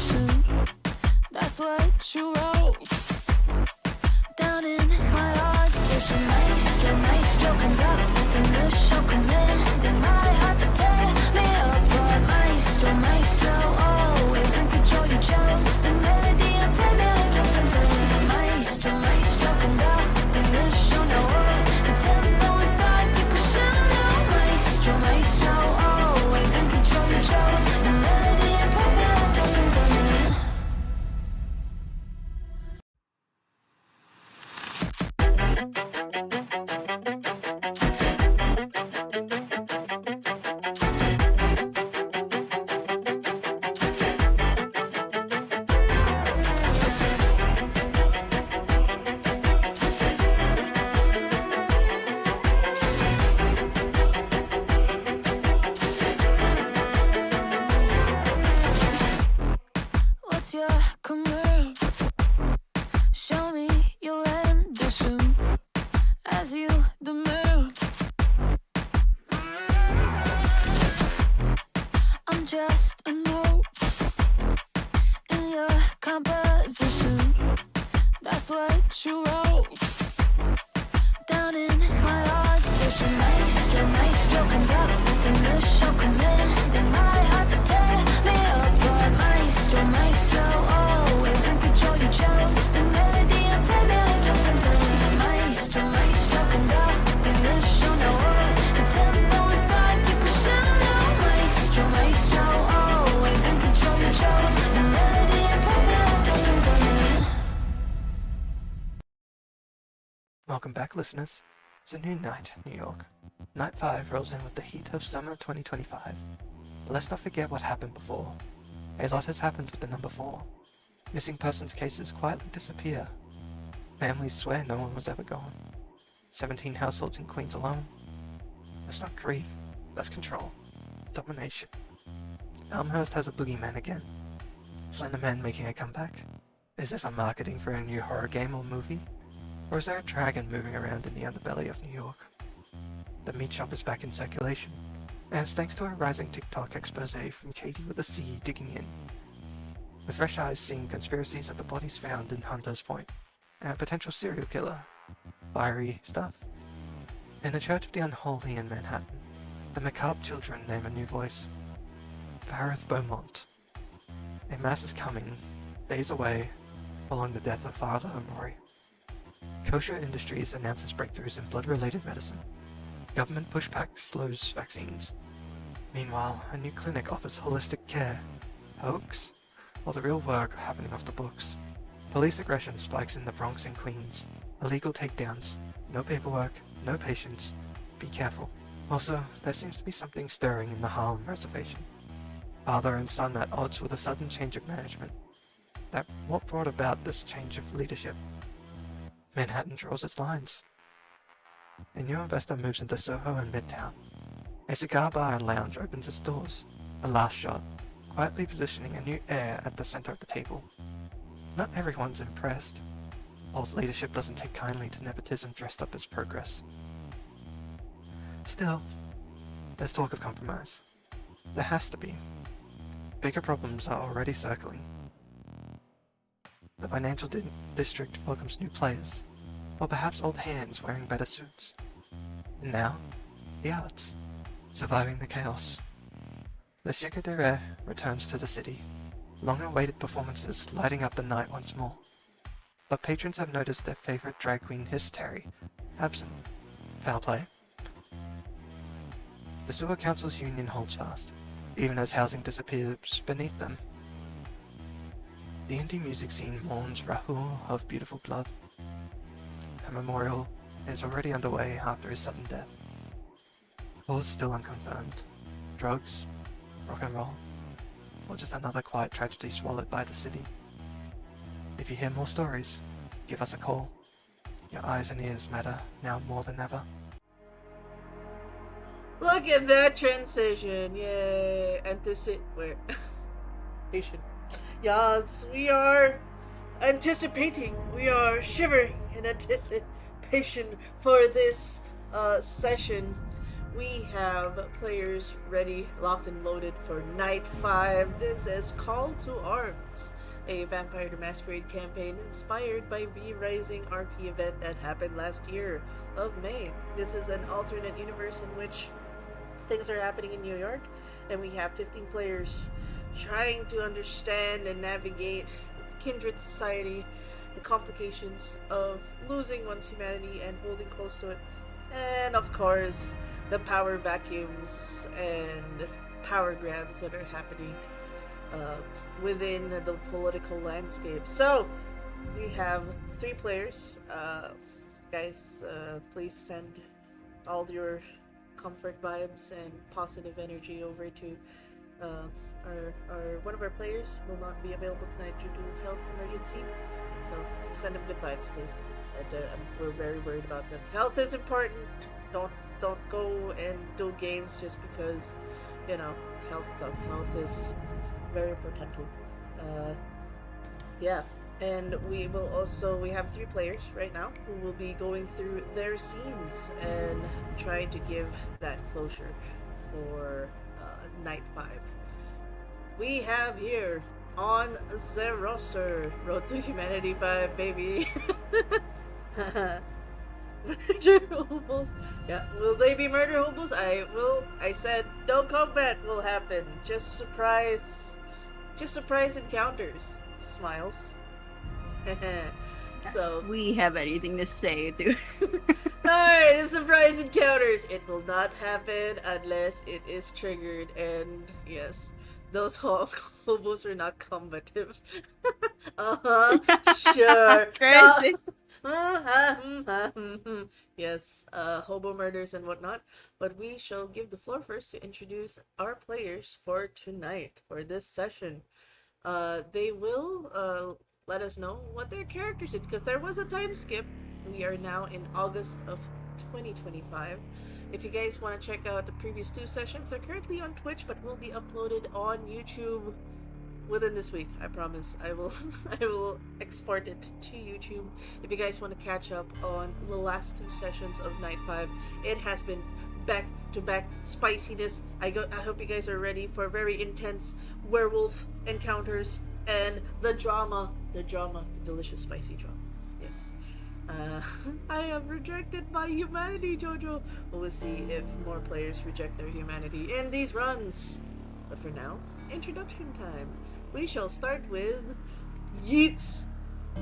audition. That's what you wrote down in my audition. Maestro, maestro, conducting the show, commanding my heart to tear me apart. Maestro, maestro, always in control. You chose the melody and play me like a symphony. Maestro, maestro, conducting the show. Now all the tempo and start to crescendo. Maestro, maestro, always in control. You chose the melody and play me like a symphony. What's your command? Show me your ambition as you demand. I'm just a note in your composition. That's what you wrote down in my audition. Maestro, maestro, conducting the show, commanding my heart to tear me apart. Maestro, maestro, always in control. You chose the melody and play me like a symphony. Maestro, maestro, conducting the show. Now all the tempo and start to crescendo. Maestro, maestro, always in control. You chose the melody and play me like a symphony. Welcome back, listeners. It's a new night in New York. Night 5 rolls in with the heat of summer 2025. But let's not forget what happened before. A lot has happened with the number 4. Missing persons cases quietly disappear. Families swear no one was ever gone. 17 households in Queens alone. That's not grief, that's control. Domination. Elmhurst has a boogeyman again. Slender Man making a comeback? Is this a marketing for a new horror game or movie? Or is there a dragon moving around in the underbelly of New York? The meat shop is back in circulation, and it's thanks to a rising TikTok expose from Katie with a C digging in. With fresh eyes seeing conspiracies at the bodies found in Hunter's Point, and a potential serial killer. Fiery stuff. In the Church of the Unholy in Manhattan, the macabre children name a new voice. Fareth Beaumont. A mass is coming, days away, following the death of Father Omori. Kosher Industries announces breakthroughs in blood-related medicine. Government pushback slows vaccines. Meanwhile, a new clinic offers holistic care. Hoax? Or the real work happening off the books? Police aggression spikes in the Bronx and Queens. Illegal takedowns. No paperwork. No patients. Be careful. Also, there seems to be something stirring in the Harlem reservation. Father and son at odds with a sudden change of management. What brought about this change of leadership? Manhattan draws its lines. A new investor moves into Soho and Midtown. A cigar bar and lounge opens its doors. A last shot, quietly positioning a new heir at the center of the table. Not everyone's impressed. Old leadership doesn't take kindly to nepotism dressed up as progress. Still, there's talk of compromise. There has to be. Bigger problems are already circling. The financial district welcomes new players, or perhaps old hands wearing better suits. And now, the arts, surviving the chaos. The Cirque de Rire returns to the city, long-awaited performances lighting up the night once more. But patrons have noticed their favorite drag queen hysteria absent. Foul play. The Sewer Council's union holds fast, even as housing disappears beneath them. The indie music scene mourns Rahul of Beautiful Blood. A memorial is already underway after his sudden death. Cause still unconfirmed. Drugs, rock and roll, or just another quiet tragedy swallowed by the city. If you hear more stories, give us a call. Your eyes and ears matter now more than ever. Look at that transition. Yay. Patient. Yes, we are anticipating. We are shivering in anticipation for this session We have players ready, locked and loaded for Night 5. This is Call to Arms, a Vampire the Masquerade campaign inspired by V-Rising RP event that happened last year of May. This is an alternate universe in which things are happening in New York, and we have 15 players trying to understand and navigate kindred society, the complications of losing one's humanity and holding close to it, and of course, the power vacuums and power grabs that are happening uh, within the political landscape. So, we have 3 players. Guys, please send all your comfort vibes and positive energy over to our one of our players will not be available tonight due to health emergency. So send them good vibes, please. And we're very worried about them. Health is important. Don't go and do games just because health stuff. Health is very important. Yeah. And we have 3 players right now who will be going through their scenes and trying to give that closure for Night 5. We have here on the roster Road to Humanity 5, baby. Murder hobos. Yeah, will they be murder hobos? I said no combat will happen. Just surprise encounters. Smiles. So we have anything to say to alright, surprise encounters. It will not happen unless it is triggered, and yes, those hobos are not combative. Sure. crazy. Yes, hobo murders and whatnot. But we shall give the floor first to introduce our players for tonight, for this session. They will let us know what their characters did, because there was a time skip. We are now in August of 2025. If you guys want to check out the previous 2 sessions, they're currently on Twitch, but will be uploaded on YouTube within this week. I promise. I will export it to YouTube. If you guys want to catch up on the last 2 sessions of Night 5, it has been back to back spiciness. I hope you guys are ready for very intense werewolf encounters and the delicious spicy drama. Yes. I have rejected my humanity, Jojo. We'll see if more players reject their humanity in these runs. But for now, introduction time. We shall start with Yeats.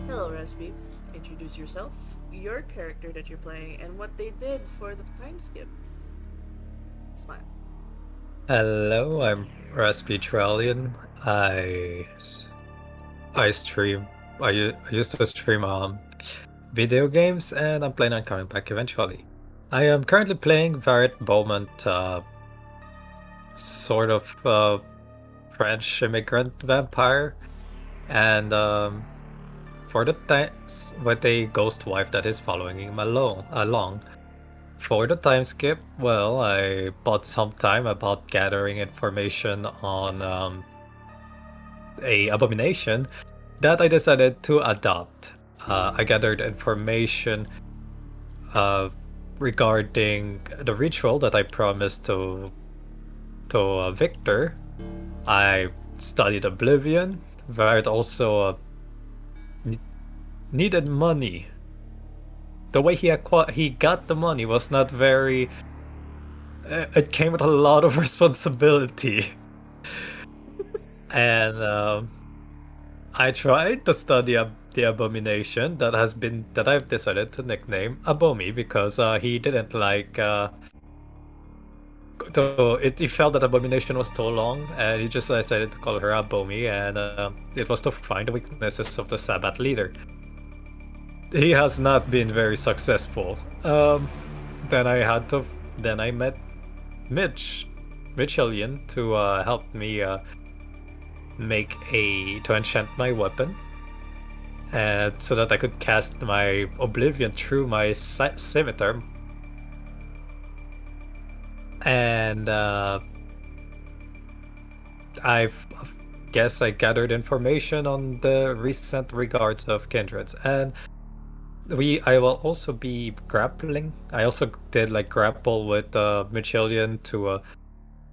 Hello, Raspy. Introduce yourself, your character that you're playing, and what they did for the time skip. Smile. Hello, I'm Raspy Trallion. I stream. I used to stream video games, and I'm planning on coming back eventually. I am currently playing Variet Beaumont, sort of French immigrant vampire, and for the times with a ghost wife that is following him along. For the time skip, well, I bought some time about gathering information on a abomination that I decided to adopt. I gathered information regarding the ritual that I promised to Victor. I studied Oblivion, where it also needed money. The way he got the money was not very. It came with a lot of responsibility, and I tried to study the abomination that I've decided to nickname Abomi, because he didn't like. He felt that abomination was too long, and he just decided to call her Abomi, and it was to find the weaknesses of the Sabbath leader. He has not been very successful. Then I met Mitchellian to help me to enchant my weapon, so that I could cast my Oblivion through my scimitar. And I guess I gathered information on the recent regards of kindreds, and I will also be grappling. I also did like grapple with Michelian to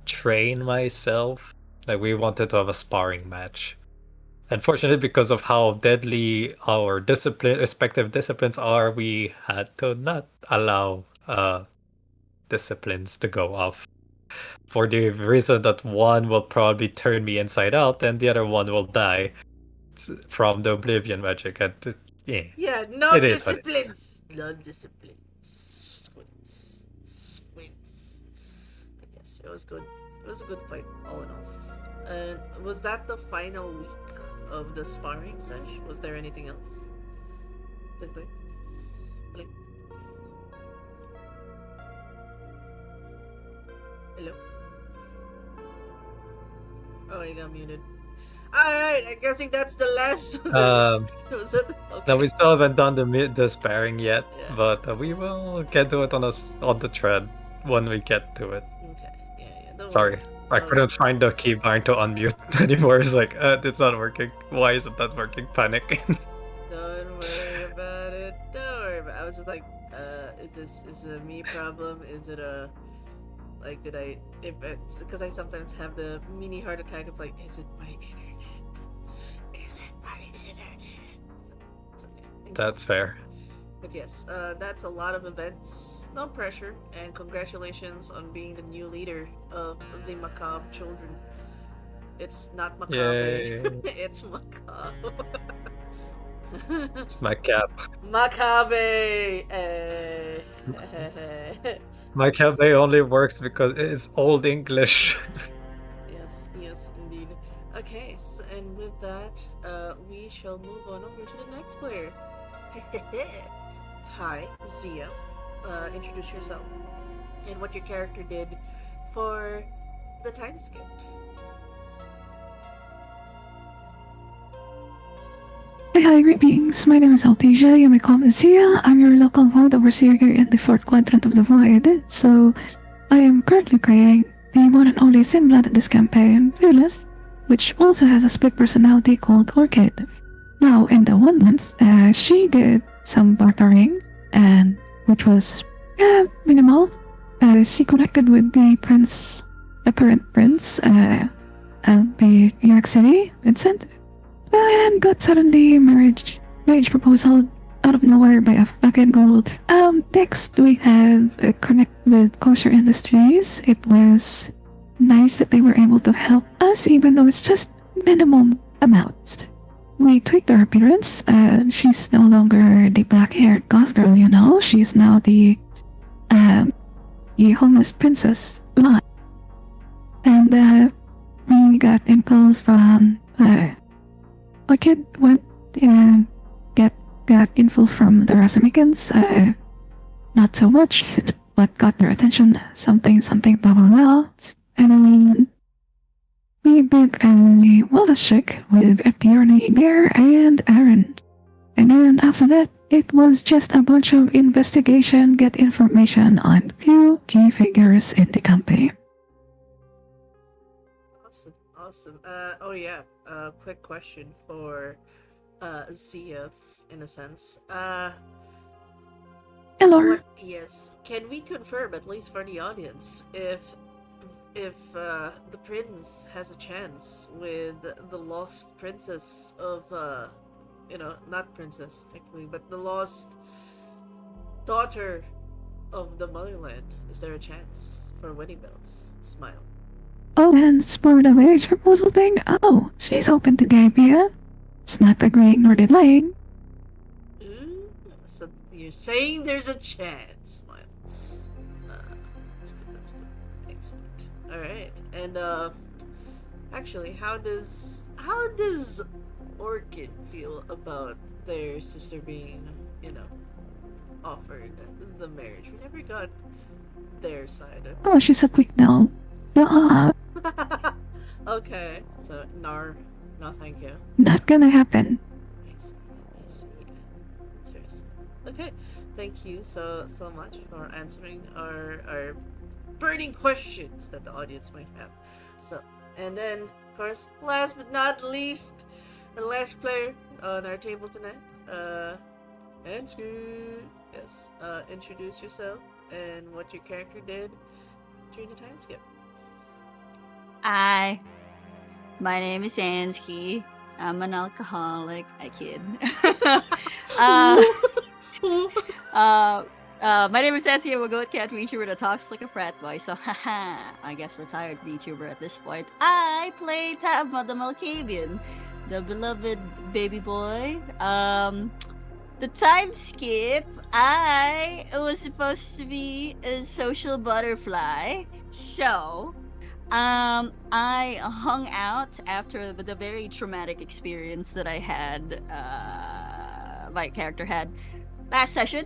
train myself. Like we wanted to have a sparring match. Unfortunately, because of how deadly our respective disciplines are, we had to not allow disciplines to go off. For the reason that one will probably turn me inside out and the other one will die from the Oblivion magic. And yeah, Yeah, no it is what it is. disciplines. No disciplines. Squints. Squints. But yes, it was good. It was a good fight, all in all. And was that the final week of the sparring session? Was there anything else? Blink, blink. Blink. Hello? Oh, I got muted. Alright, I'm guessing that's the last. Was it? Okay. Now we still haven't done the sparring yet, Yeah. but we will get to it on the thread when we get to it. Okay. Yeah. Don't Sorry, worry. I couldn't find the keybind to unmute anymore. It's like it's not working. Why isn't that working? Panic. Don't worry about it. Don't worry about it. I was just like, is it a me problem? Is it a like did I if it's because I sometimes have the mini heart attack of like, is it my internet? Is it my internet? It's okay. That's fair. But yes, that's a lot of events. No pressure, and congratulations on being the new leader of the Macabre Children. It's not Macabre. Yay. It's Macabre. It's my cap. Macabre. My cafe only works because it's old English. Yes, indeed. Okay, so, and with that, we shall move on over to the next player. Hi, Zia. Introduce yourself and what your character did for the time skip. Hi, greetings. My name is Altasia. You may call me Zia. I'm your local vault overseer here in the fourth quadrant of the void. So, I am currently playing the one and only Sinblood in this campaign, Fearless, which also has a split personality called Orchid. Now, in the 1 month, she did some bartering, and which was minimal. She connected with the current prince, New York City, Vincent, and got suddenly marriage proposal out of nowhere by a fucking gold. Next we have connect with Kosher Industries. It was nice that they were able to help us, even though it's just minimum amounts. We tweaked her appearance. She's no longer the black-haired goth girl, you know. She's now the homeless princess. And we got infos from Orchid went and got info from the Rasamikans. Not so much, but got their attention. Something, blah blah blah. And then we did a wellness check with FDR, Bear, and Aaron. And then after that, it was just a bunch of investigation, get information on few key figures in the campaign. Awesome. Oh yeah. Quick question for Zia, in a sense. Hello. Yes. Can we confirm, at least for the audience, if the prince has a chance with the lost princess of not princess technically, but the lost daughter of the motherland? Is there a chance for wedding bells? Smile. Oh, and for the marriage proposal thing, oh, she's open to the idea. It's not agreeing nor denying. So you're saying there's a chance, Smile. That's good. Excellent. Alright. And actually, how does Orchid feel about their sister being, offered the marriage? We never got their side of Oh, she's a quick no. Okay, so no thank you. Not gonna happen. I see. Interesting. Okay, thank you so much for answering our burning questions that the audience might have. So, and then, of course, last but not least, the last player on our table tonight, Ansky. Yes. Introduce yourself and what your character did during the time skip. Hi, my name is Ansky. I'm an alcoholic. I kid. uh, uh, my name is Ansky. I'm a goat cat VTuber that talks like a frat boy. So, haha, I guess retired VTuber at this point. I play Tabma the Malkavian, the beloved baby boy. The time skip, I was supposed to be a social butterfly. So, I hung out after the very traumatic experience that I had, my character had last session.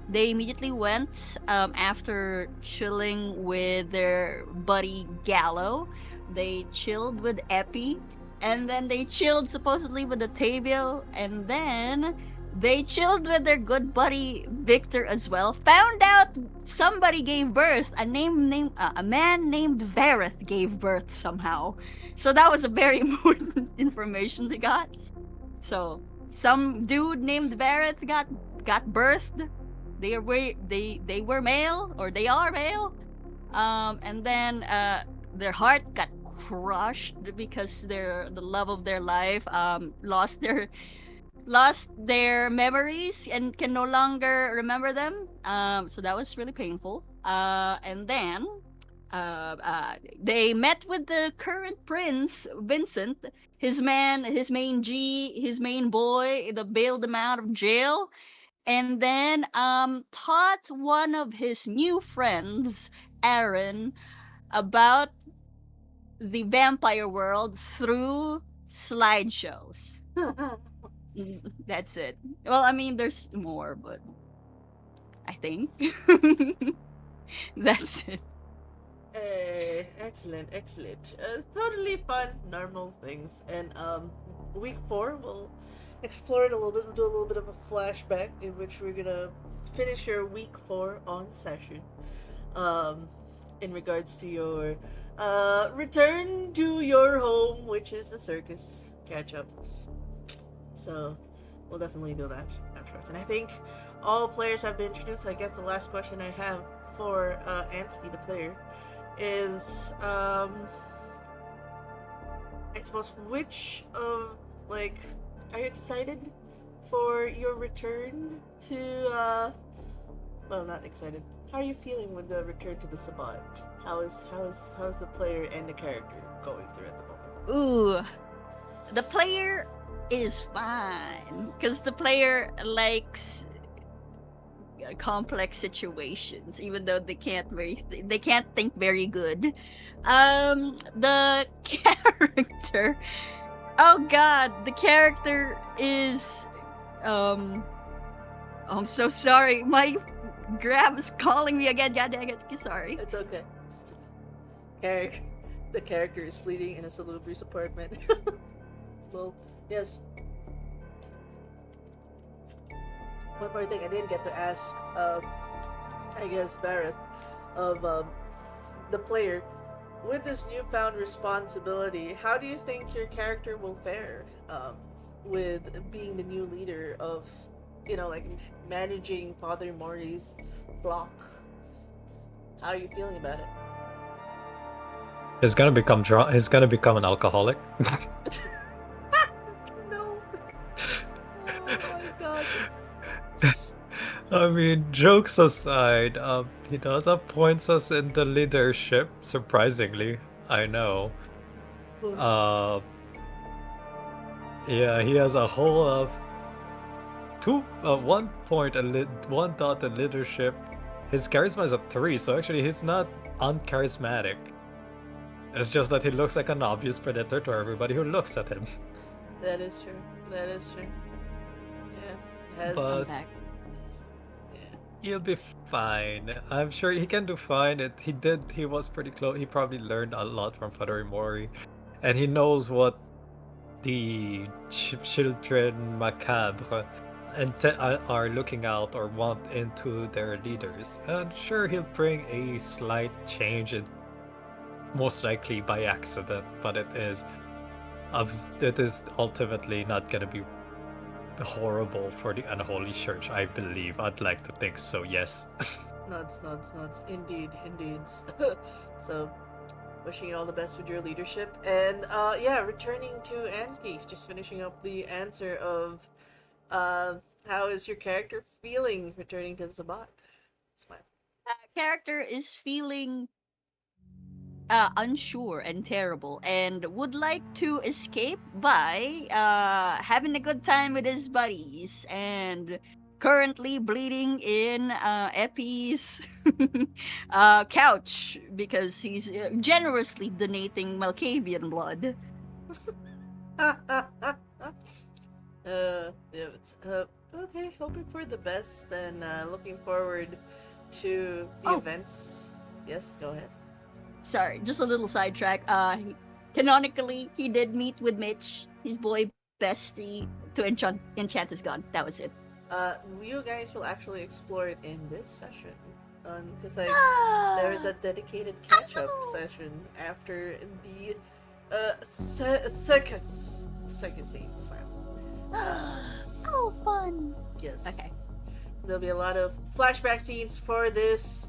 They immediately went, after chilling with their buddy Gallo. They chilled with Epi, and then they chilled supposedly with Octavio, and then they chilled with their good buddy Victor as well. Found out somebody gave birth. A man named Vareth gave birth somehow. So that was a very important information they got. So some dude named Vareth got birthed. They were male, or they are male. And then their heart got crushed because the love of their life lost their memories and can no longer remember them. So that was really painful. And then they met with the current prince, Vincent, his his main boy, that bailed them out of jail, and then taught one of his new friends, Aaron, about the vampire world through slideshows. That's it. Well, I mean, there's more, but I think that's it. Hey, excellent. Totally fun, normal things. And week 4 we'll explore it a little bit. We'll do a little bit of a flashback in which we're gonna finish your week 4 on session. In regards to your return to your home, which is the circus catch up. So we'll definitely do that afterwards. And I think all players have been introduced. I guess the last question I have for Ansky, the player, is I suppose which of, like, are you excited for your return to well, not excited. How are you feeling with the return to the Sabbat? How's the player and the character going through at the moment? Ooh, the player is fine because the player likes complex situations, even though they can't think very good. The character, oh god, the character is I'm so sorry, my Grab is calling me again. God dang it, sorry. It's okay. The character is fleeting in a salubrious apartment. Well, yes. One more thing I didn't get to ask, I guess, Barrett, of the player. With this newfound responsibility, how do you think your character will fare with being the new leader of, like, managing Father Mori's flock? How are you feeling about it? He's gonna become drunk. He's gonna become an alcoholic. No. Oh my god. I mean, jokes aside, he does appoint us in the leadership. Surprisingly, I know. Yeah, he has a whole of 1 point and 1 dot in leadership. His charisma is a 3, so actually he's not uncharismatic. It's just that he looks like an obvious predator to everybody who looks at him. That is true. Yeah. But Yeah. he'll be fine. I'm sure he can do fine. He was pretty close. He probably learned a lot from Father Mori. And he knows what the children macabre are looking out or want into their leaders. And sure, he'll bring a slight change, most likely by accident, but it is ultimately not going to be horrible for the unholy church, I believe. I'd like to think so, yes. Nods. Indeed. So, wishing you all the best with your leadership. And, yeah, returning to Ansky, just finishing up the answer of, how is your character feeling returning to Zabat? Smile. Character is feeling unsure and terrible and would like to escape by having a good time with his buddies and currently bleeding in Epi's couch because he's generously donating Malkavian blood. Yeah, okay, hoping for the best and looking forward to the Oh. events. Yes, go ahead. Sorry, just a little sidetrack. Canonically, he did meet with Mitch, his boy bestie, to enchant his gun. That was it. You guys will actually explore it in this session. Because there is a dedicated catch-up session after the circus scene. Smile. Oh, fun. Yes. Okay. There'll be a lot of flashback scenes for this.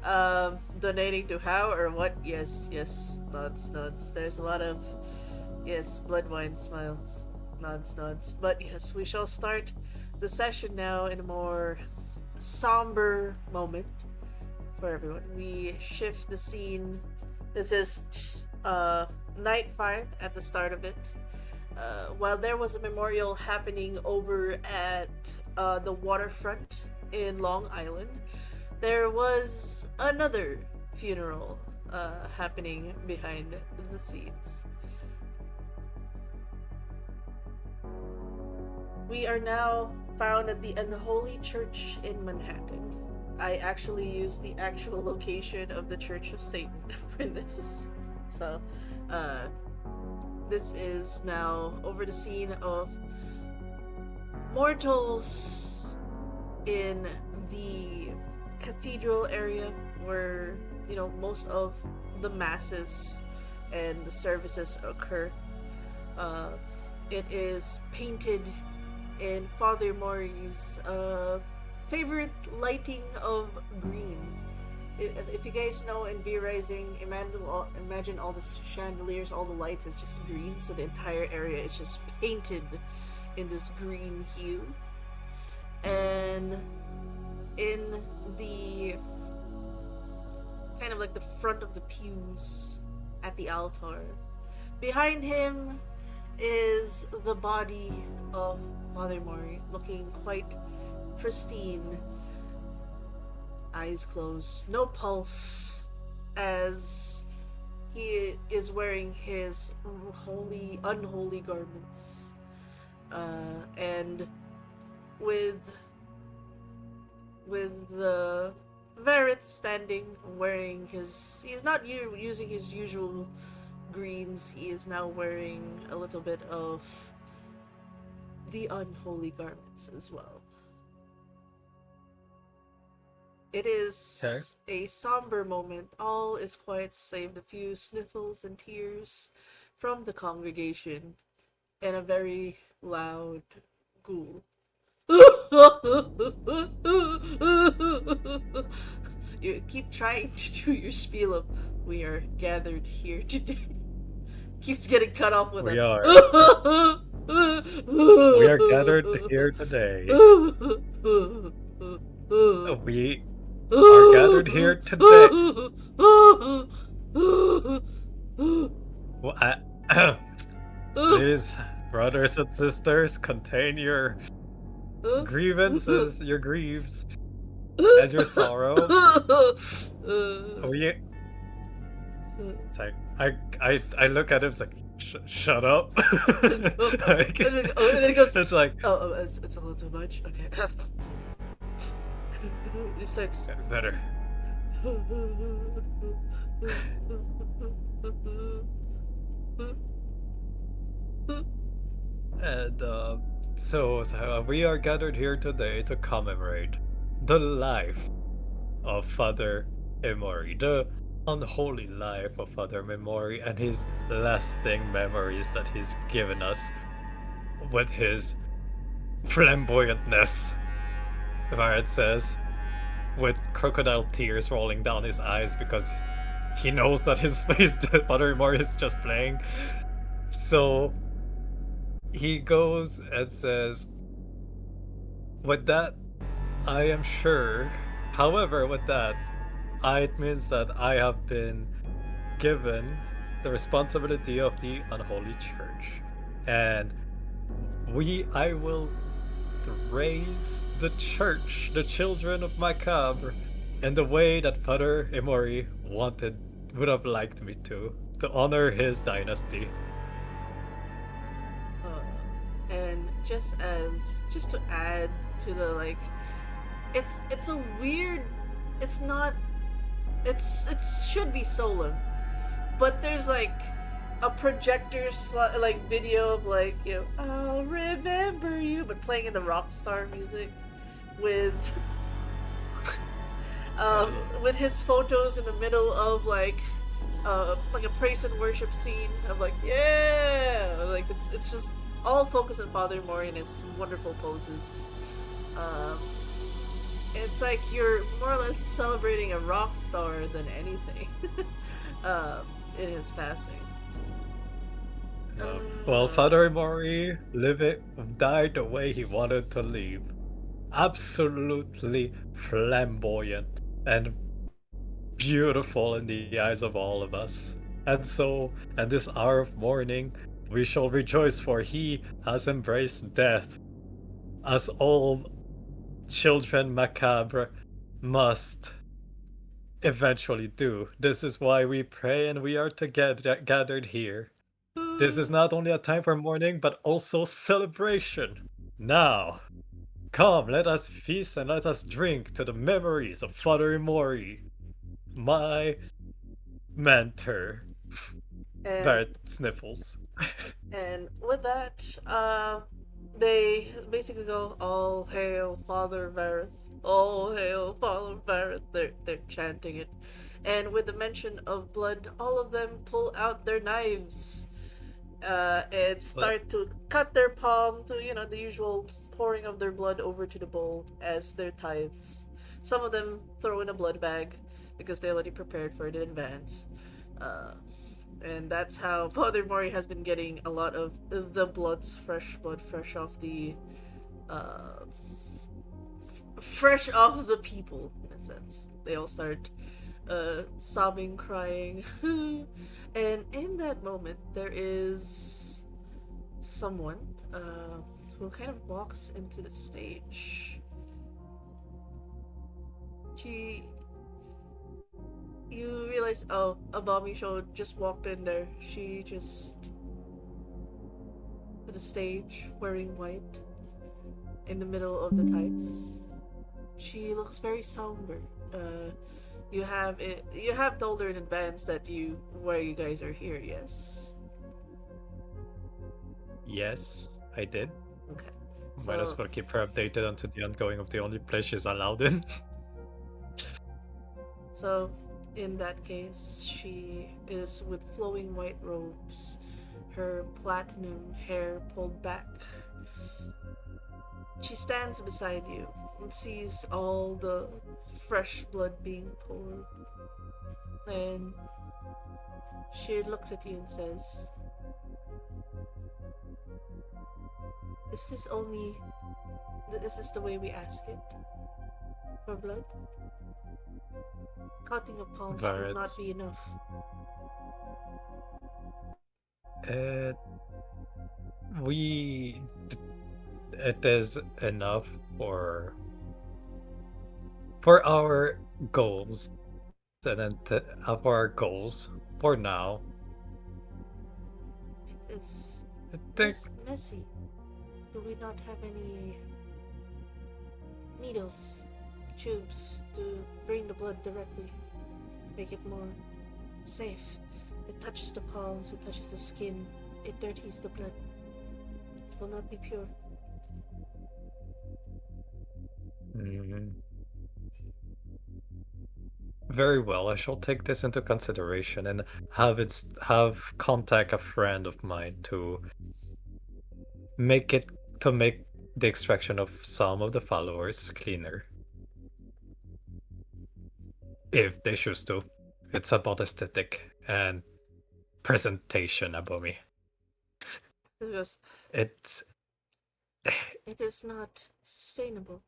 Donating to how or what? Yes. Nods. There's a lot of blood wine smiles. Nods. But yes, we shall start the session now in a more somber moment for everyone. We shift the scene. This is night 5 at the start of it. While there was a memorial happening over at the waterfront in Long Island, there was another funeral happening behind the scenes. We are now found at the Unholy Church in Manhattan. I actually used the actual location of the Church of Satan for this. So, this is now over the scene of mortals in the cathedral area where, most of the masses and the services occur. It is painted in Father Maury's favorite lighting of green. If you guys know in V Rising, imagine all the chandeliers, all the lights is just green, so the entire area is just painted in this green hue. And in the kind of like the front of the pews at the altar, behind him is the body of Father Maury, looking quite pristine, eyes closed, no pulse, as he is wearing his unholy garments, and with the Verith standing, wearing he's not using his usual greens, he is now wearing a little bit of the unholy garments as well. It is a somber moment. All is quiet save the few sniffles and tears from the congregation and a very loud ghoul. You keep trying to do your spiel of "we are gathered here today." Keeps getting cut off with We a are. We are gathered here today. We are gathered here today. Please, brothers and sisters, contain your grievances, your griefs, and your sorrow. It's like I look at him. It's like shut up. Like, and then it goes. it's like It's a little too much. Okay. It starts. better. And so we are gathered here today to commemorate the life of Father Emory, the unholy life of Father Emory, and his lasting memories that he's given us with his flamboyantness, Varad says, with crocodile tears rolling down his eyes because he knows that his face, Father Mori is just playing. So he goes and says, with that, I am sure. However, with that, it means that I have been given the responsibility of the unholy church, and I will raise the church, the children of Macabre, in the way that Father Emori would have liked me to honor his dynasty. And just to add to the like, it's a weird, it's not, it should be solemn, but there's like a projector like video of like, you know, I'll remember you, but playing in the rock star music with with his photos in the middle of like a praise and worship scene of like, yeah, like it's just all focused on Father Mori and his wonderful poses. It's like you're more or less celebrating a rock star than anything in his passing. Well, Father Mori died the way he wanted to live. Absolutely flamboyant and beautiful in the eyes of all of us. And so, at this hour of mourning, we shall rejoice, for he has embraced death, as all children Macabre must eventually do. This is why we pray and we are gathered here. This is not only a time for mourning, but also celebration. Now, come, let us feast and let us drink to the memories of Father Mori, my mentor. Barrett sniffles. And with that, they basically go, "All hail Father Vareth! All hail Father Vareth!" They're chanting it, and with the mention of blood, all of them pull out their knives, and start to cut their palm to, you know, the usual pouring of their blood over to the bowl as their tithes. Some of them throw in a blood bag because they already prepared for it in advance. And that's how Father Mori has been getting a lot of the fresh blood, fresh off the people, in a sense. They all start sobbing, crying. And in that moment, there is someone who kind of walks into the stage. You realize, oh, a Abami Show just walked in there. She just to the stage wearing white in the middle of the tights. She looks very somber. You have told her in advance that why you guys are here, yes? Yes, I did. Okay. Might as well keep her updated until the ongoing of the only place she's allowed in. So, in that case, she is with flowing white robes, her platinum hair pulled back. She stands beside you and sees all the fresh blood being poured. And she looks at you and says, Is this the way we ask it? For blood? Cutting of palms will not be enough. It is enough for our goals, and for our goals for now. It's I think messy. Do we not have any needles, tubes to bring the blood directly? Make it more safe. It touches the palms, it touches the skin, it dirties the blood. It will not be pure. Very well. I shall take this into consideration and have contact a friend of mine to make the extraction of some of the followers cleaner. If they choose to. It's about aesthetic and presentation, Abomi. Because It's it is not sustainable.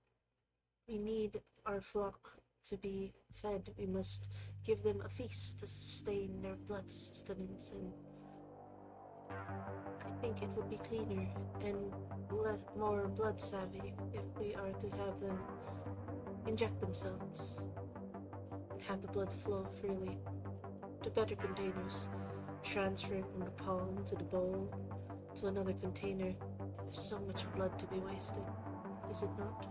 We need our flock to be fed. We must give them a feast to sustain their blood sustenance, and I think it would be cleaner and more blood savvy if we are to have them inject themselves and have the blood flow freely to better containers, transferring from the palm to the bowl to another container. There's so much blood to be wasted, is it not?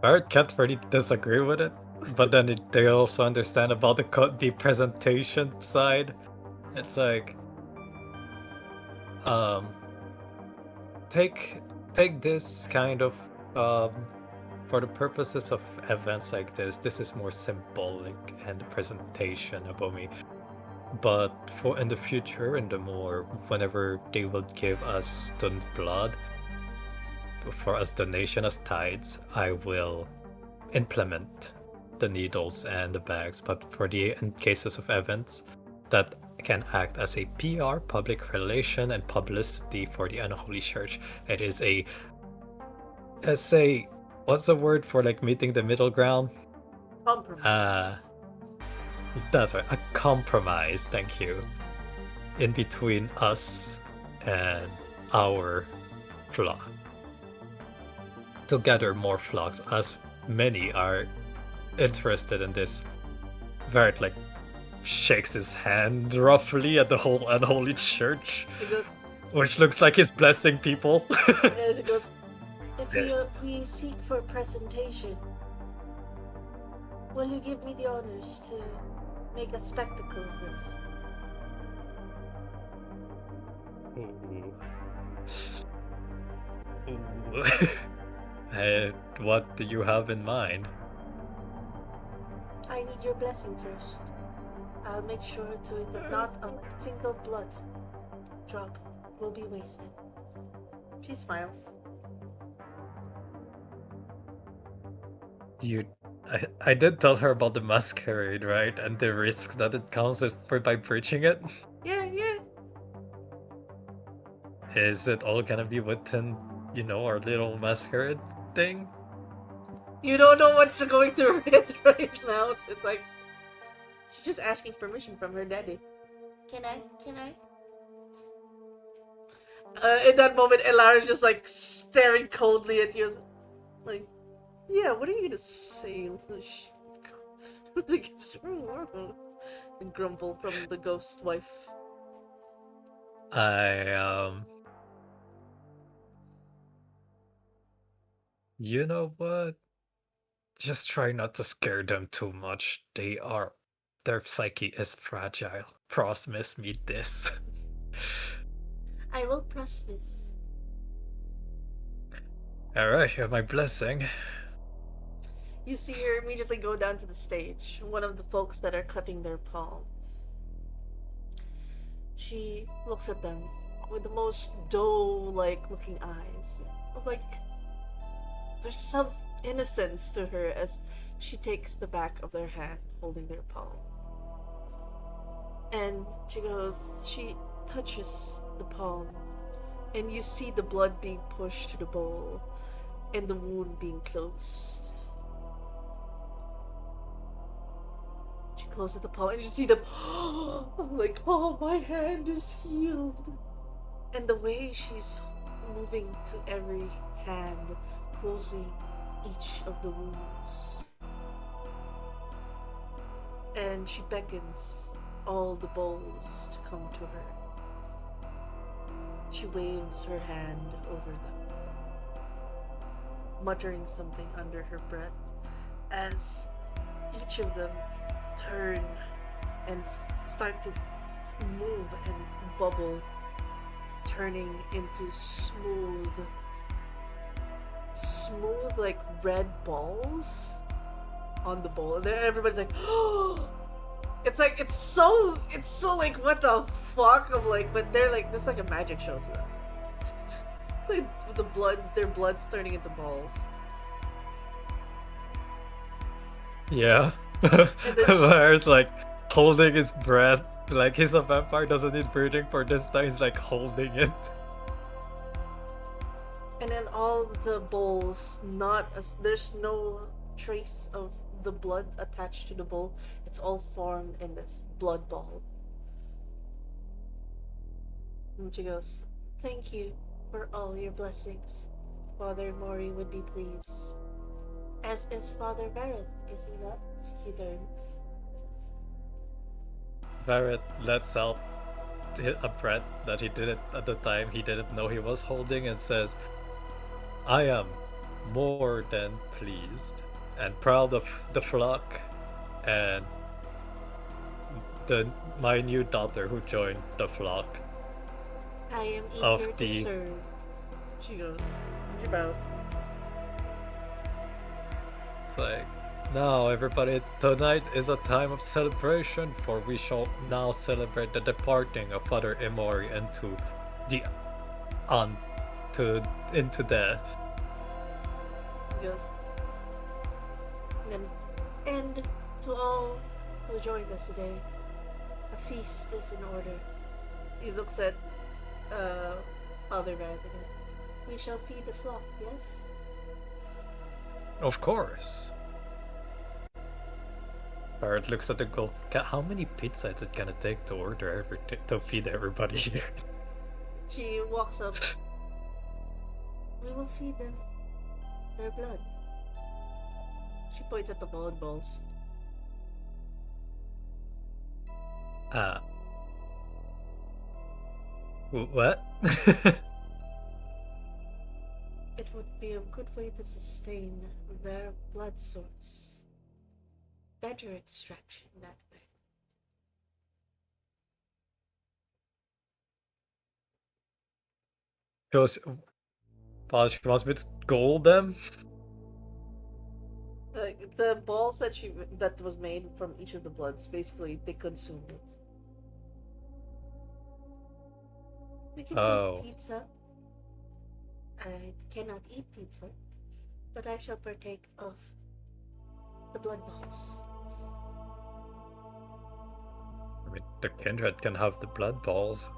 I can't really disagree with it, but then they also understand about the presentation side. It's like, take this kind of for the purposes of events like this. This is more symbolic and the presentation about me. But for in the future, in the more whenever they will give us student blood for us donation as tithes, I will implement the needles and the bags. But for the in cases of events that can act as a PR, public relation, and publicity for the unholy church, it is what's the word for like meeting the middle ground? Compromise. That's right, a compromise, thank you, in between us and our flock. To gather more flocks, as many are interested in this. Vert like shakes his hand roughly at the whole unholy church, He goes, which looks like he's blessing people. and he goes, if Yes. we seek for presentation, will you give me the honors to make a spectacle of this? Ooh. Ooh. What do you have in mind? I need your blessing first. I'll make sure that not a single blood drop will be wasted. She smiles. I did tell her about the masquerade, right? And the risk that it comes with by preaching it. Yeah. Is it all gonna be within, our little masquerade thing? You don't know what's going through her head right now. It's like she's just asking permission from her daddy. Can I? In that moment, Elara's just like staring coldly at you, like, yeah, what are you gonna say? Like, it's and grumble from the ghost wife. You know what? Just try not to scare them too much. Their psyche is fragile. Promise me this. I will trust this. Alright, you have my blessing. You see her immediately go down to the stage, one of the folks that are cutting their palms. She looks at them with the most doe-like looking eyes. Like, there's some innocence to her as she takes the back of their hand, holding their palm. And she touches the palm, and you see the blood being pushed to the bowl, and the wound being closed. She closes the palm, and you see them, like, oh, my hand is healed. And the way she's moving to every hand, closing each of the wounds. And she beckons all the bowls to come to her. She waves her hand over them, muttering something under her breath as each of them turn and start to move and bubble, turning into smooth like red balls on the bowl. And everybody's like, oh, it's so like, what the fuck? I'm like, but they're like, this is like a magic show to them. Like the blood, their blood's turning into balls. Yeah. then Where it's like holding his breath. Like he's a vampire, doesn't need breathing for this time, he's like holding it. And then all the bowls, there's no trace of the blood attached to the bowl. It's all formed in this blood ball. And she goes, "Thank you for all your blessings. Father Mori would be pleased. As is Father Vareth, is he not?" He turns. Barrett lets out a breath that he didn't at the time he didn't know he was holding and says, "I am more than pleased and proud of the flock and my new daughter who joined the flock." "I am Of eager to the- serve." She goes. She bows. It's like, now everybody, tonight is a time of celebration, for we shall now celebrate the departing of Father Emori into into death. He goes. And to all who joined us today, a feast is in order." He looks at Father Vareth again. "We shall feed the flock, yes?" Of course. Barrett looks at the gold. How many pizzas is it gonna take to order to feed everybody here? She walks up. "We will feed them their blood." She points at the blood balls. What? It would be a good way to sustain their blood source. Better extraction that way. She wants me to gold them? The balls that was made from each of the bloods, basically they consumed it. We can Oh. take pizza. I cannot eat pizza, but I shall partake of the blood balls. I mean, the kindred can have the blood balls.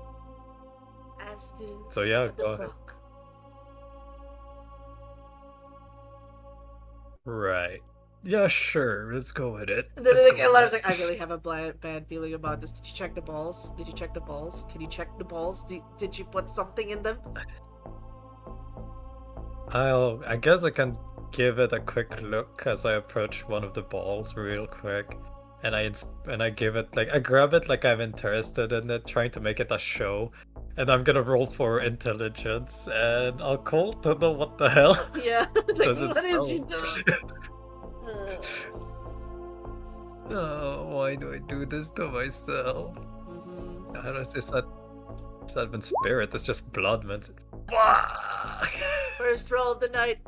As do So yeah, the go ahead. flock. Right. Yeah, sure. Let's go with it. And then Let's like, go with Elara's it. like, "I really have a bad feeling about this. Did you check the balls? Did you check the balls? Can you check the balls? Did you put something in them?" I guess I can give it a quick look as I approach one of the balls real quick, and I give it like I grab it like I'm interested in it, trying to make it a show, and I'm gonna roll for intelligence, and I'll call to know what the hell. Yeah. Like, Does it what is she smell? doing? Oh, why do I do this to myself? Mm-hmm. I don't know, it's not even spirit, it's just blood, man. First roll of the night.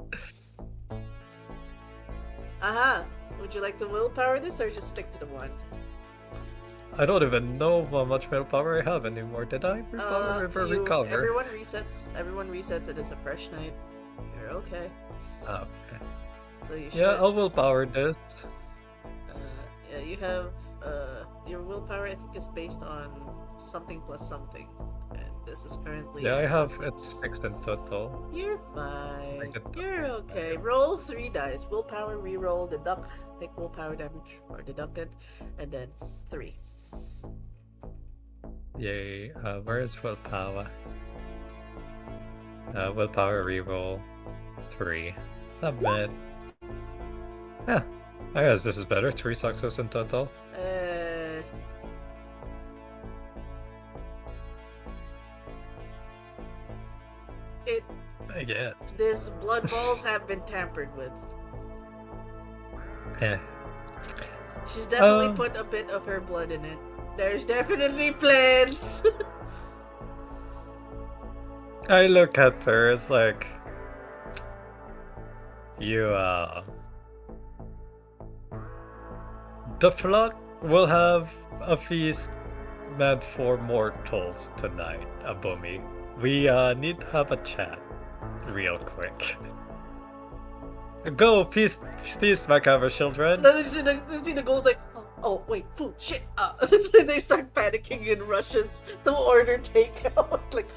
Aha. Would you like to willpower this or just stick to the one? I don't even know how much willpower I have anymore. Did I recover? Everyone resets. Everyone resets. It is a fresh night. You're okay. Okay. So you should. Yeah, I'll willpower this. Yeah, you have your willpower. I think is based on something plus something, and this is currently. Yeah, I have plus it's 6 in total. You're fine. get that. You're okay. Roll 3 dice. Willpower, reroll, deduct, take willpower damage or deduct it, and then 3. Yay. Where is willpower? Willpower reroll 3. Submit. Yeah. I guess this is better. 3 success in total. It. I guess. These blood balls have been tampered with. Eh. She's definitely put a bit of her blood in it. There's definitely plans. I look at her, it's like you the flock will have a feast meant for mortals tonight, Abumi. We need to have a chat. real quick. Go, peace, peace, my cover children. And then you see the ghost like, oh wait, food, shit. They start panicking and rushes to order takeout. Like,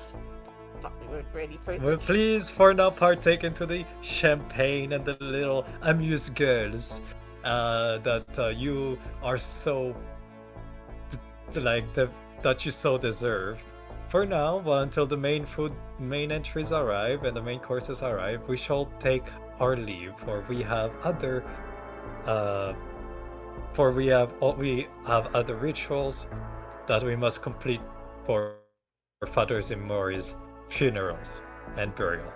fuck, we weren't ready for Will this. please for now partake into the champagne and the little amused girls that you are so that you so deserve. For now, until the main entries arrive and the main courses arrive, we shall take our leave, for we have other other rituals that we must complete for Father Zimori's funerals and burial.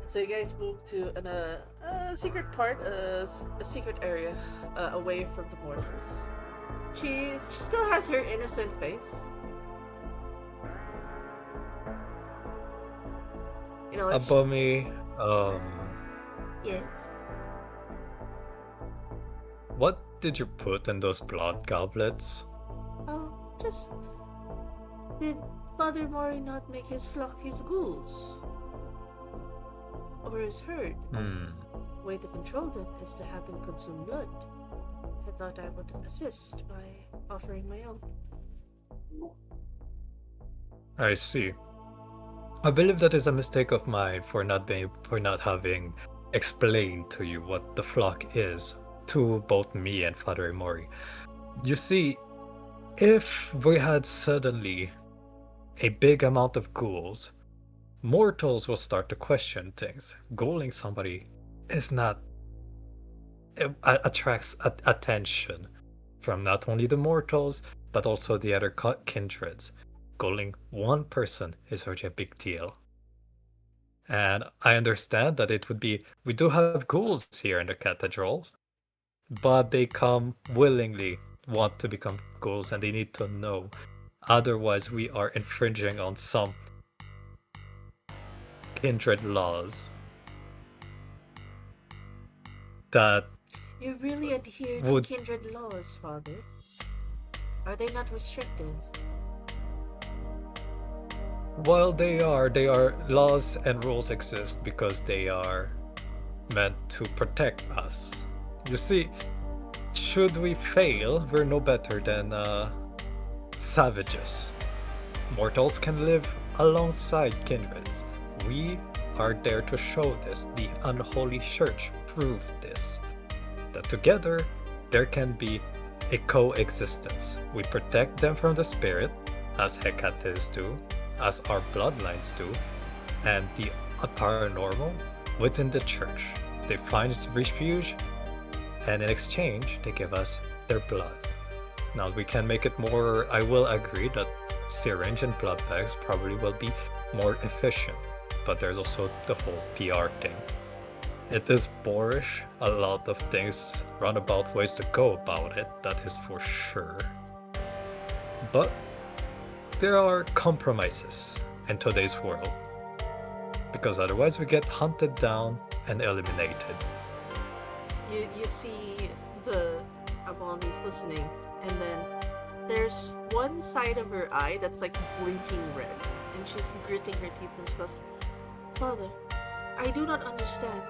So you guys move to a secret part, a secret area away from the mortals. She still has her innocent face. You know, Above me, yes. what did you put in those blood goblets? Oh, just did Father Mori not make his flock his ghouls? Or his herd? Way to control them is to have them consume blood. I thought I would assist by offering my own. I see. I believe that is a mistake of mine for not having explained to you what the flock is to both me and Father Mori. You see, if we had suddenly a big amount of ghouls, mortals will start to question things. Ghouling somebody is not attracts attention from not only the mortals but also the other kindreds. Ghouling one person is already a big deal. And I understand that it would be, we do have ghouls here in the cathedral, but they come willingly, want to become ghouls, and they need to know. Otherwise, we are infringing on some kindred laws that You really adhere would- to kindred laws, Father. Are they not restrictive? While they are laws and rules exist because they are meant to protect us. You see, should we fail, we're no better than savages. Mortals can live alongside kindreds. We are there to show this. The unholy church proved this. That together there can be a coexistence. We protect them from the spirit, as Hecates do, as our bloodlines do, and the paranormal within the church. They find refuge, and in exchange, they give us their blood. Now, we can make it more. I will agree that syringe and blood bags probably will be more efficient, but there's also the whole PR thing. It is boorish, a lot of things, roundabout ways to go about it, that is for sure. But there are compromises in today's world, because otherwise we get hunted down and eliminated. You see the Abomi's listening, and then there's one side of her eye that's like blinking red, and she's gritting her teeth and she goes, Father, I do not understand.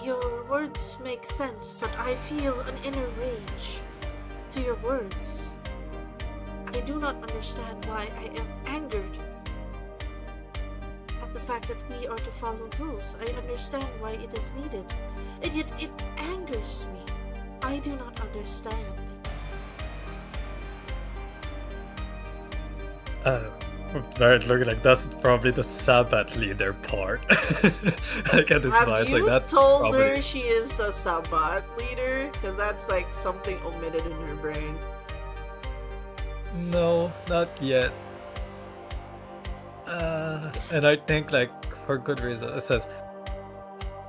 Your words make sense, but I feel an inner rage to your words. I do not understand why I am angered at the fact that we are to follow rules. I understand why it is needed, and yet it angers me. I do not understand. Looking like that's probably the Sabbath leader part. I get this Have vibe, you like that's told probably... her she is a Sabbath leader? Because that's like something omitted in her brain. No, not yet. And I think, like, for good reason, it says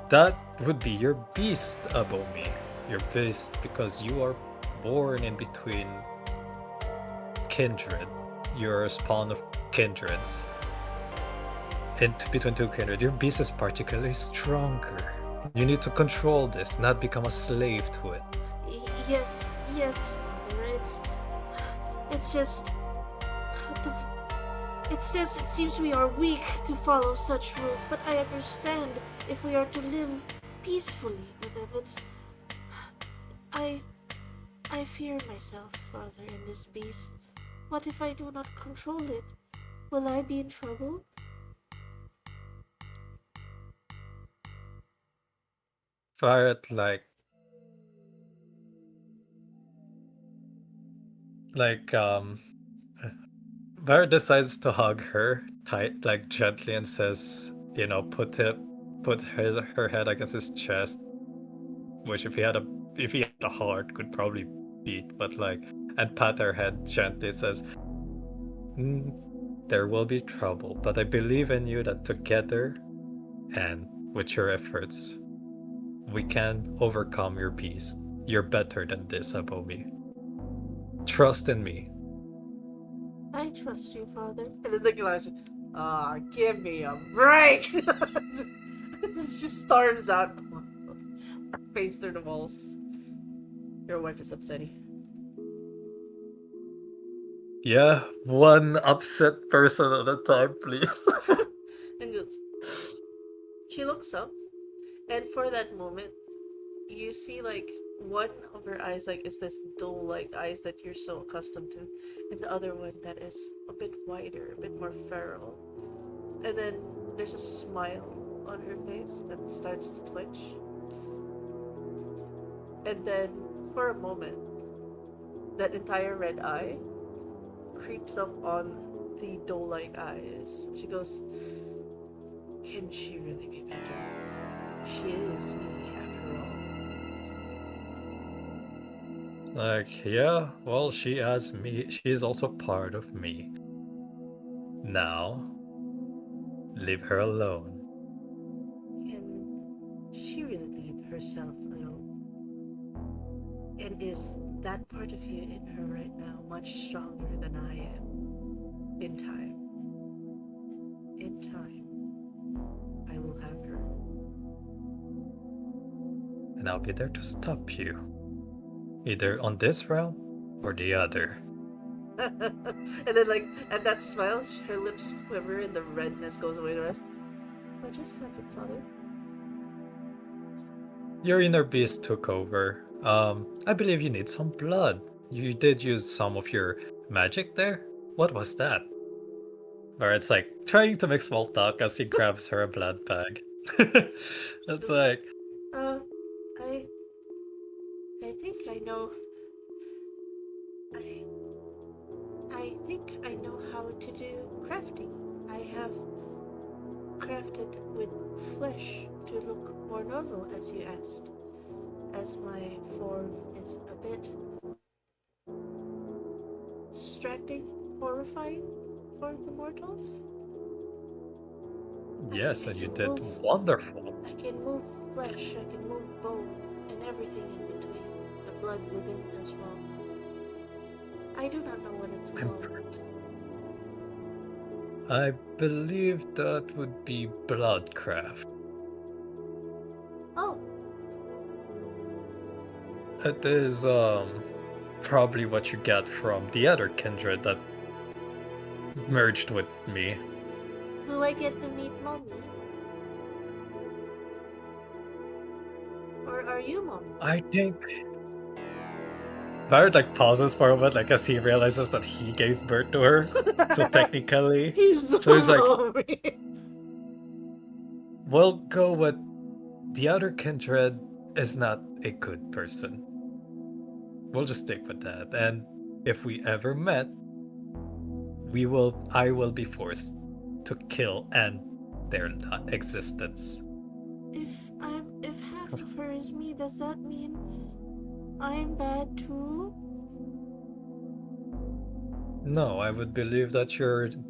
that would be your beast, Abomi. Your beast, because you are born in between kindred. You're a spawn of kindreds. And between two kindred, your beast is particularly stronger. You need to control this, not become a slave to it. Yes, Father. It's just It says it seems we are weak to follow such rules, but I understand if we are to live peacefully with them. I I fear myself, Father, in this beast. What if I do not control it? Will I be in trouble? Violet Violet decides to hug her tight, like gently, and says, put her head against his chest, which if he had a heart could probably beat, but and pat her head gently. It says, there will be trouble, but I believe in you that together and with your efforts, we can overcome your beast. You're better than this, Abomi. Trust in me. I trust you, Father. And then the glass, give me a break! She storms out, face through the walls. Your wife is upsetting. Yeah, one upset person at a time, please. And goes. She looks up, and for that moment, you see like one of her eyes like is this doe-like eyes that you're so accustomed to, and the other one that is a bit wider, a bit more feral. And then there's a smile on her face that starts to twitch. And then for a moment, that entire red eye creeps up on the doe-like eyes. She goes, can she really be better? She is me after all. Yeah, well, she has me. She is also part of me. Now, leave her alone. Can she really leave herself alone? And is that part of you in her right now much stronger than I am? In time, I will have her. And I'll be there to stop you. Either on this realm or the other. And then, like, at that smile, her lips quiver and the redness goes away. The rest. What just happened, Father? Your inner beast took over. I believe you need some blood. You did use some of your magic there? What was that? Or it's like trying to make small talk as he grabs her a blood bag. It's like, I think I know. I think I know how to do crafting. I have crafted with flesh to look more normal, as you asked, as my form is a bit distracting, horrifying for the mortals. yes, I and you can did move- wonderful. I can move flesh, I can move bone, and everything in between, the blood within as well. I do not know what it's called. Impressed. I believe that would be bloodcraft. Oh, It is probably what you get from the other kindred that merged with me. do I get to meet Mommy? Or are you Mommy? I think Barrett pauses for a moment, as he realizes that he gave birth to her. So technically, He's so he's like, Mommy. we'll go with the other kindred is not a good person. We'll just stick with that. And if we ever met, I will be forced to kill end their existence. If half of her is me, does that mean I'm bad too? No, I would believe that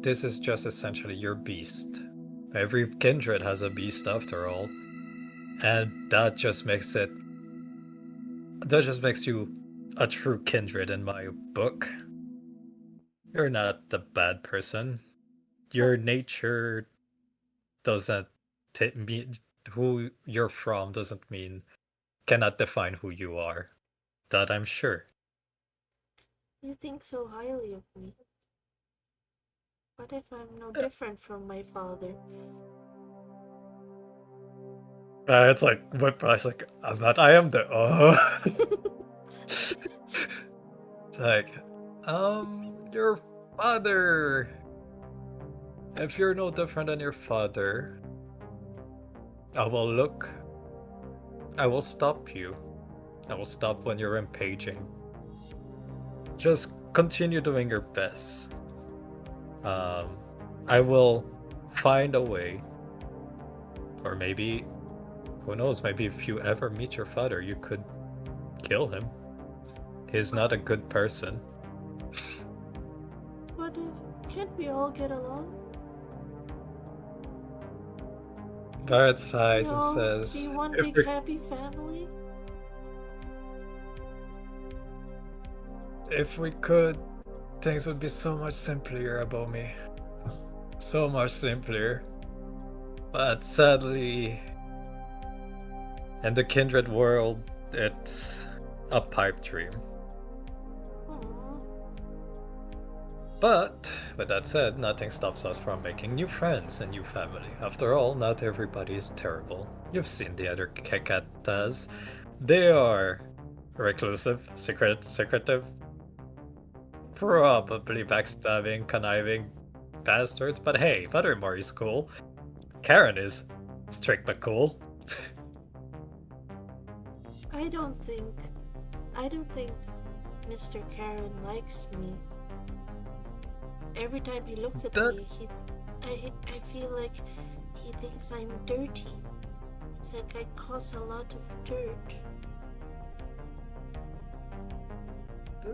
this is just essentially your beast. Every kindred has a beast after all. And that just makes you a true kindred in my book. You're not the bad person. Your nature doesn't mean who you're from doesn't mean cannot define who you are. That I'm sure. You think so highly of me. What if I'm no different from my father? It's like Whiplash, like, but I am the It's like, your father. If you're no different than your father, I will stop you. I will stop when you're impaging. Just continue doing your best. I will find a way. Or maybe, who knows, maybe if you ever meet your father, you could kill him. He's not a good person. What if... Can't we all get along? Barrett sighs and No, says, be one if big we, happy family? if we could, things would be so much simpler about me. So much simpler. But sadly, in the kindred world, it's a pipe dream. Aww. But, with that said, nothing stops us from making new friends and new family. After all, not everybody is terrible. You've seen the other Kekatas. They are reclusive, secretive, probably backstabbing, conniving bastards, but hey, Father Mori's cool. Karen is strict but cool. I don't think Mr. Karen likes me. Every time he looks at That- me, I feel like he thinks I'm dirty. It's like I cause a lot of dirt.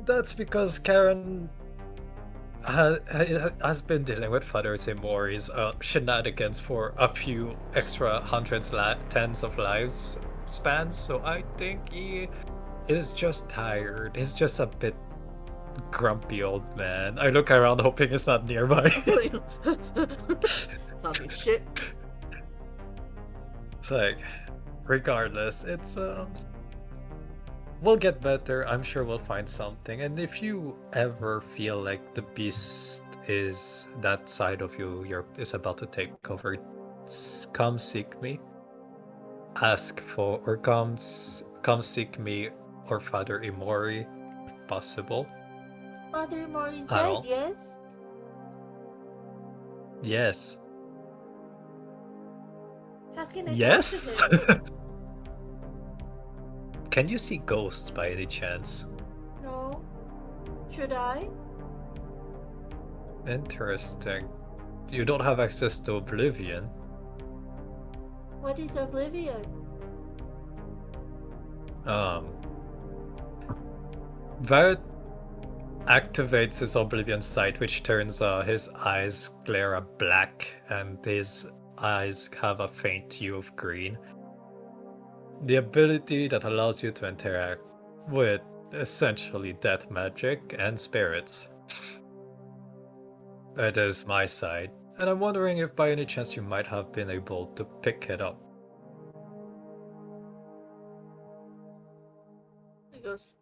That's because Karen has been dealing with Father Mori's shenanigans for a few extra tens of lives spans, so I think he is just tired. He's just a bit grumpy old man. I look around hoping he's not nearby. Talking shit. It's like, regardless, we'll get better. I'm sure we'll find something. And if you ever feel like the beast is that side of you is about to take over, come seek me. Ask for, or come seek me or Father Imori, if possible. Father Mori's I dead, don't- yes? Yes. How can I Yes. talk to him? Can you see ghosts by any chance? No. Should I? Interesting. You don't have access to Oblivion. What is oblivion? Varret activates his Oblivion sight, which turns his eyes glare a black and his eyes have a faint hue of green. The ability that allows you to interact with essentially death magic and spirits. It is my side, and I'm wondering if by any chance you might have been able to pick it up. He goes,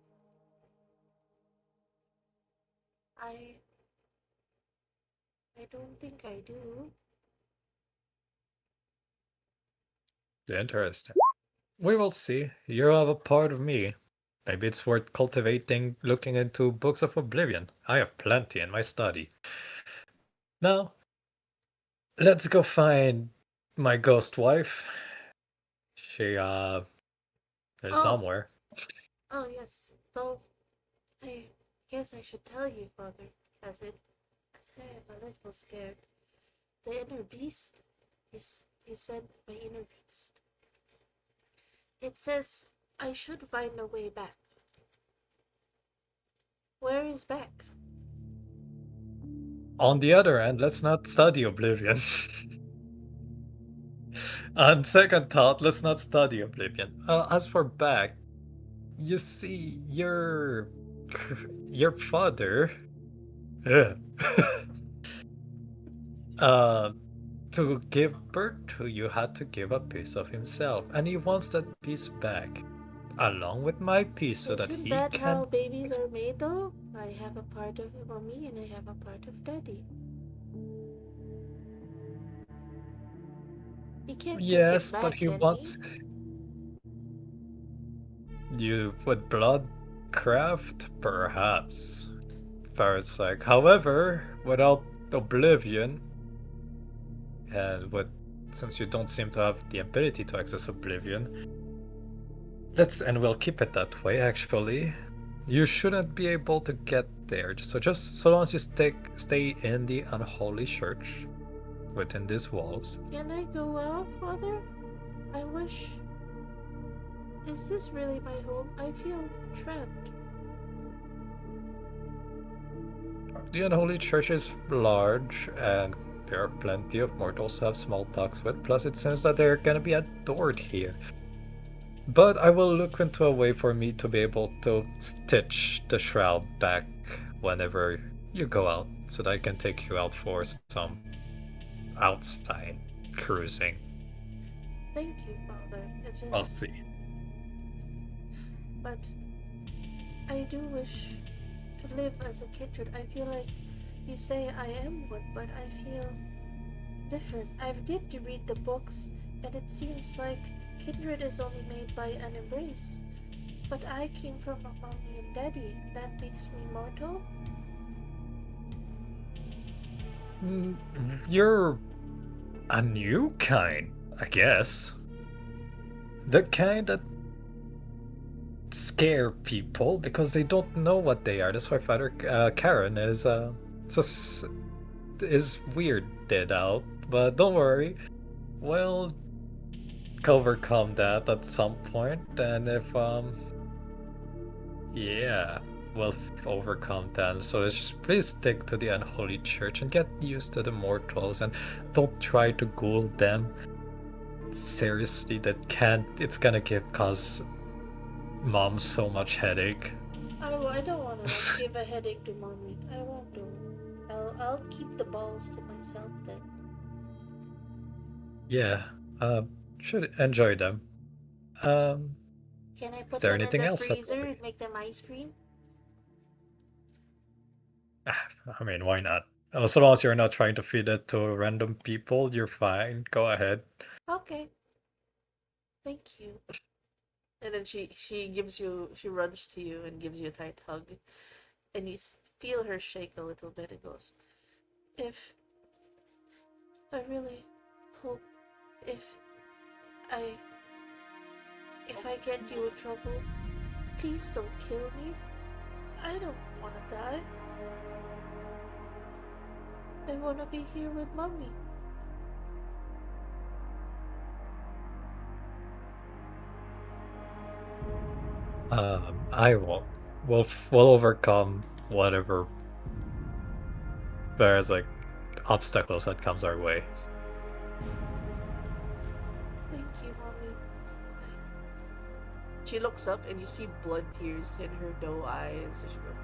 I don't think I do. Interesting. We will see. You have a part of me. Maybe it's worth cultivating, looking into books of Oblivion. I have plenty in my study. Now, let's go find my ghost wife. She, is Oh. somewhere. Oh yes. Though I guess I should tell you, Father, as I am a little scared. The inner beast? You said my inner beast. It says I should find a way back. Where is back? On the other hand, let's not study Oblivion. On second thought, let's not study Oblivion. As for back, you see, your father, to give birth to you had to give a piece of himself, and he wants that piece back, along with my piece, so that Isn't he that can. how babies are made though? I have a part of mommy and I have a part of daddy. He can't take Yes, it back, but he can wants you with bloodcraft, perhaps. Far's like, however, without oblivion, and with since you don't seem to have the ability to access oblivion, we'll keep it that way. Actually, you shouldn't be able to get there. Just so long as you stay in the unholy church, within these walls. Can I go out, Father? I wish. Is this really my home? I feel trapped. The unholy church is large, and there are plenty of mortals to have small talks with. Plus, it seems that they're gonna be adored here. But I will look into a way for me to be able to stitch the shroud back whenever you go out, so that I can take you out for some outside cruising. Thank you, Father. It's just. I'll see. But I do wish to live as a kindred. I feel like you say I am one, but I feel different. I've did to read the books, and it seems like kindred is only made by an embrace. But I came from a mommy and daddy. That makes me mortal? You're a new kind, I guess. The kind that scare people because they don't know what they are. That's why Father Karen is just is weirded out. But don't worry, we'll overcome that at some point. And if yeah, we'll overcome that. So let's just please stick to the unholy church and get used to the mortals, and don't try to ghoul them. Seriously, it's gonna cause Mom so much headache. I don't want to give a headache to mommy. I won't do it. I'll keep the balls to myself then. Yeah, should enjoy them. Um, Can I is put there them in anything the else? freezer and make them ice cream? I mean, why not? So long as you're not trying to feed it to random people, you're fine. Go ahead. Okay. Thank you. And then she runs to you and gives you a tight hug, and you feel her shake a little bit and goes, if I really hope if I get you in trouble, please don't kill me. I don't want to die. I want to be here with mommy. I won't. We'll overcome whatever there's like obstacles that comes our way. Thank you, mommy. She looks up and you see blood tears in her doe eyes. She goes,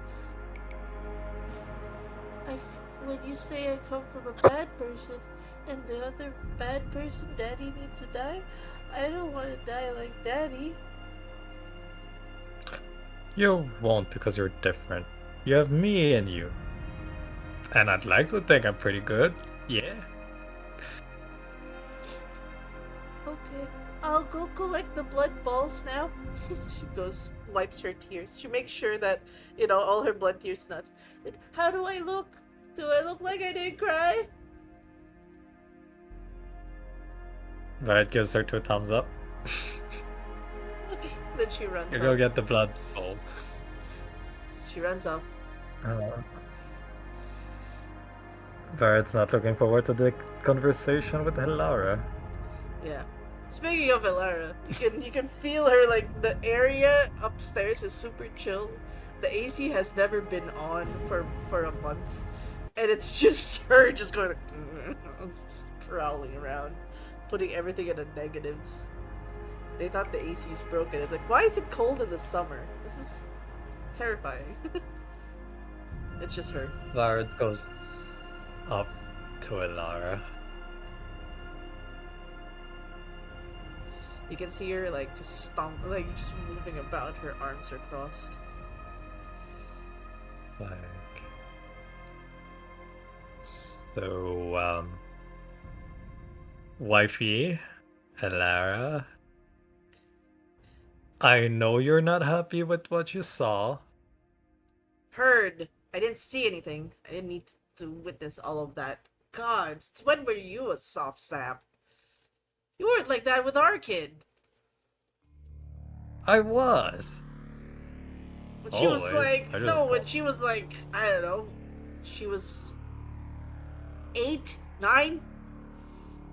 when you say I come from a bad person and the other bad person, Daddy needs to die, I don't want to die like Daddy. You won't because you're different. You have me in you. And I'd like to think I'm pretty good. Yeah. Okay, I'll go collect the blood balls now. She goes, wipes her tears. She makes sure that, all her blood tears nuts. How do I look? Do I look like I didn't cry? That gives her 2 thumbs up. Okay, then she runs You off. go get the blood balls. She runs off. Barrett's not looking forward to the conversation with Hilara. Yeah. Speaking of Elara, you can feel her, like, the area upstairs is super chill. The AC has never been on for a month. And it's just her just going just prowling around, putting everything in the negatives. They thought the AC is broken. It's like, why is it cold in the summer? This is terrifying. It's just her. Barrett goes up to Hilara. You can see her, like, just just moving about. Her arms are crossed. Like, so, wifey, Elara, I know you're not happy with what you saw. Heard. I didn't see anything. I didn't need to witness all of that. God, since when were you a soft sap? You weren't like that with our kid. I was. When she was Always. like, I just no, when she was like, I don't know, she was 8, 9?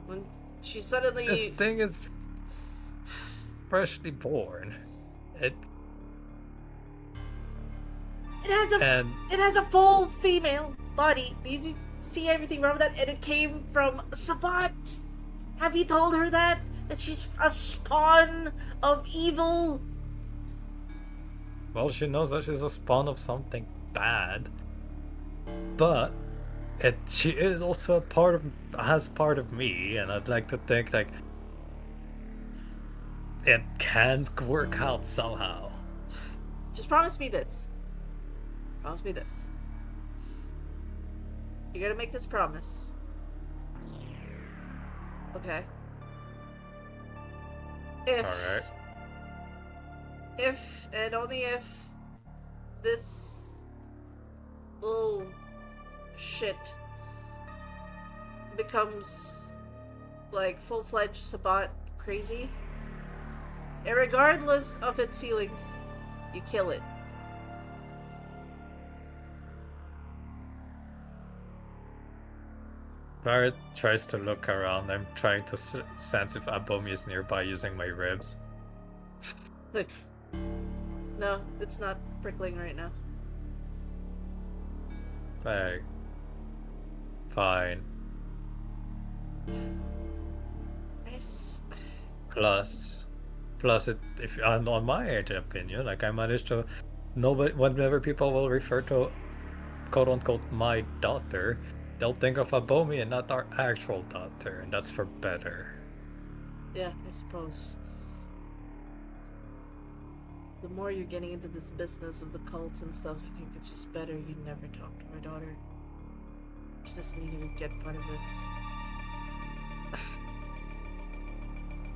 When she This suddenly. thing is freshly born. It It has a and it has a full female body. You see everything wrong with that, and it came from Sabat. Have you told her that she's a spawn of evil? well, she knows that she's a spawn of something bad. But she is also has part of me, and I'd like to think like it can work out somehow. Just promise me this. Promise me this. You gotta make this promise. Okay. Alright. If and only if this little shit becomes like full-fledged Sabat crazy, regardless of its feelings, you kill it. Barrett tries to look around. I'm trying to sense if Abomi is nearby using my ribs. Look. No, it's not prickling right now. Like, fine. Nice. Plus, if on my opinion, like I managed to, whenever people will refer to, quote unquote, my daughter, they'll think of Abomi and not our actual daughter, and that's for better. Yeah, I suppose. The more you're getting into this business of the cults and stuff, I think it's just better you never talk to my daughter. She doesn't need to get part of this.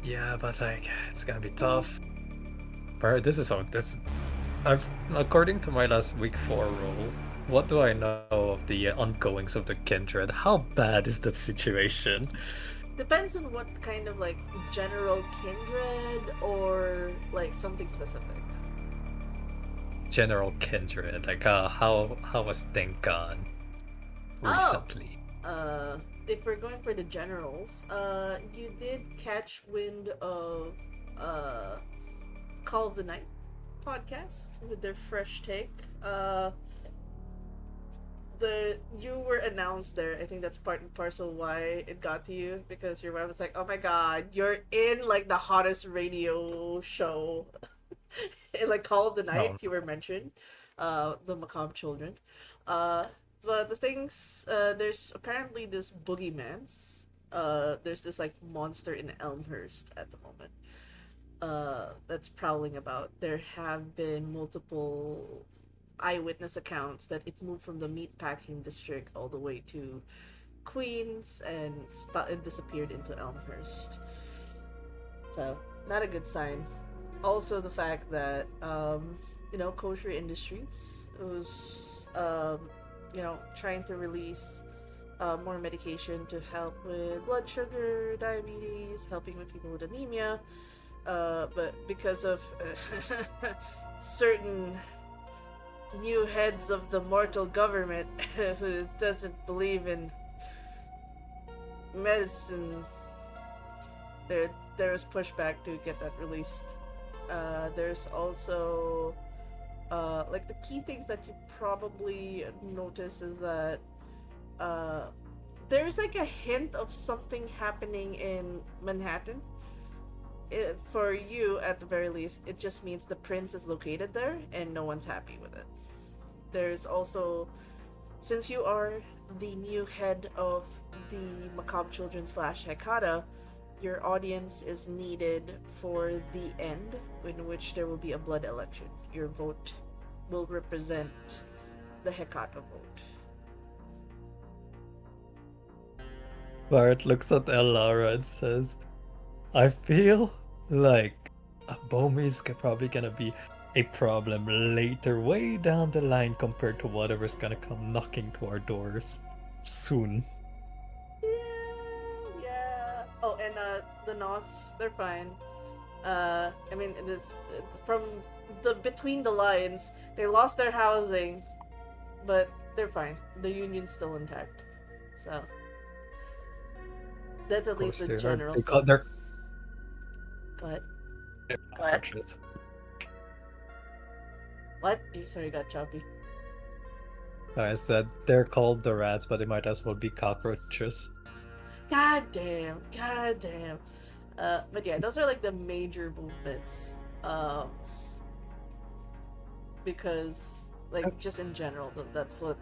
Yeah, but like, it's gonna be tough. But according to my last week 4 roll, what do I know of the ongoings of the kindred? How bad is the situation? Depends on what kind of like general kindred or like something specific. General kindred, like how was thing gone recently? If we're going for the generals, you did catch wind of Call of the Night podcast with their fresh take. You were announced there. I think that's part and parcel why it got to you, because your wife was like, "Oh my god, you're in like the hottest radio show." In like Call of the Night, you were mentioned, the Macabre Children. But the things, there's apparently this boogeyman. There's this like monster in Elmhurst at the moment. That's prowling about. There have been multiple eyewitness accounts that it moved from the meatpacking district all the way to Queens and disappeared into Elmhurst. So, not a good sign. Also, the fact that kosher industries was trying to release more medication to help with blood sugar, diabetes, helping with people with anemia, but because of certain new heads of the mortal government who doesn't believe in medicine, there was pushback to get that released. There's also like the key things that you probably notice is that there's like a hint of something happening in Manhattan. For you, at the very least, it just means the prince is located there and no one's happy with it. There's also, since you are the new head of the Macabre Children / Hekata, your audience is needed for the end, in which there will be a blood election. Your vote will represent the Hekata vote. Bart looks at Elara and says, I feel like a bomb is probably gonna be a problem later, way down the line, compared to whatever's gonna come knocking to our doors soon. Yeah. Oh, and the Nos, they're fine. I mean, it's from the between the lines, they lost their housing, but they're fine. The union's still intact, so that's Of at least course, the they are. general They stuff. got their Go ahead. cockroaches. What? You sorry, got choppy. I said they're called the rats, but they might as well be cockroaches. God damn. God damn. But yeah, those are like the major movements. Because like just in general, that's what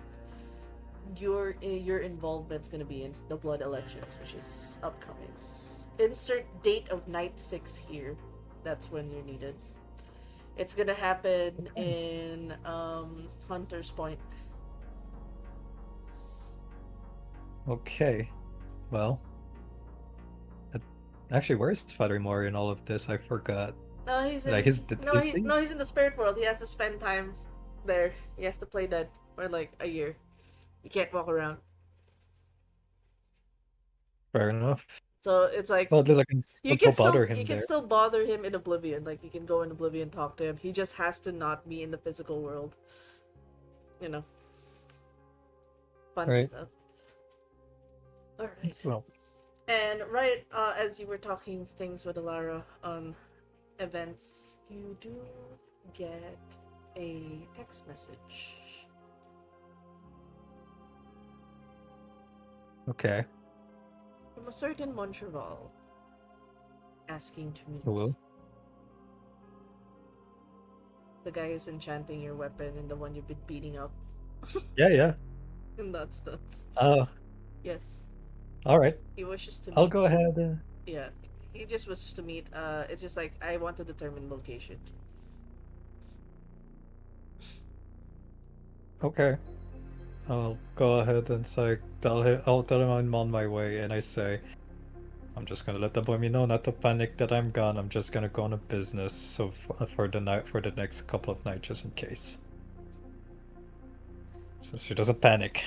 your involvement's gonna be in the blood elections, which is upcoming. Insert date of night 6 here. That's when you're needed. It's gonna happen in Hunter's Point. Okay, well, actually, where's Father Mori in all of this? I forgot. No, he's in. Like his No, he's in the spirit world. He has to spend time there. He has to play that for like a year. You can't walk around. Fair enough. So it's like Well, at least I can you still go can still bother you him can there. still bother him in Oblivion. Like you can go in Oblivion, talk to him. He just has to not be in the physical world. You know, fun Right. stuff. All right. So, And right as you were talking things with Alara on events, you do get a text message. okay, From a certain Montreval asking to meet. I will. The guy who's enchanting your weapon and the one you've been beating up. Yeah. And that's nuts. Yes. All right. He wishes to meet. I'll go ahead. Yeah. He just wishes to meet. It's just like I want to determine location. Okay. I'll go ahead and say I'll tell him I'm on my way, and I say I'm just gonna let the boy know not to panic that I'm gone. I'm just gonna go on a business so for the night, for the next couple of nights, just in case, so she doesn't panic.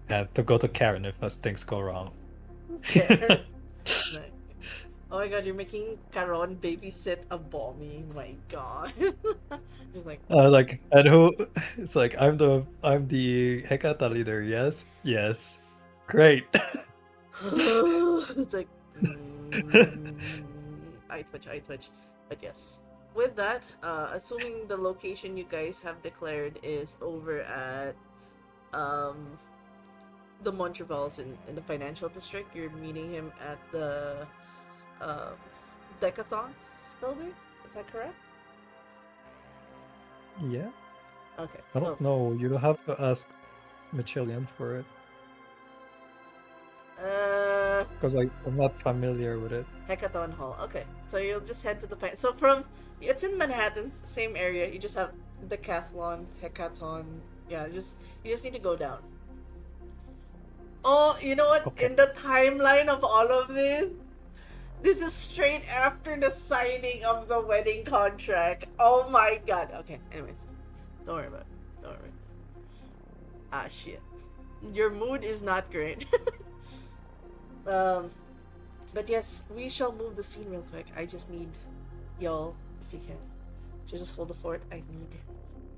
And to go to Karen if as things go wrong. Like, oh my god, you're making Caron babysit a bommy. My god. Just like Like, and who? It's like I'm the Hekata leader. Yes, great. it's like I twitch. But yes. With that, assuming the location you guys have declared is over at the Montrevals in the financial district, you're meeting him at the Decathon building. Is that correct? Yeah. Okay. I don't know. You have to ask Michelian for it. Because I'm not familiar with it. Hackathon Hall. Okay, so you'll just head to the so from it's in Manhattan, same area. You just have Decathlon, Hackathon. Yeah, you just need to go down. Oh, you know what? Okay. In the timeline of all of this is straight after the signing of the wedding contract. Oh my god. Okay, anyways, don't worry about it. Don't worry. Ah shit, your mood is not great. But yes, we shall move the scene real quick. I just need y'all, if you can, just hold the fort. I need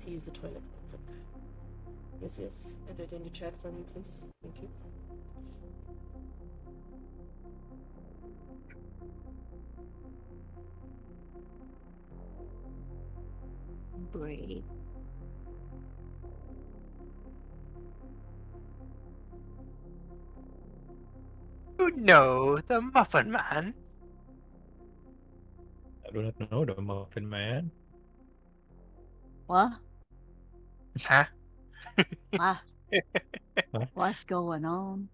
to use the toilet real quick. Yes. Entertain the chat for me, please. Thank you. Breathe. No, the Muffin Man. I do not know the Muffin Man. What? Huh? What? Huh? What's going on?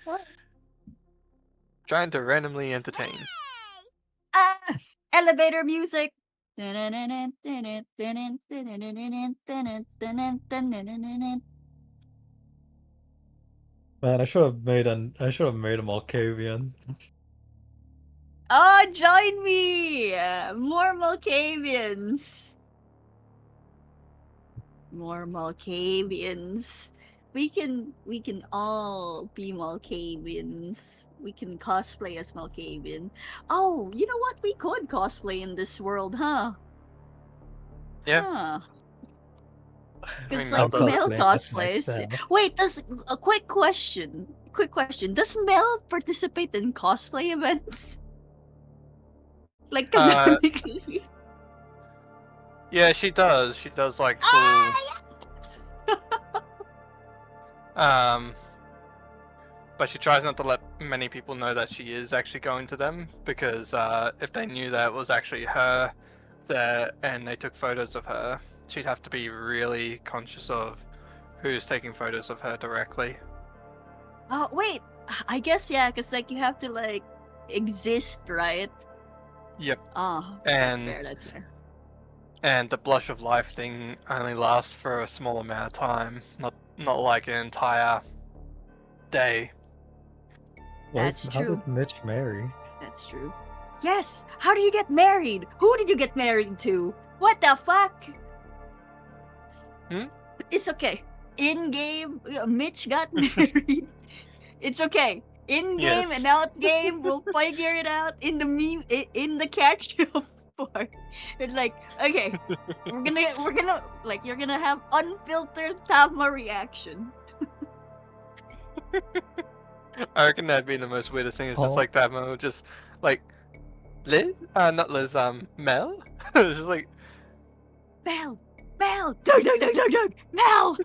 What? Trying to randomly entertain. Ah! Elevator music. Man, I should have made a Malkavian. Oh, join me! More Malkavians. More Malkavians. We can all be Malkavians. We can cosplay as Malkavian. Oh, you know what? We could cosplay in this world, huh? Yeah. Huh. I Because mean, Mel like does it. Mel cosplaying as cosplays. myself. Wait, does a quick question? Quick question. Does Mel participate in cosplay events? Like canonically? Yeah, she does. She does like full. Ah, Um, but she tries not to let many people know that she is actually going to them, because if they knew that it was actually her there and they took photos of her, she'd have to be really conscious of who's taking photos of her directly. Oh wait, I guess yeah, because like you have to like exist, right? Yep. Oh, that's And fair. That's fair. and the blush of life thing only lasts for a small amount of time, not like an entire day. That's How true. did Mitch marry? That's true. Yes. How do you get married? Who did you get married to? What the fuck? Hmm? It's okay. In game, Mitch got married. It's okay. In game Yes. and out game, we'll figure it out in the meme in the catch up part. It's like, okay, we're gonna like you're gonna have unfiltered Tama reaction. I reckon that'd be the most weirdest thing. It's just Oh. like that moment, just like Liz, not Liz, Mel. It's just like, Mel, Doug, Mel.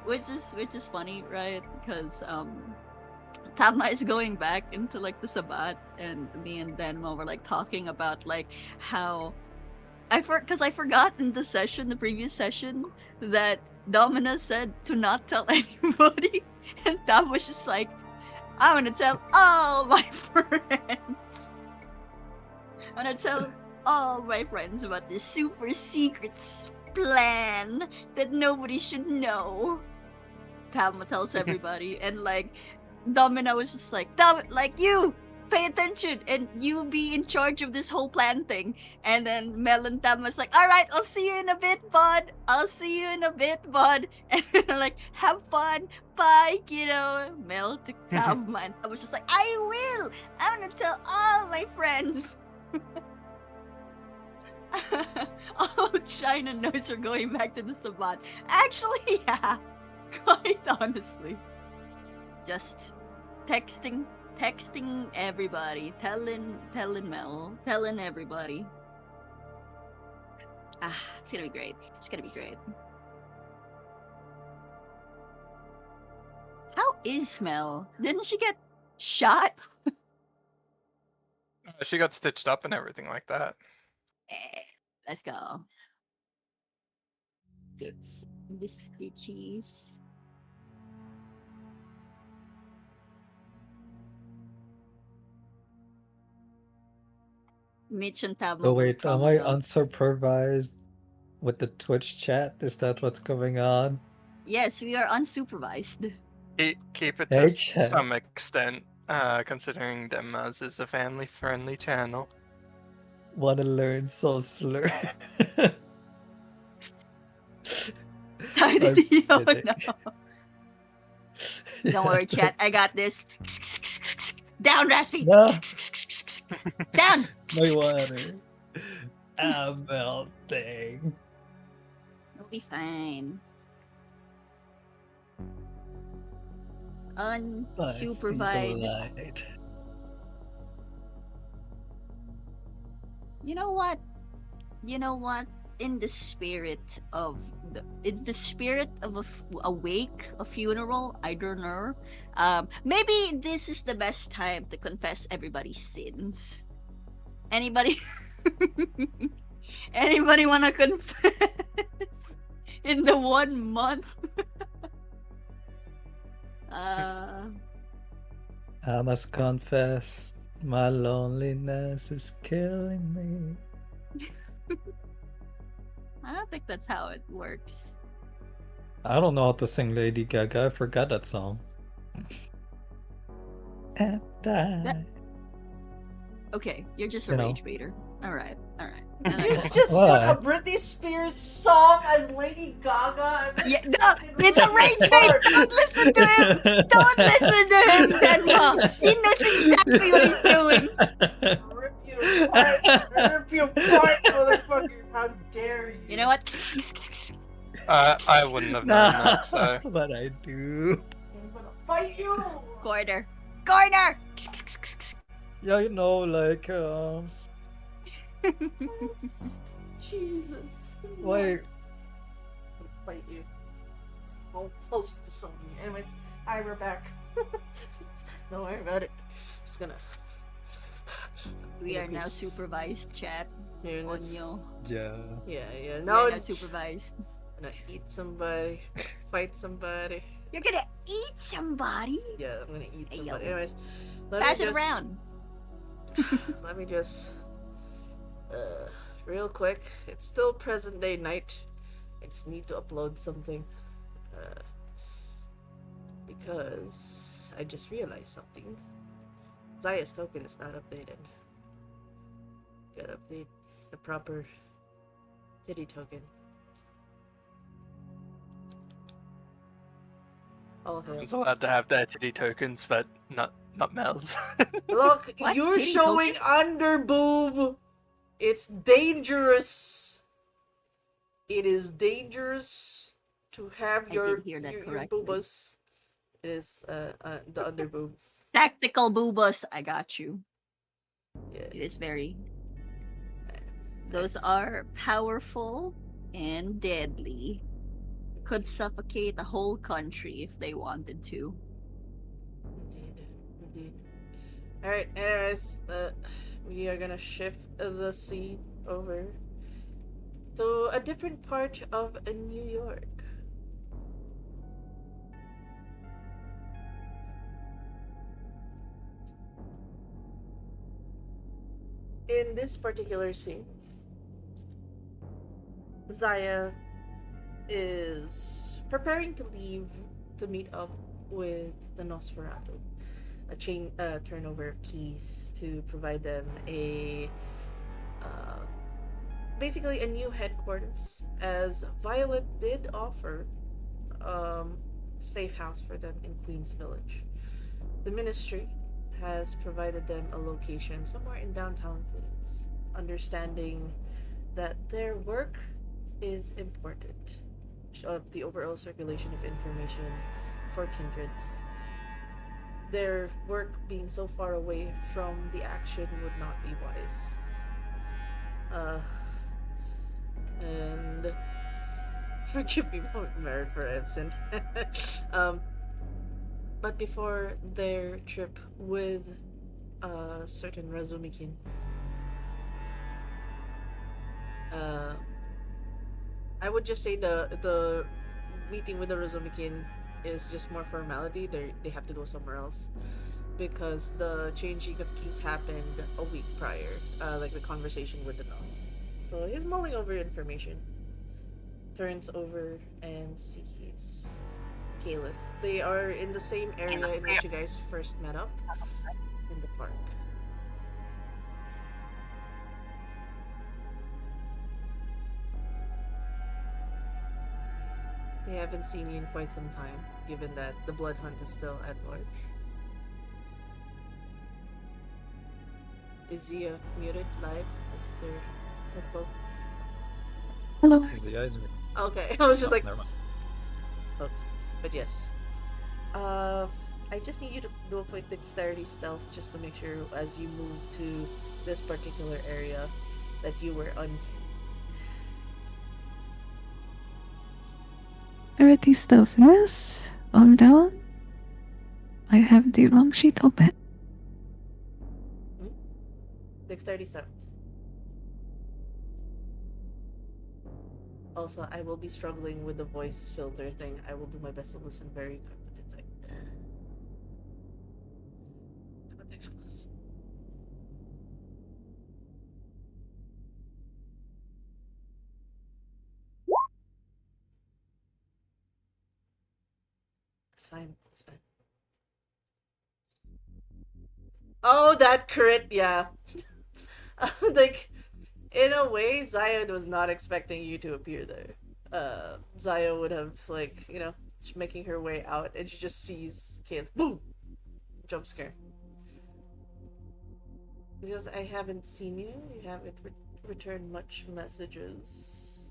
Which is funny, right? Because Tama is going back into like the Sabat, and me and Denmo were like talking about like how because I forgot in the previous session, that Domina said to not tell anybody, and Tama was just like, I'm gonna tell all my friends. I'm gonna tell all my friends about this super secret plan that nobody should know. Tama tells everybody, and like Domina was just like, like you pay attention and you be in charge of this whole plan thing. And then Mel and Tama was like, all right, I'll see you in a bit, bud. I'll see you in a bit, bud. And they're like, have fun, bye, kiddo. Mel to Tama, and I was just like, I will. I'm gonna tell all my friends. All of China knows we're going back to the Sabat. Actually, yeah. Quite honestly. Just texting everybody, telling Mel, telling everybody. It's gonna be great. It's gonna be great. How is Mel? Didn't she get shot? she got stitched up and everything like that. Let's go. Get the stitches. Mitch and Tama. Oh will wait, am I probably- unsupervised with the Twitch chat? Is that what's going on? Yes, we are unsupervised. Keep it Hey, to chat. some extent, considering Demaz is a family-friendly channel. Wanna learn Soul Slur? Time to I'm Yo, kidding. no. Don't worry, chat. I got this. Down, Raspy. No. Down. My water. I'm melting. It'll be fine. I see the Unsupervised. light. You know what? In the spirit of it's the spirit of a wake, a funeral. I don't know. Maybe this is the best time to confess everybody's sins. Anybody? Anybody want to confess in the 1 month? I must confess, my loneliness is killing me. I don't think that's how it works. I don't know how to sing Lady Gaga. I forgot that song. And I, Okay, you're just a you know. rage baiter. Alright. You just put Why? a Britney Spears song as Lady Gaga. Yeah, no, it's a rage bait! Don't listen to him! Don't listen to him, Denma! He knows exactly what he's doing! Rip you apart! Rip you apart, motherfucker! How dare you? You know what? I wouldn't have known that, so. But I do. I'm gonna fight you! Corner! Yeah, you know, like, Jesus. like, I'm gonna fight you. Oh, close to something. Anyways, we're back. Don't worry about it. Just gonna. We are now supervised, chat. Here, let's- Onyo. yeah. Yeah. We are Now now supervised. gonna eat somebody, fight somebody. You're gonna eat somebody? Yeah, I'm gonna eat Hey, somebody. yo. Anyways, let Pass me it just, around. let me just, real quick. It's still present day night. I just need to upload something, because I just realized something. Zaya's token is not updated. Gotta update the proper titty token. Oh, hell. Everyone's allowed to have their titty tokens, but not Mel's. Look, What? you're Titty showing tokens? under boob. It's dangerous. It is dangerous to have I your did hear that your correctly. boobas. It is the under boob. Tactical boobas. I got you. Yeah. It is very. Those are powerful and deadly. Could suffocate a whole country if they wanted to. Indeed. Alright, anyways, we are gonna shift the scene over to a different part of New York. In this particular scene, Zaya is preparing to leave to meet up with the Nosferatu, a chain turnover of keys to provide them a basically a new headquarters, as Violet did offer safe house for them in Queens Village. The ministry has provided them a location somewhere in downtown Queens, understanding that their work is important of the overall circulation of information for kindreds. Their work being so far away from the action would not be wise. And forgive me for merit for absent. But before their trip with a certain Razumikin, I would just say the meeting with the Razumikin is just more formality. They have to go somewhere else because the changing of keys happened a week prior, like the conversation with the Nos. So he's mulling over information, turns over and sees Caliph. They are in the same area in which you guys first met up, in the park. We haven't seen you in quite some time, given that the blood hunt is still at large. Is Zia muted live, Mr. Tempo? Hello. The eyes are... Okay, I was just Oh, like, never mind. okay. But yes. I just need you to do a quick dexterity stealth just to make sure as you move to this particular area that you were unseen. Already stealth, yes. Hold on. I have the wrong sheet open. Dexterity stealth. Also, I will be struggling with the voice filter thing. I will do my best to listen very quick, but it's like... Context clues. It's fine. It's fine. Oh, that crit, yeah. Like, in a way, Zaya was not expecting you to appear there. Zaya would have, like, just making her way out, and she just sees Kayla. Boom! Jump scare. Because I haven't seen you, you haven't returned much messages.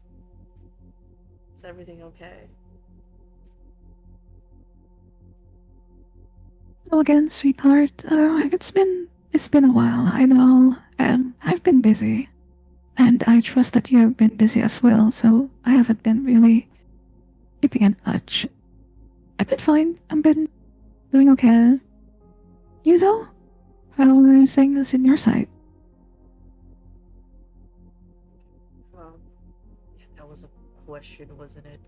Is everything okay? Hello again, sweetheart. It's been a while, I know, and I've been busy. And I trust that you've been busy as well, so I haven't been really keeping in touch. I've been fine. I've been doing okay. You though? How are things in your side? Well, that was a question, wasn't it?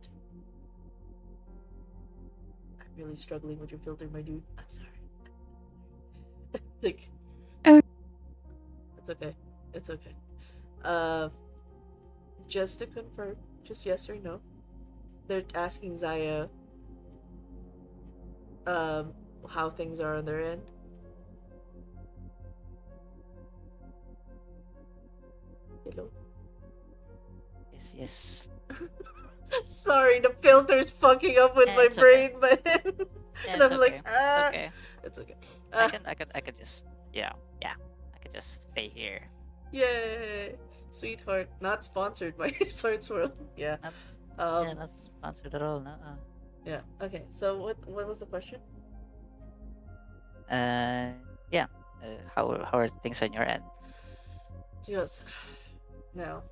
I'm really struggling with your filter, my dude. I'm sorry. Like, Oh. it's okay. It's okay. Uh, just to confirm, just yes or no. They're asking Zaya, how things are on their end. Hello. Yes. Sorry, the filter's fucking up with Yeah, my it's brain, but Yeah, and it's I'm okay. like, It's okay. it's okay. I could just, yeah, I could just stay here. Yay, sweetheart. Not sponsored by Swords World. Yeah. Not, Um. yeah, not sponsored at all. No. Yeah. Okay. So what was the question? Yeah. How are things on your end? She goes, no.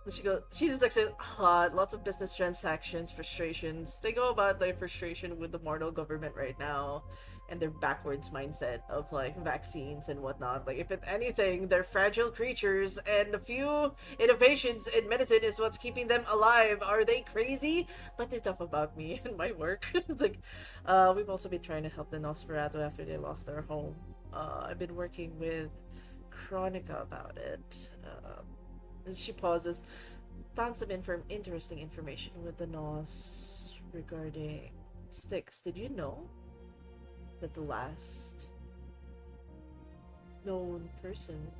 She just like said a lot, lots of business transactions, frustrations. They go about their frustration with the mortal government right now and their backwards mindset of like vaccines and whatnot. Like if anything, they're fragile creatures and a few innovations in medicine is what's keeping them alive. Are they crazy? But they're tough about me and my work. It's like we've also been trying to help the Nosferatu after they lost their home. I've been working with Chronica about it. She pauses. Found some interesting information with the Nos regarding Styx. Did you know that the last known person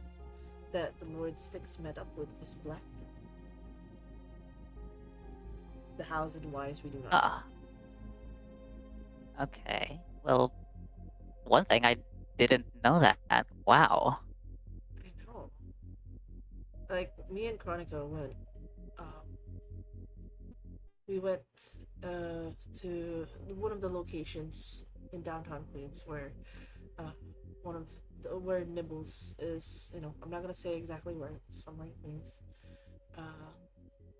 that the Lord Styx met up with was Black? The hows and whys we do not know. Ah. Okay. Well, one thing I didn't know that. Wow. I know. Like me and Chronica went. We went to one of the locations in downtown Queens where where Nibbles is. I'm not gonna say exactly where. Somewhere in Queens.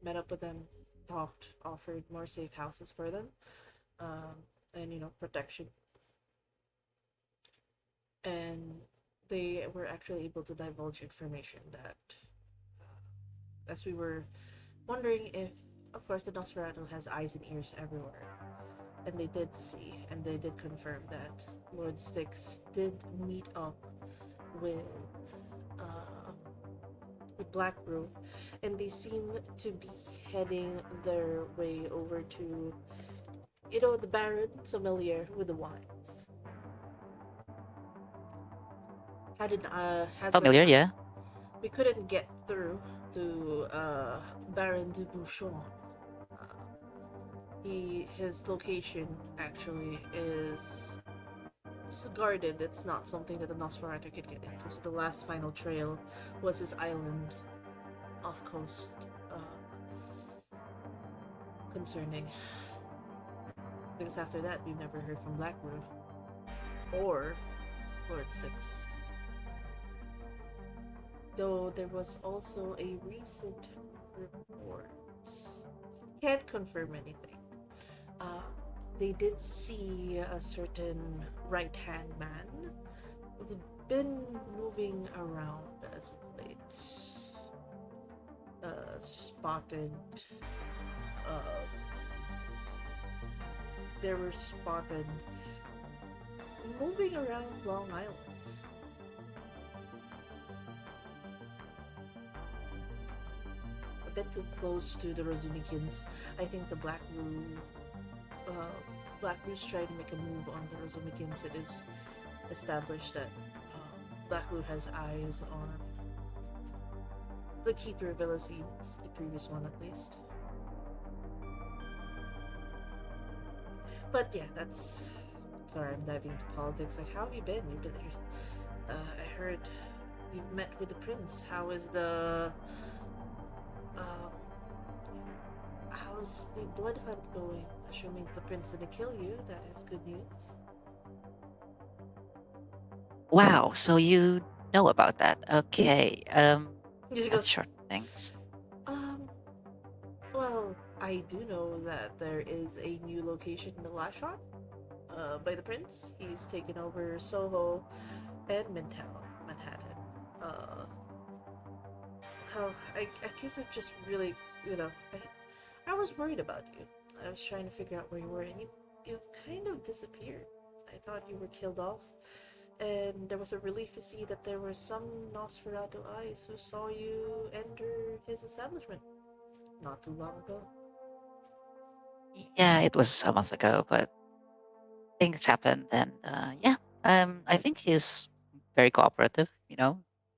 Met up with them, talked, offered more safe houses for them, and protection. And they were actually able to divulge information that, as we were wondering if, of course, the Nosferatu has eyes and ears everywhere. And they did see, and they did confirm that Lord Styx did meet up with Black Brew, and they seem to be heading their way over to, the Baron sommelier with the wines. Familiar, yeah. We couldn't get through to Baron de Bouchon. His location actually is guarded. It's not something that the Nosferatu could get into. So the last final trail was his island off coast. Concerning, because after that we've never heard from Blackwood or Lord Styx. Though there was also a recent report. Can't confirm anything. They did see a certain right-hand man who's been moving around as of late. Spotted. They were spotted moving around Long Island. A bit too close to the Rozunikins. I think the Black Room Black Blue's trying to make a move on the Razumikins, it is established that Black Blue has eyes on the Keeper of Elysium, the previous one at least. But yeah, that's. Sorry, I'm diving into politics. Like, how have you been? You've been. I heard you've met with the prince. How is the. Um, how's the blood hunt going? Assuming the prince didn't kill you, that is good news. Wow, so you know about that. Okay. He That's goes, short things. um, well, I do know that there is a new location in the last shot, by the prince. He's taken over Soho and Midtown, Manhattan. How I guess I'm just really, I was worried about you. I was trying to figure out where you were, and you've kind of disappeared. I thought you were killed off, and there was a relief to see that there were some Nosferatu eyes who saw you enter his establishment not too long ago. Yeah, it was a month ago, but things happened, and yeah, I think he's very cooperative.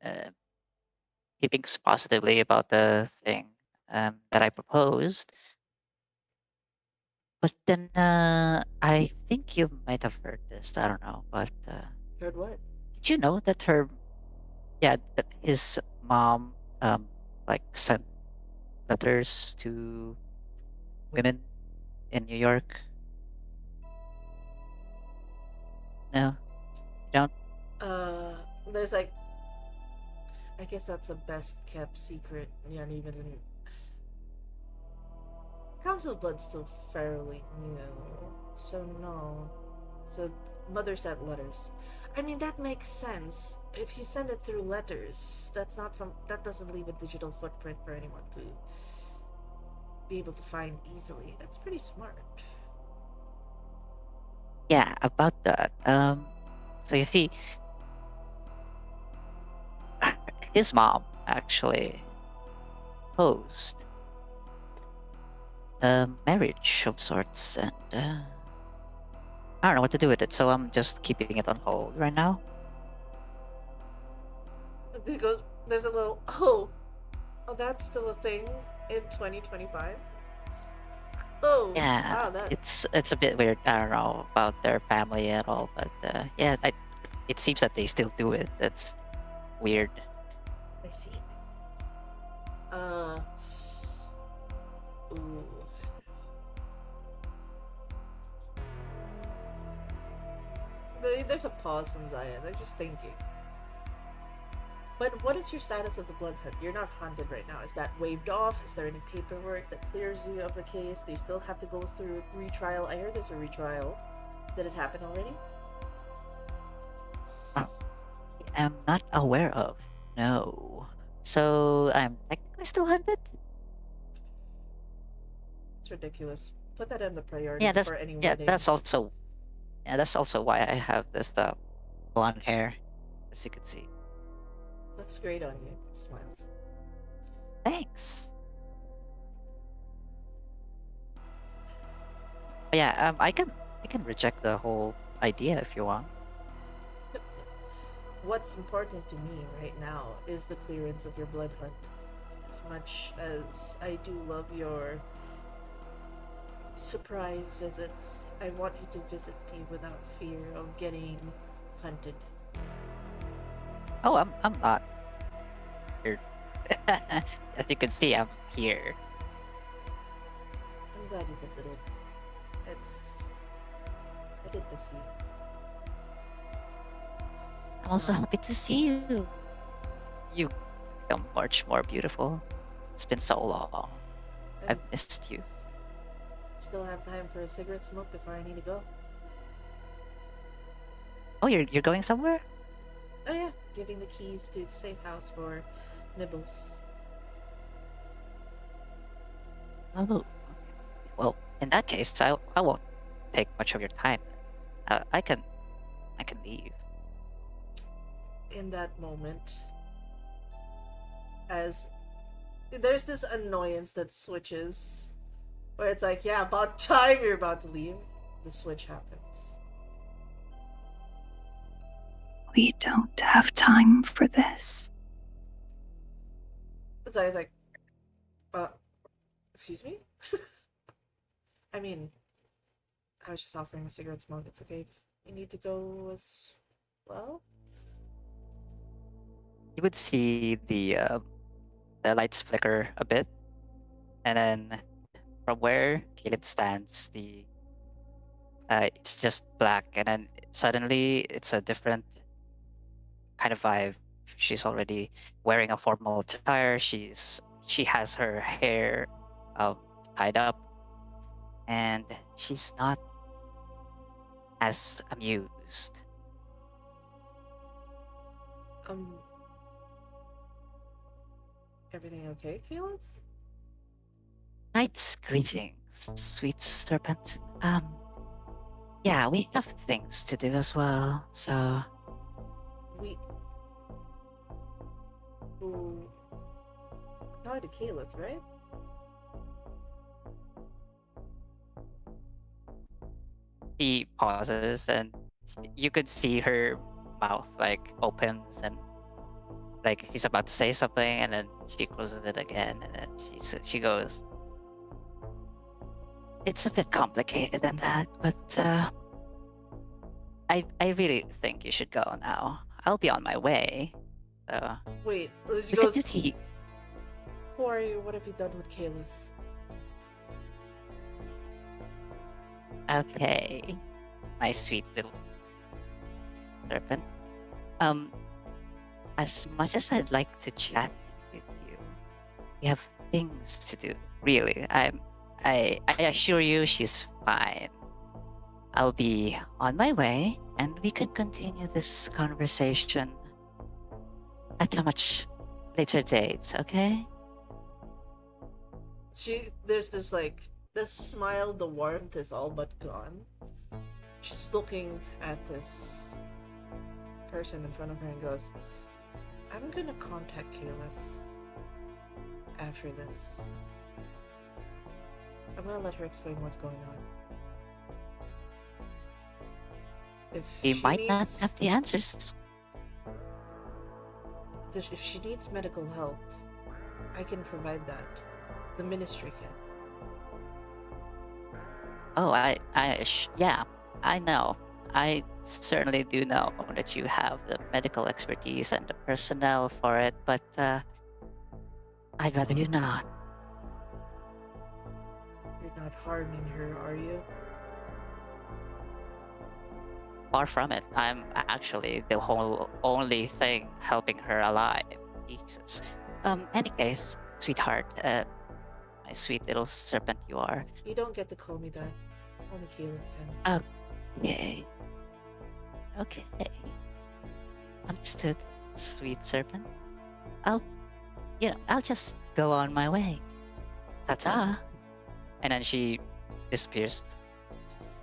Uh, he thinks positively about the thing that I proposed. But then I think you might have heard this. I don't know, but Heard what? did you know that that his mom like sent letters to women in New York? No, you don't. Uh, there's like, I guess that's the best kept secret. Yeah, and even in House of Blood's still fairly new, so no. So mother sent letters. I mean that makes sense. If you send it through letters, that doesn't leave a digital footprint for anyone to be able to find easily. That's pretty smart. Yeah, about that. So you see, his mom actually proposed a marriage of sorts, and I don't know what to do with it, so I'm just keeping it on hold right now. It goes. There's a little. Oh, that's still a thing in 2025. Oh, Yeah, wow, that. it's a bit weird. I don't know about their family at all, but yeah, it seems that they still do it. That's weird. I see. Uh. Ooh. There's a pause from Zaya. They're just thinking. But what is your status of the blood hunt? You're not hunted right now. Is that waived off? Is there any paperwork that clears you of the case? Do you still have to go through retrial? I heard there's a retrial. Did it happen already? I'm not aware of. No. So I'm technically still hunted. It's ridiculous. Put that in the priority Yeah, before any yeah, weddings. that's also why I have this blonde hair, as you can see. Looks great on you. Smiled. Thanks. But yeah, I can reject the whole idea if you want. What's important to me right now is the clearance of your blood hunt. As much as I do love your surprise visits, I want you to visit me without fear of getting hunted. Oh, I'm not here. As you can see, I'm here. I'm glad you visited. I did miss you. I'm also happy to see you. You become much more beautiful. It's been so long. I I've missed you. still have time for a cigarette smoke before I need to go. Oh, you're going somewhere? Oh yeah, giving the keys to the safe house for Nibbles. Oh, okay. Well, in that case, I won't take much of your time. I can leave. In that moment, as there's this annoyance that switches where it's like, yeah, about time you're about to leave, the switch happens. We don't have time for this. So I was like, uh, excuse me? I mean, I was just offering a cigarette smoke. It's okay if you need to go as well. You would see the lights flicker a bit, and then from where Caleb stands, it's just black, and then suddenly it's a different kind of vibe. She's already wearing a formal attire. She has her hair um, tied up, and she's not as amused. Um, everything okay, Keyleth? Knight's greetings, sweet serpent. Yeah, we have things to do as well, so We. Who. Talking to Keyleth, right? she pauses, and you could see her mouth like opens, and like she's about to say something, and then she closes it again, and then she goes, "It's a bit complicated than that, but I really think you should go now. I'll be on my way. So Wait, she we could do goes, tea." who are you? What have you done with Keyleth? Okay, my sweet little serpent. Um, as much as I'd like to chat with you, we have things to do. Really, I assure you, she's fine. I'll be on my way, and we could continue this conversation at a much later date. Okay? There's this like, the smile, the warmth is all but gone. She's looking at this person in front of her and goes, I'm gonna contact Keyleth after this. I'm gonna let her explain what's going on. If We she might not needs, have the answers. if she needs medical help, I can provide that. The ministry can. Oh, yeah, I know. I certainly do know that you have the medical expertise and the personnel for it, but I'd rather you not. You're not harming her, are you? Far from it. I'm actually the whole only thing helping her alive. Jesus. Any case, sweetheart, my sweet little serpent you are. You don't get to call me that. Only Keyleth can. Okay. Okay. Understood, sweet serpent. I'll I'll just go on my way. Ta-ta. And then she disappears.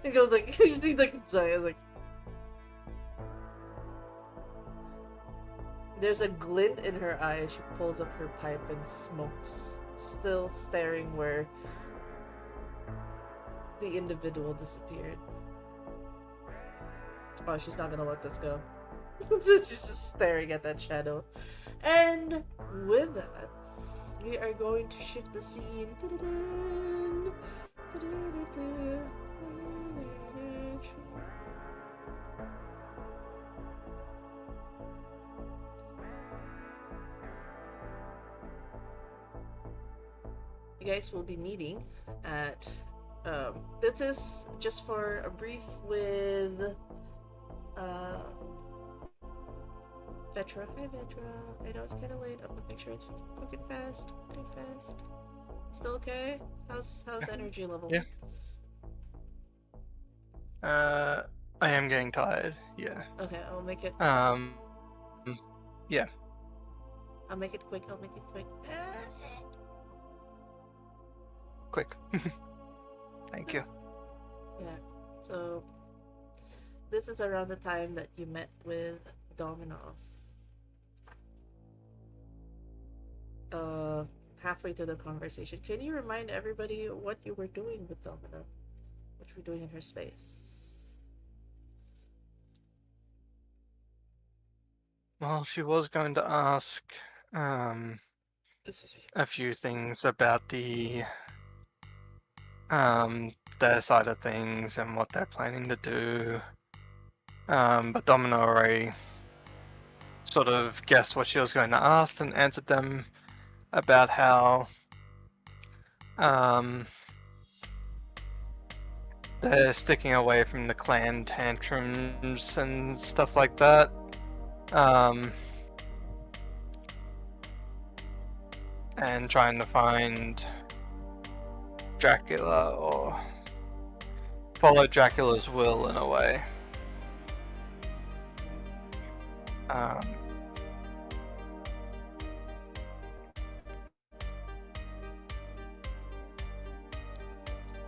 It goes like, you think like inside, like. There's a glint in her eye as she pulls up her pipe and smokes, still staring where the individual disappeared. Oh, she's not gonna let this go. She's just staring at that shadow. And with that, we are going to shift the scene. Ta-da-dun. Ta-da-da-da. You guys will be meeting at this is just for a brief with Vetra. Hi Vetra. I know it's kinda late. I'm gonna make sure it's cooking fast. Cooking fast. Still okay? How's energy level? Yeah. I am getting tired. Yeah. Okay, I'll make it Yeah. I'll make it quick. Quick. Thank you. Yeah. So this is around the time that you met with Domino's. halfway through the conversation, can you remind everybody what you were doing with Domino? What you were doing in her space? Well, she was going to ask Excuse me. a few things about their side of things and what they're planning to do. But Domino already sort of guessed what she was going to ask and answered them about how they're sticking away from the clan tantrums and stuff like that. And trying to find Dracula or follow Dracula's will in a way.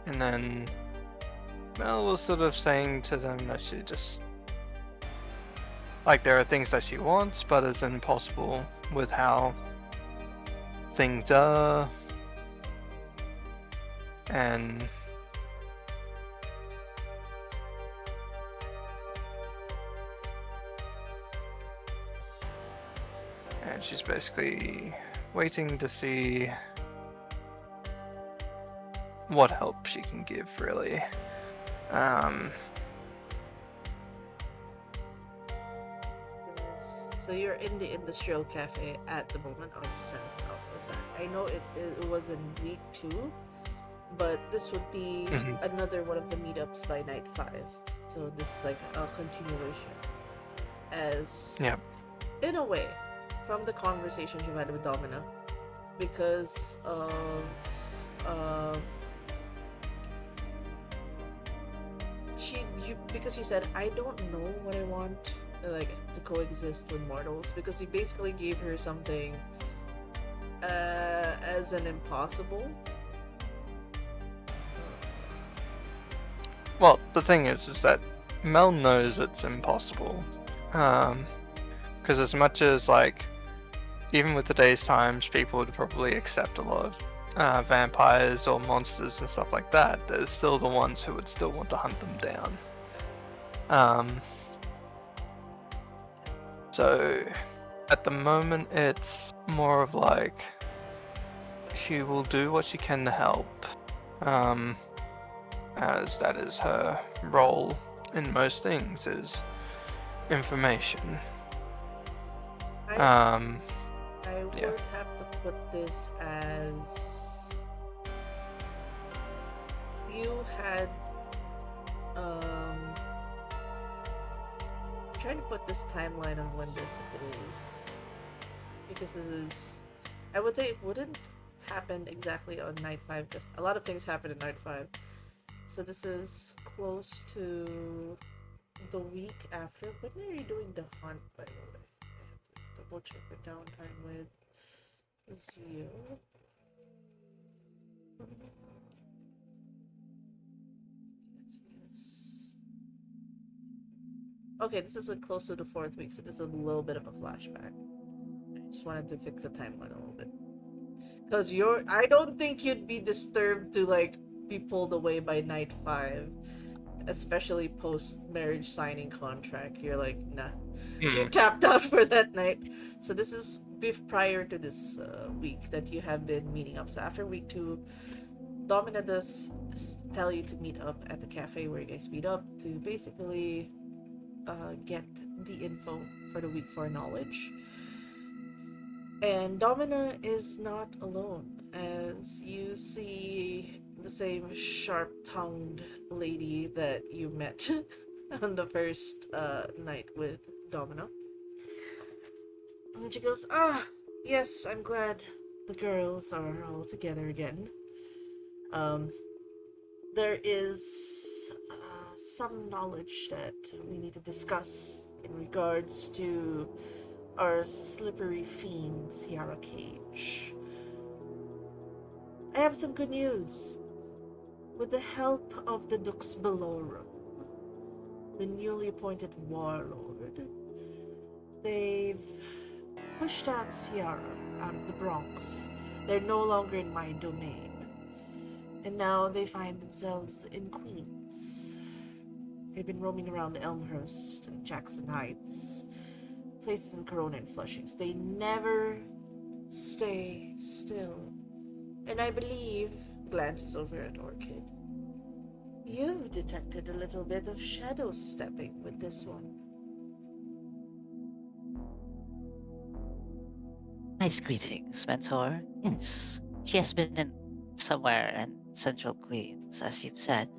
And then Mel was sort of saying to them that she just, like, there are things that she wants, but it's impossible with how things are. And she's basically waiting to see what help she can give, really. So you're in the industrial cafe at the moment on 7th. Is that? I know it was in week 2, but this would be another one of the meetups by night 5. So this is like a continuation. As in a way, from the conversation you had with Domina, because of because you said, I don't know what I want, like, to coexist with mortals, because you basically gave her something as an impossible. Well, the thing is that Mel knows it's impossible. Because as much as, like, even with today's times, people would probably accept a lot of vampires or monsters and stuff like that, there's still the ones who would still want to hunt them down. So at the moment it's more of like she will do what she can to help, as that is her role in most things, is information. I would have to put this as you had trying to put this timeline on when this is, because this is, I would say it wouldn't happen exactly on night 5, because a lot of things happen in night 5. So this is close to the week after. When are you doing the hunt, by the way? I have to double check the downtime with Zio. Okay, this is close to the 4th week, so this is a little bit of a flashback. I just wanted to fix the timeline a little bit. Because I don't think you'd be disturbed to, like, be pulled away by night 5. Especially post-marriage signing contract. You're like, nah. You tapped out for that night. So this is prior to this week that you have been meeting up. So after week 2, Domina does tell you to meet up at the cafe where you guys meet up to basically get the info for the week 4 knowledge. And Domina is not alone, as you see the same sharp-tongued lady that you met on the first night with Domina. And she goes, yes, I'm glad the girls are all together again. There is some knowledge that we need to discuss in regards to our slippery fiend, Ciara Cage. I have some good news. With the help of the Dux Belorum, the newly appointed warlord, they've pushed out Ciara out of the Bronx They're no longer in my domain. And now they find themselves in Queens. They've been roaming around Elmhurst and Jackson Heights, places in Corona and Flushings. They never stay still. And I believe, glances over at Orchid, you've detected a little bit of shadow stepping with this one. Nice greetings, Mentor. Yes, she has been in somewhere in Central Queens, as you've said.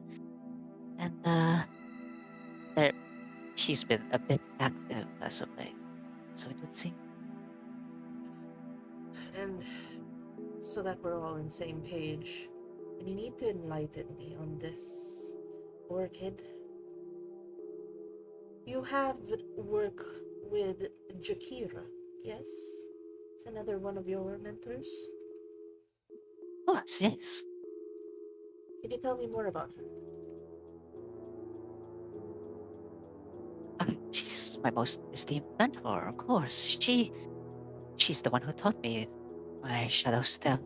And, there, she's been a bit active as of late. So it would seem. And so that we're all on the same page, and you need to enlighten me on this, Orchid. You have work with Jakira, yes? It's another one of your mentors. Of course, yes. Can you tell me more about her? She's my most esteemed mentor, of course. She's the one who taught me my shadow step.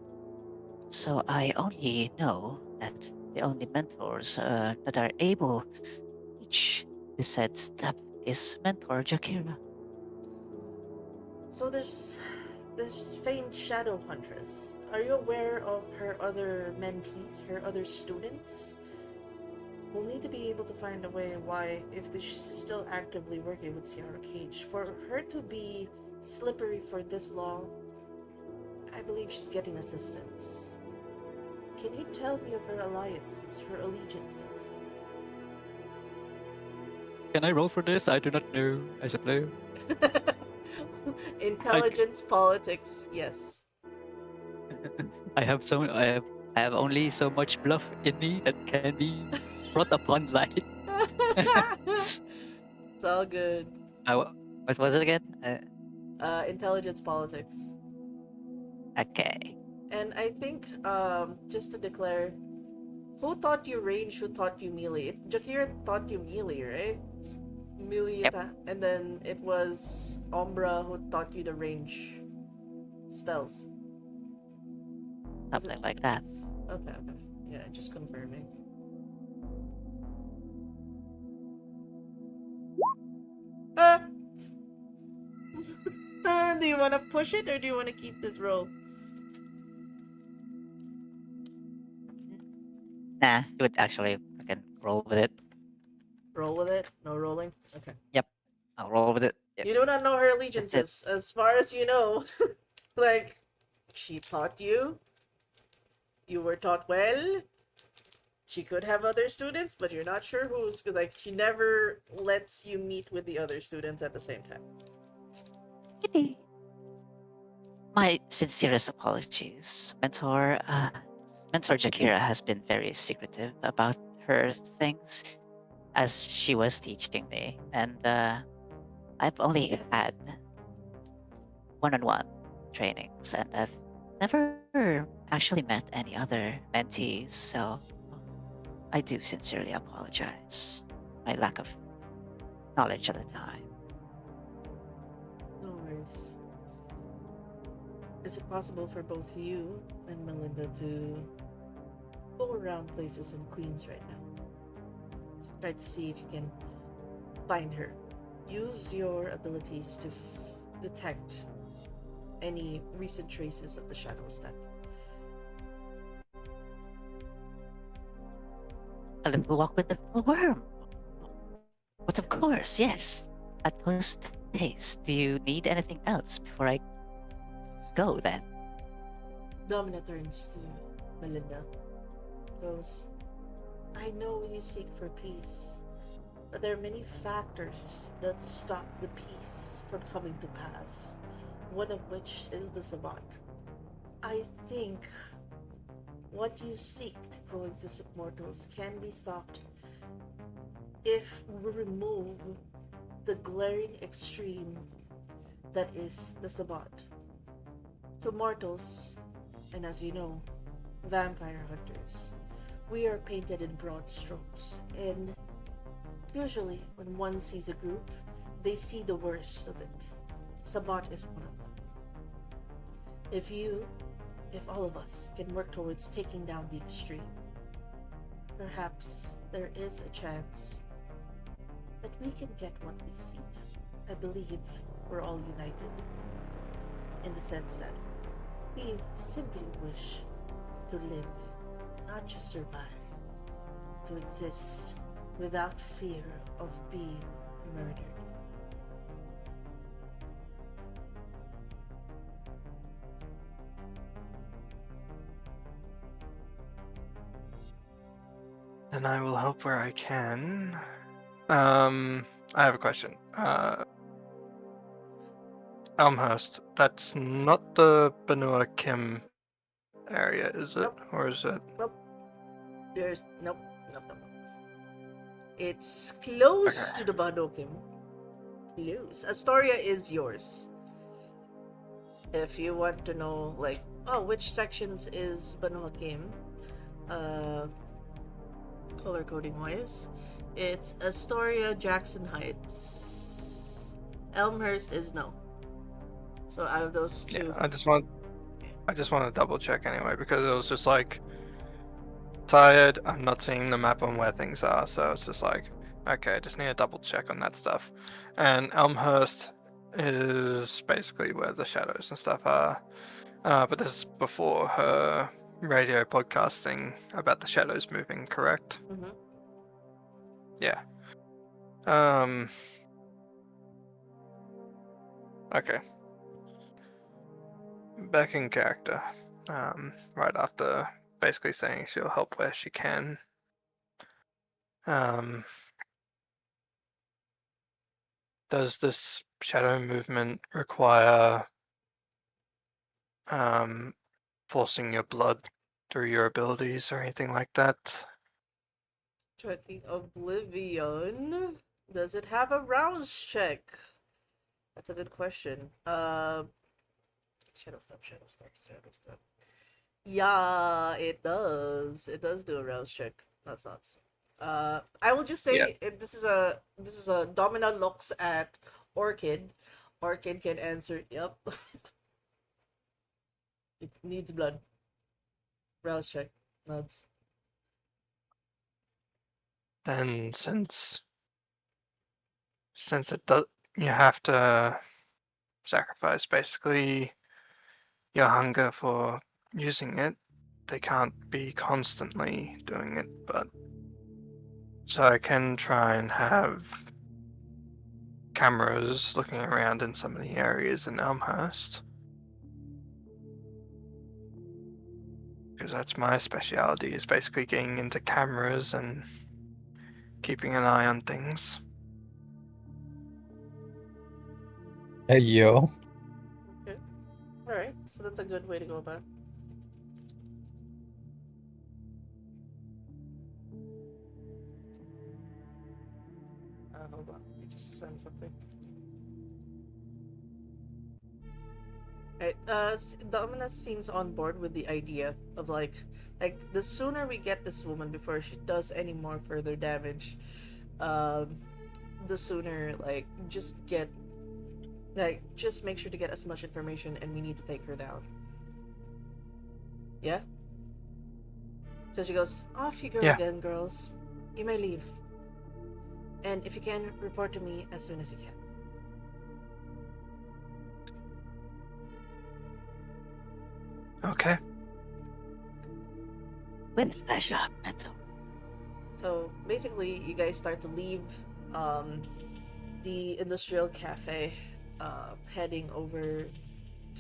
So I only know that the only mentors that are able to teach this said step is Mentor Jakira. So there's famed Shadow Huntress. Are you aware of her other mentees, her other students? We'll need to be able to find a way why, if she's still actively working with Sierra Cage, for her to be slippery for this long, I believe she's getting assistance. Can you tell me of her alliances, her allegiances? Can I roll for this? I do not know as a player. Intelligence, politics, yes. I have only so much bluff in me that can be brought upon light. It's all good. What was it again? Intelligence, politics. Okay. And I think, just to declare, who taught you range, who taught you melee? Jakira taught you melee, right? Melee Yep. attack. And then it was Umbra who taught you the range spells. Something like that. Okay. Yeah, just confirming. Do you want to push it or do you want to keep this roll? Nah, you would actually fucking roll with it. Roll with it? No rolling? Okay. Yep. I'll roll with it. Yep. You do not know her That's it. allegiances, as far as you know. Like, she taught you. You were taught well. She could have other students, but you're not sure who's. Like, she never lets you meet with the other students at the same time. Yippee. My sincerest apologies, Mentor. Mentor Jakira has been very secretive about her things as she was teaching me, and I've only had one-on-one trainings, and I've never actually met any other mentees, so I do sincerely apologize. My lack of knowledge at the time. No worries. Is it possible for both you and Melinda to go around places in Queens right now? Let's try to see if you can find her. Use your abilities to detect any recent traces of the shadow step. A little walk with the little worm. But of course, yes. At post haste, do you need anything else before I go then? Domina turns to Melinda. Goes, I know you seek for peace, but there are many factors that stop the peace from coming to pass, one of which is the Sabbat. I think what you seek to coexist with mortals can be stopped if we remove the glaring extreme that is the Sabbat. To mortals, and as you know, vampire hunters, we are painted in broad strokes, and usually when one sees a group, they see the worst of it. Sabbat is one of them. If you if all of us can work towards taking down the extreme, perhaps there is a chance that we can get what we seek. I believe we're all united in the sense that we simply wish to live, not just survive, to exist without fear of being murdered. And I will help where I can. I have a question. Elmhurst, that's not the Benua Kim area, is it? Nope. Or is it? Nope. Nope. It's close to the Banokim. Close. Astoria is yours. If you want to know, like, which sections is Banokim, color coding wise, it's Astoria, Jackson Heights. Elmhurst is no. So out of those two, Yeah, I just want to double check anyway, because it was just like tired. I'm not seeing the map on where things are, so it's just like, okay, I just need to double check on that stuff. And Elmhurst is basically where the shadows and stuff are. But this is before her radio podcast thing about the shadows moving, correct? Mhm. Yeah. Okay. Back in character. Right after basically saying she'll help where she can. Does this shadow movement require forcing your blood through your abilities or anything like that? checking Oblivion. Does it have a rouse check? That's a good question. Shadow step. Yeah, it does. It does do a rouse check. That's nuts. I will just say this is a Domina looks at Orchid. Orchid can answer. Yep. It needs blood. Rouse check. Nuts. Then since it does, you have to sacrifice basically your hunger for using it. They can't be constantly doing it, but so I can try and have cameras looking around in some of the areas in Elmhurst, because that's my speciality, is basically getting into cameras and keeping an eye on things. Hey yo. Okay. Alright, so that's a good way to go about it. Hold on, let me just send something. Alright, Dominus seems on board with the idea of like the sooner we get this woman before she does any more further damage, the sooner just make sure to get as much information, and we need to take her down. Yeah? So she goes, off you go again, girls. You may leave. And if you can, report to me as soon as you can. Okay. With pleasure, Mental. So basically, you guys start to leave the industrial cafe, heading over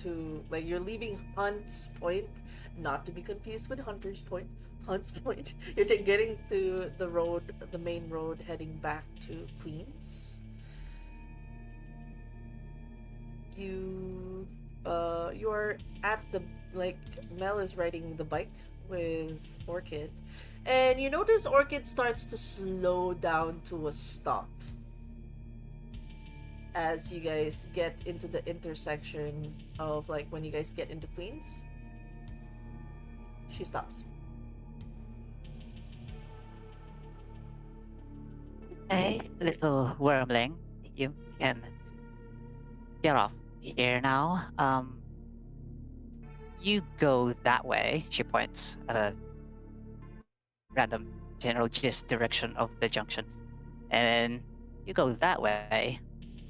to, you're leaving Hunt's Point, not to be confused with Hunter's Point. Hunt's Point. You're getting to the road, the main road, heading back to Queens. You're at the, Mel is riding the bike with Orchid, and you notice Orchid starts to slow down to a stop as you guys get into the intersection of, when you guys get into Queens. She stops. Hey, little wormling, you can get off here now. you go that way. She points at a random general gist direction of the junction. And you go that way.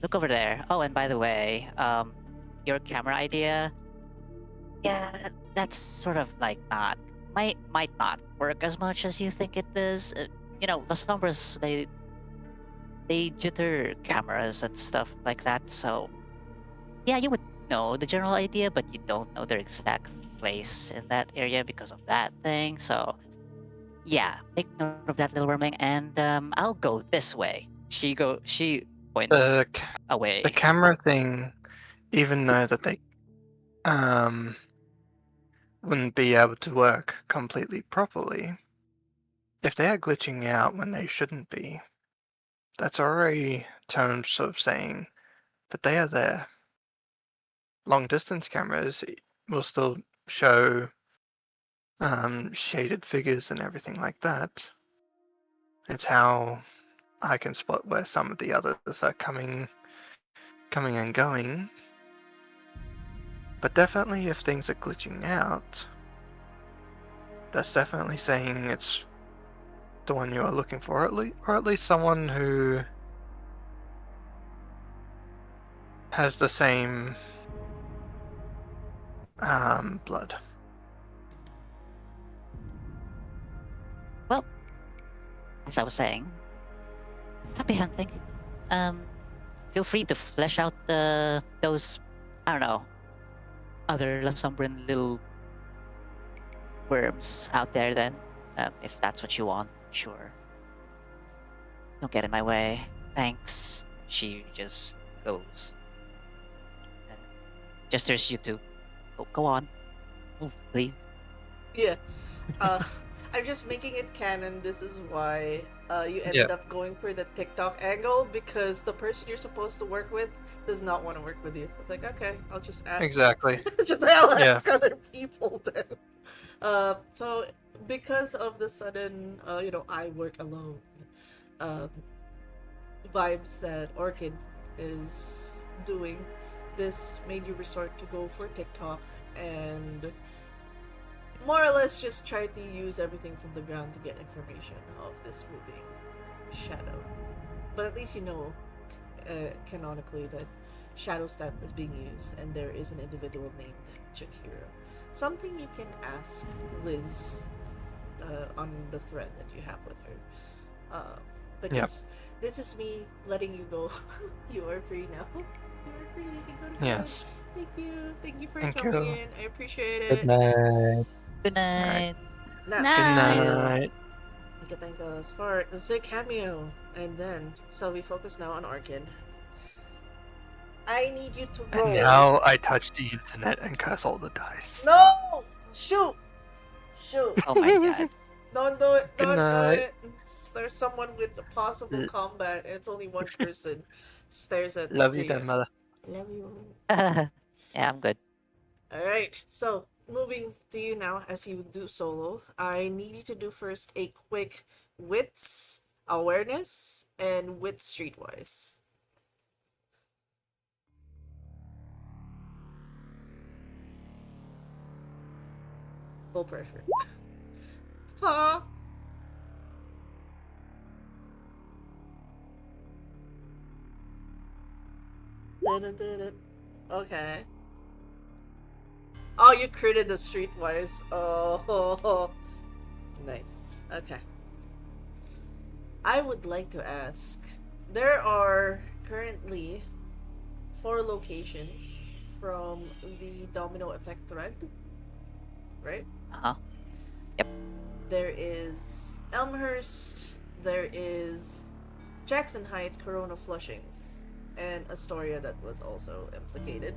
Look over there. Oh, and by the way, your camera idea, yeah, that's sort of like might not work as much as you think it does. You know, Los Sombras, they jitter cameras and stuff like that. So yeah, you would know the general idea, but you don't know their exact place in that area because of that thing. So yeah, take note of that, little wormling, and I'll go this way. She points The away. camera thing, even though that they wouldn't be able to work completely properly, if they are glitching out when they shouldn't be, that's already terms of saying that they are there. Long distance cameras will still show shaded figures and everything like that. It's how I can spot where some of the others are coming and going. But definitely if things are glitching out, that's definitely saying it's the one you are looking for, or at least someone who has the same blood. Well, as I was saying, happy hunting. Feel free to flesh out those, I don't know, other Lasombran little worms out there. Then, if that's what you want, sure. Don't get in my way. Thanks. She just goes. And gestures you to go on. Move, please. Yeah. I'm just making it canon. This is why you ended up going for the TikTok angle, because the person you're supposed to work with does not want to work with you. It's like, okay, I'll just ask. Exactly. I'll ask other people then. So because of the sudden, I work alone vibes that Orchid is doing, this made you resort to go for TikTok and more or less just try to use everything from the ground to get information of this moving shadow. But at least you know canonically that Shadow Step is being used and there is an individual named Chakira. Something you can ask Liz on the thread that you have with her. But yes, this is me letting you go. You are free now. You are free. You can go to bed. Yes. Thank you for Thank coming you. in. I appreciate it. Good night. Good night. Now, Good night. you can thank us for the cameo, and then so we focus now on Orchid. I need you to roll. And now I touch the internet and curse all the dice. No! Shoot! Oh my god. Don't do it. Good Don't night. do it. There's someone with a possible combat, and it's only one person stares at Love you, Sia. then, mother. Love you. Yeah, I'm good. Alright, so moving to you now as you do solo. I need you to do first a quick wits awareness and wits streetwise. Full pressure. Huh? Okay. Oh, you critted the streetwise. Oh, nice. Okay. I would like to ask. There are currently 4 locations from the domino effect thread, right? Uh-huh. Yep. There is Elmhurst, there is Jackson Heights, Corona Flushings, and Astoria that was also implicated.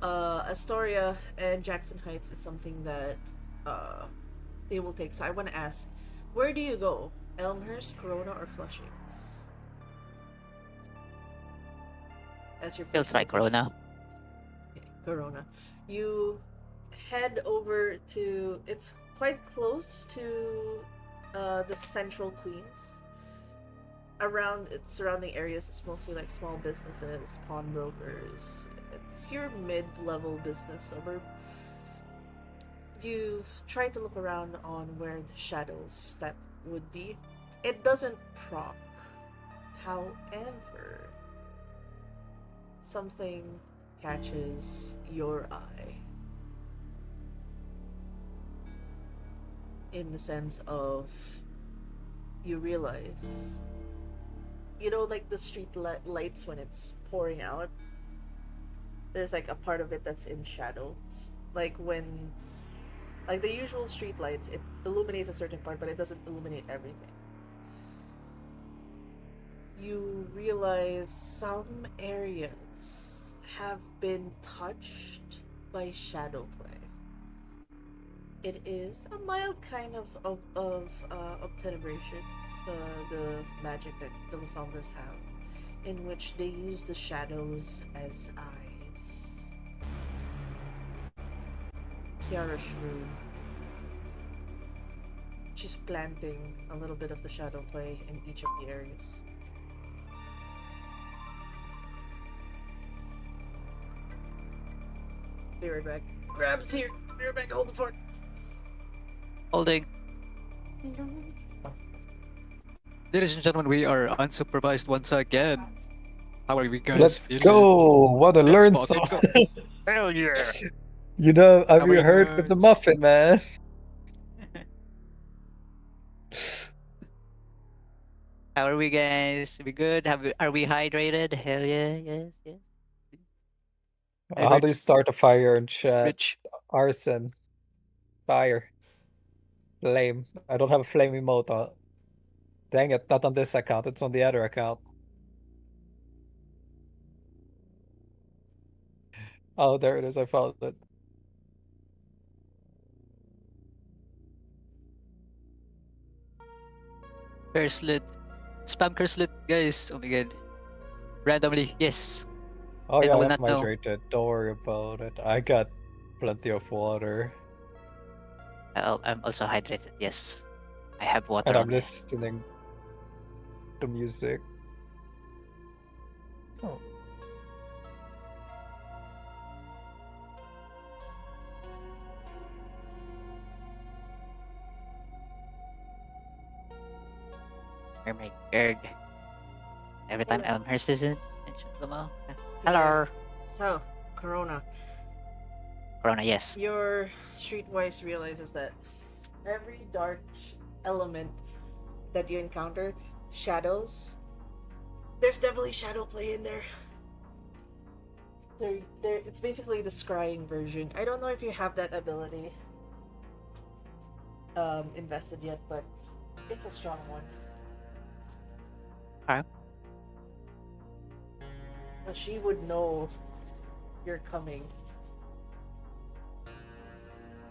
Astoria and Jackson Heights is something that they will take. So I want to ask, where do you go? Elmhurst, Corona, or Flushings? As your We'll first try location. Corona. Okay, Corona. You head over to. It's quite close to the central Queens. Around its surrounding areas, it's mostly like small businesses, pawnbrokers. It's your mid-level business suburb. You've tried to look around on where the shadow step would be. It doesn't proc. However, something catches your eye. In the sense of you realize, like the street lights when it's pouring out, there's like a part of it that's in shadows. Like the usual street lights, it illuminates a certain part, but it doesn't illuminate everything. You realize some areas have been touched by shadow play. It is a mild kind of obtenebration, the magic that the Sombras have, in which they use the shadows as eyes. Kiara shrewd. She's planting a little bit of the shadow play in each of the areas. Be right back. Grab's here. Be right back. Hold the fort. Holding. Ladies and gentlemen, we are unsupervised once again. How are we guys Let's feeling? go! Want to learn Let's some? fucking go. Hell yeah! Have How you are you heard of the guys? muffin, man? How are we, guys? We good? Are we hydrated? Hell yeah, yes, yes. How do you start a fire in chat? Rich. Arson. Fire. Flame. I don't have a flame emote. Dang it, not on this account. It's on the other account. Oh, there it is. I found it. Curslet. Spam curslet, guys. Oh my god. Randomly, yes. Oh And yeah, I will I'm not know. hydrated. Don't worry about it. I got plenty of water. I'm also hydrated, yes. I have water And on I'm me. listening to music. Oh. Oh my god. Every time Hello. Elmhurst is in, mention Lamo. Yeah. Hello. So, Corona. Corona, yes. Your streetwise realizes that every dark element that you encounter, shadows, there's definitely shadow play in there. It's basically the scrying version. I don't know if you have that ability invested yet, but it's a strong one. Alright. But she would know you're coming,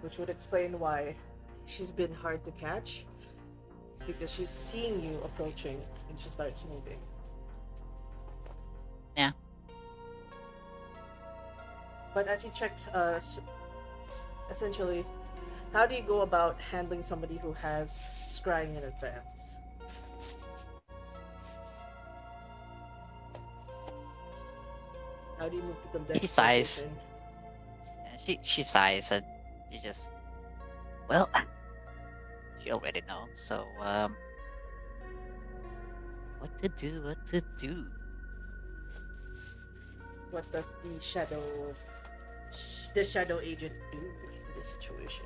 which would explain why she's been hard to catch, because she's seeing you approaching and she starts moving. Yeah. But as you checked, essentially, how do you go about handling somebody who has scrying in advance? How do you move to the She next sighs. position? She sighs and she just, well, she already knows. So what to do? What to do? What does the shadow agent do in this situation?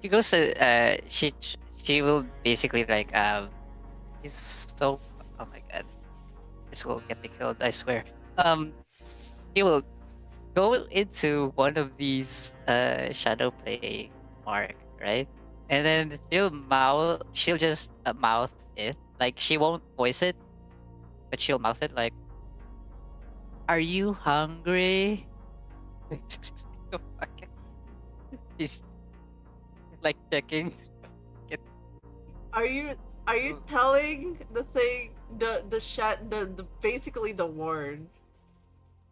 She goes to she will basically like he's so, oh my god, this will get me killed, I swear. He will go into one of these shadow play mark, right? And then she'll just mouth it, like she won't voice it, but she'll mouth it like, "Are you hungry?" She's like checking. Are you telling the thing the basically the word?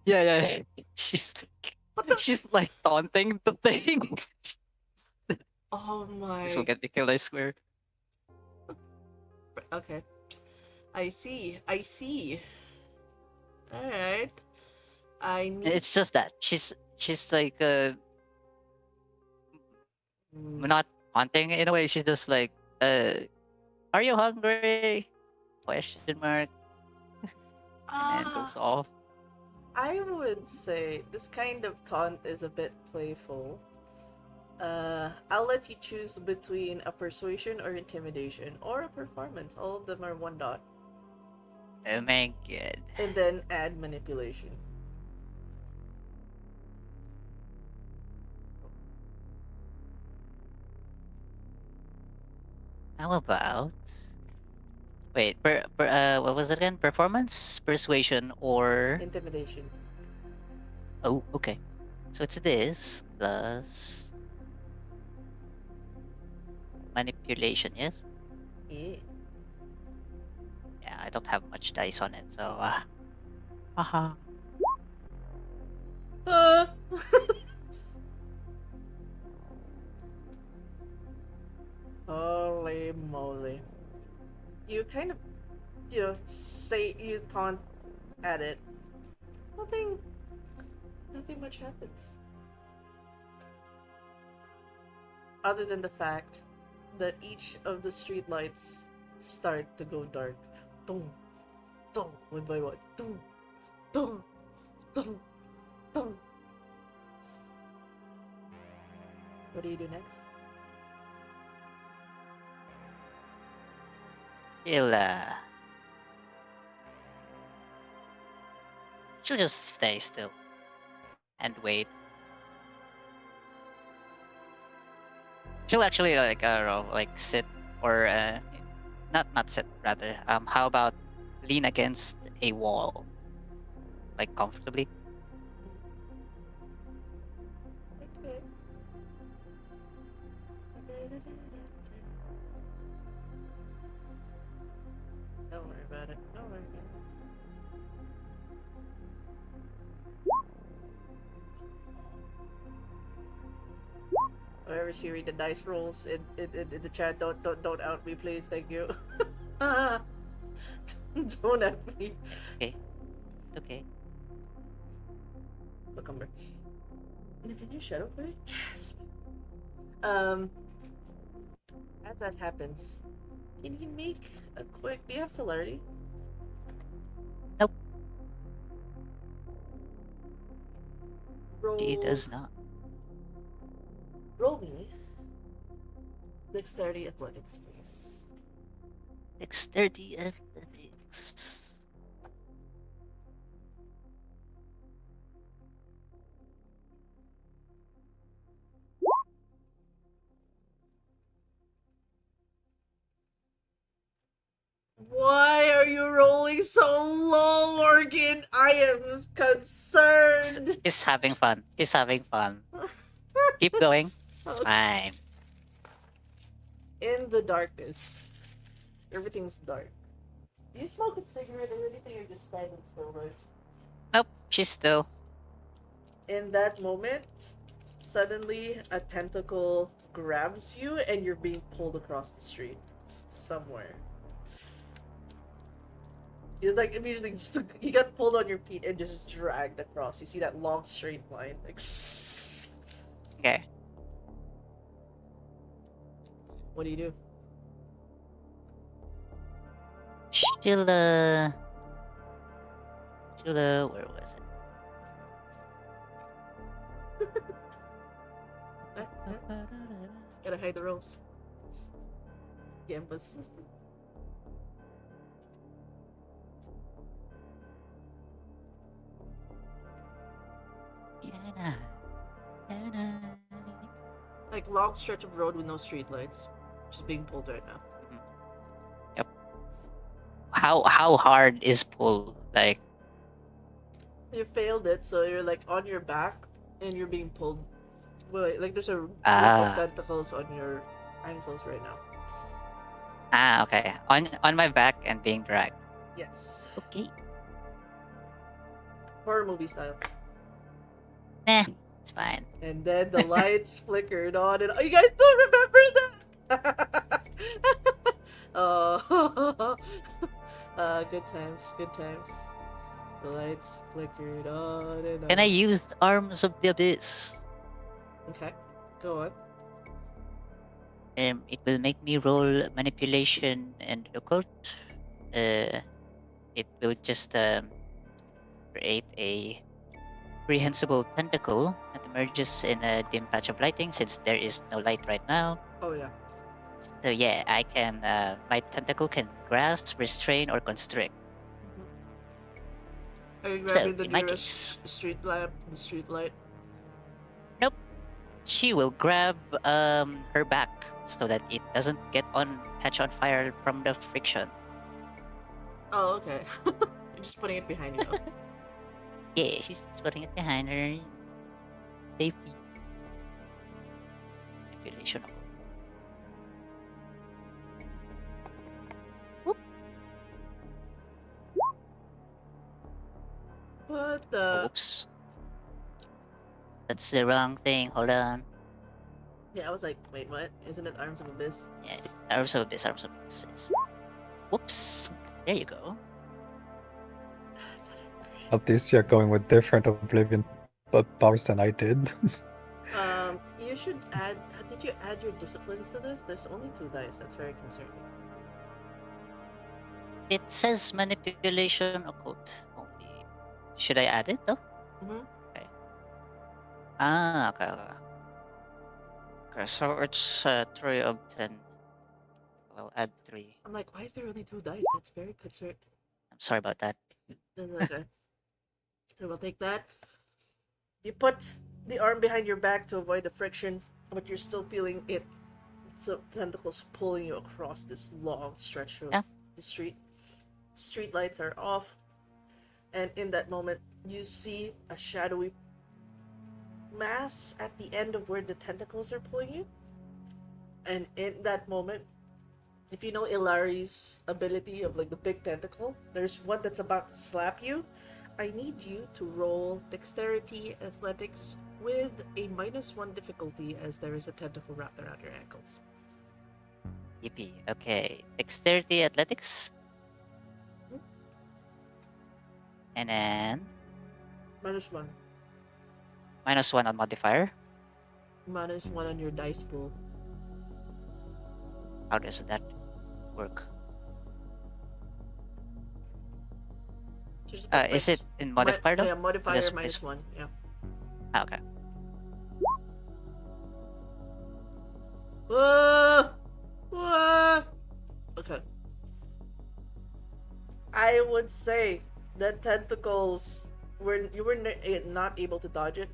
Yeah, yeah. She's like taunting the thing. Oh my. This will get me killed, I swear. Okay. I see. All right. I need. It's just that she's like Mm, not haunting in a way. She's just like, are you hungry? Question mark, and then goes Ah, off. I would say this kind of taunt is a bit playful. I'll let you choose between a persuasion or intimidation or a performance. All of them are one dot. Oh my god. And then add manipulation. How about wait, what was it again? Performance, persuasion, or Intimidation. oh, okay. So it's this plus manipulation, yes? Yeah. Yeah, I don't have much dice on it, so haha. Uh, Holy moly. You kind of, say you taunt at it. Nothing, nothing much happens. Other than the fact that each of the street lights start to go dark. Dong, dong, one by one. Dong, dong, dong, dong. What do you do next? She'll she'll just stay still and wait. She'll actually like I don't know, like sit or not sit rather. How about lean against a wall, like comfortably? Okay. Don't worry about it. Don't worry about it. Whenever she read the dice rolls in the chat, don't out me, please. Thank you. Don't at me. Okay, it's okay. Look, Umber. Live in your shadow play? Yes. Um, as that happens, can you make a quick? Do you have celerity? Nope, she Roll. does not. Roll me. Dexterity athletics, please. Dexterity athletics. Why are you rolling so low, Orchid? I am concerned. He's having fun. He's having fun. Keep going. It's Okay. fine. In the darkness, everything's dark. Do you smoke a cigarette or anything, or just standing still, right? Nope, she's still. In that moment, suddenly a tentacle grabs you and you're being pulled across the street somewhere. It's like immediately just you got pulled on your feet and just dragged across. You see that long straight line. Like, Okay. what do you do? She'll where was it? Gotta hide the rolls. Gambas. Can I? Like long stretch of road with no street lights. Just being pulled right now. Yep. How hard is pull? Like You failed it, so you're like on your back and you're being pulled. Wait, like there's a group of ah tentacles on your ankles right now. okay. On my back and being dragged. Yes. Okay. Horror movie style. Nah, it's fine. And then the lights flickered on and you guys don't remember that? Oh, good times, good times. The lights flickered on and on. Can I use Arms of the Abyss? Okay, go on. It will make me roll manipulation and occult. It will just create a prehensible tentacle that emerges in a dim patch of lighting since there is no light right now. Oh yeah. So yeah, I can. My tentacle can grasp, restrain, or constrict. Are you So grabbing the in my case, nearest street lamp, the street light? nope. She will grab her back so that it doesn't catch on fire from the friction. Oh, okay. You're just putting it behind you. Though. Yeah, she's just putting it behind her. Safety. Manipulation. What Oh, the? oops. That's the wrong thing. Hold on. Yeah, I was like, wait, what? Isn't it Arms of Abyss? Yeah, Arms of Abyss, Arms of Abyss. Whoops. There you go. At least you're going with different Oblivion powers than I did. You should add. Did you add your disciplines to this? There's only 2 dice. That's very concerning. It says manipulation occult only. Should I add it though? Mm-hmm. Okay. Okay. Okay, so it's 3 of 10. I'll add 3. I'm like, why is there only 2 dice? That's very concerning. I'm sorry about that. Okay. I will take that. You put the arm behind your back to avoid the friction, but you're still feeling it. So tentacles pulling you across this long stretch of the street. Street lights are off, and in that moment, you see a shadowy mass at the end of where the tentacles are pulling you. And in that moment, if you know Ilari's ability of like the big tentacle, there's one that's about to slap you. I need you to roll dexterity athletics with a -1 difficulty as there is a tentacle wrapped around your ankles. Yippee. Okay. Dexterity athletics. And then -1. -1 on modifier. -1 on your dice pool. How does that work? Just Is it in modifier though? Yeah, modifier Just- -1. Yeah. Okay. Okay. I would say the tentacles you were not able to dodge it.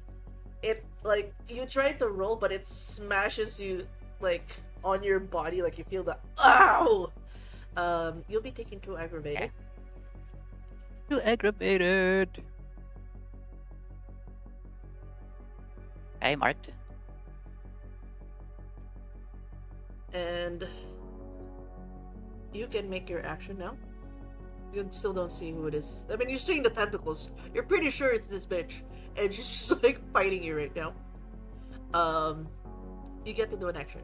It like you tried to roll, but it smashes you like on your body, like you feel the ow. You'll be taking 2 aggravated. Too aggravated. Okay, marked. And you can make your action now. You still don't see who it is. I mean, you're seeing the tentacles. You're pretty sure it's this bitch, and she's just like fighting you right now. You get to do an action.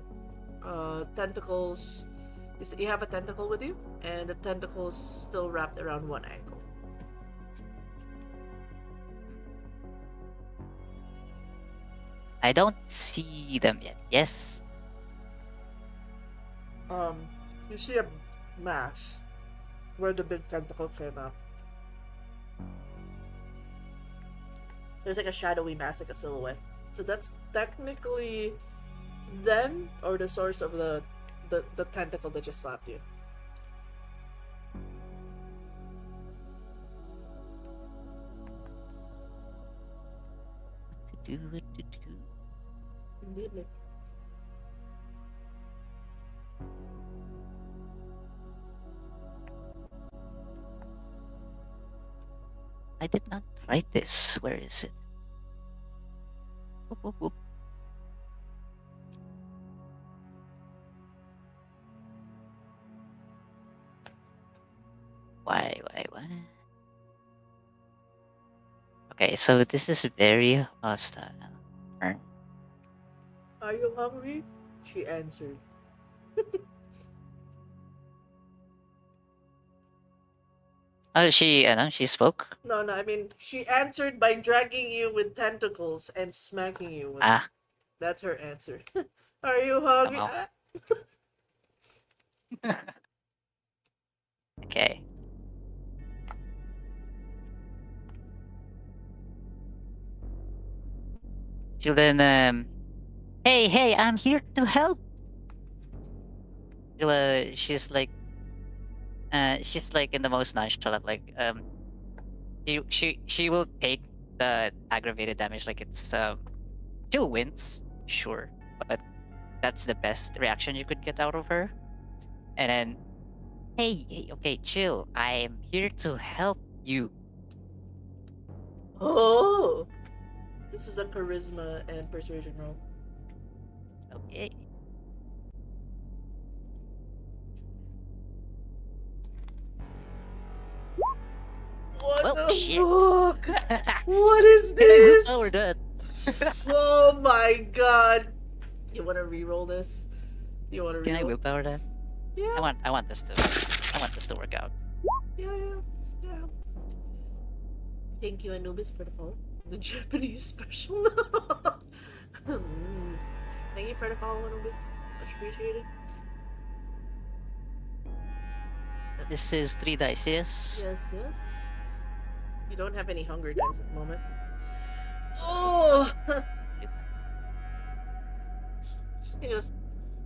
Tentacles. You have a tentacle with you, and the tentacle's still wrapped around one ankle. I don't see them yet. Yes. You see a mass where the big tentacle came out. There's like a shadowy mass, like a silhouette. So that's technically them or the source of the tentacle that just slapped you. What to do? Indeed. I did not write this. Where is it? Whoop, whoop, whoop. Why? Okay, so this is very hostile. Are you hungry? She answered. Oh, she spoke. No, I mean, she answered by dragging you with tentacles and smacking you with. Ah, That's her answer. Are you hungry? somehow. Okay. She'll then hey, I'm here to help. She's like in the most nonchalant, like she will take the aggravated damage like it's she'll wince, sure, but that's the best reaction you could get out of her. And then, hey, okay, chill. I am here to help you. Oh, this is a charisma and persuasion roll. Okay. What Well, the shit. fuck? What is Can I this? willpower that? Oh my god! You want to re-roll this? You want to Can I re-roll? willpower that? Yeah. I want this to work out. Yeah. Thank you, Anubis, for the follow. The Japanese special. Thank you for the follow, Anubis. Much appreciated. This is 3 dice, yes? Yes. You don't have any hunger dice at the moment. Oh! He goes,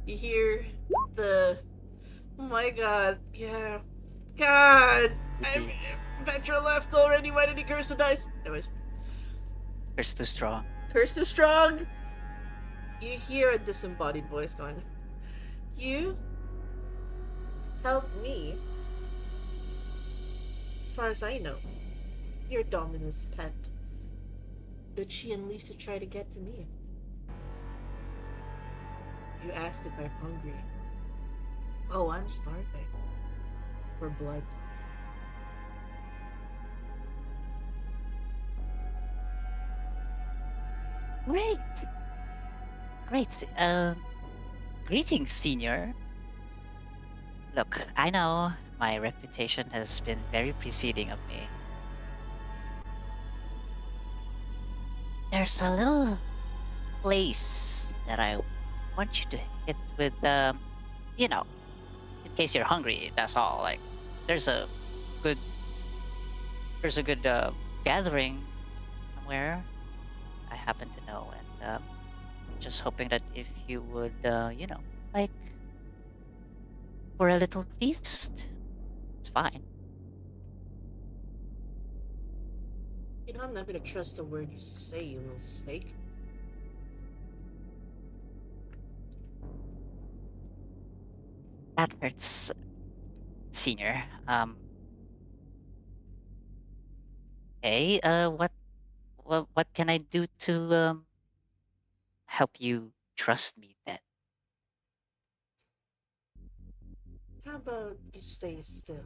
you hear the. Oh my god, yeah. God! Petra left already, why did he curse the dice? Anyways. Curse too strong. Curse too strong! You hear a disembodied voice going, you help me. As far as I know, you're Dominus' pet. Did she and Lisa try to get to me? You asked if I'm hungry. Oh, I'm starving. For blood. Great. Greetings, senior. Look, I know my reputation has been very preceding of me. There's a little place that I want you to hit with, you know, in case you're hungry, that's all. Like, there's a good, gathering somewhere I happen to know, and just hoping that if you would, like, for a little feast, it's fine. You know, I'm not gonna trust a word you say, you little snake. That hurts, senior. Hey, what can I do to help you trust me then? How about you stay still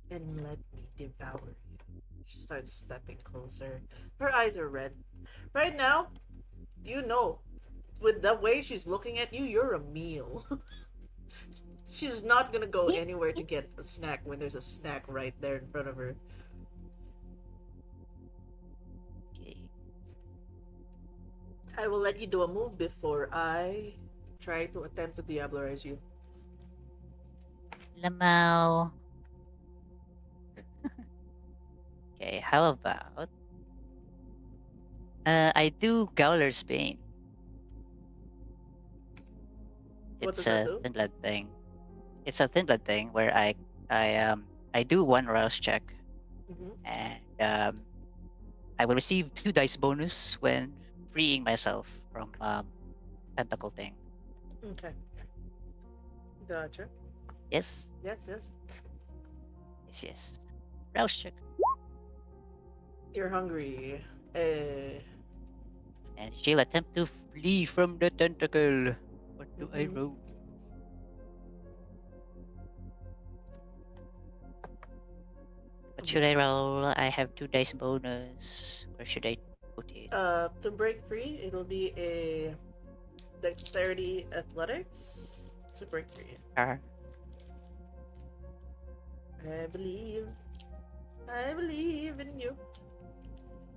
and let me devour you? She starts stepping closer. Her eyes are red. Right now, you know, with the way she's looking at you, you're a meal. She's not gonna go anywhere to get a snack when there's a snack right there in front of her. Okay. I will let you do a move before I try to attempt to diablerize you. Lamau. Okay, how about I do Gowler's Bane. What does It's that a do? thin blood thing. It's a thin blood thing where I do one rouse check, Mm-hmm. and I will receive 2 dice bonus when freeing myself from tentacle thing. Okay. Gotcha. Yes, Yes. yes. Rouse check, You're hungry. Uh, and she'll attempt to flee from the tentacle. What do I Mhm. roll? What should I roll? I have 2 dice bonus. Where should I put it? to break free, it'll be a dexterity athletics to break free. Ah, I believe. I believe in you.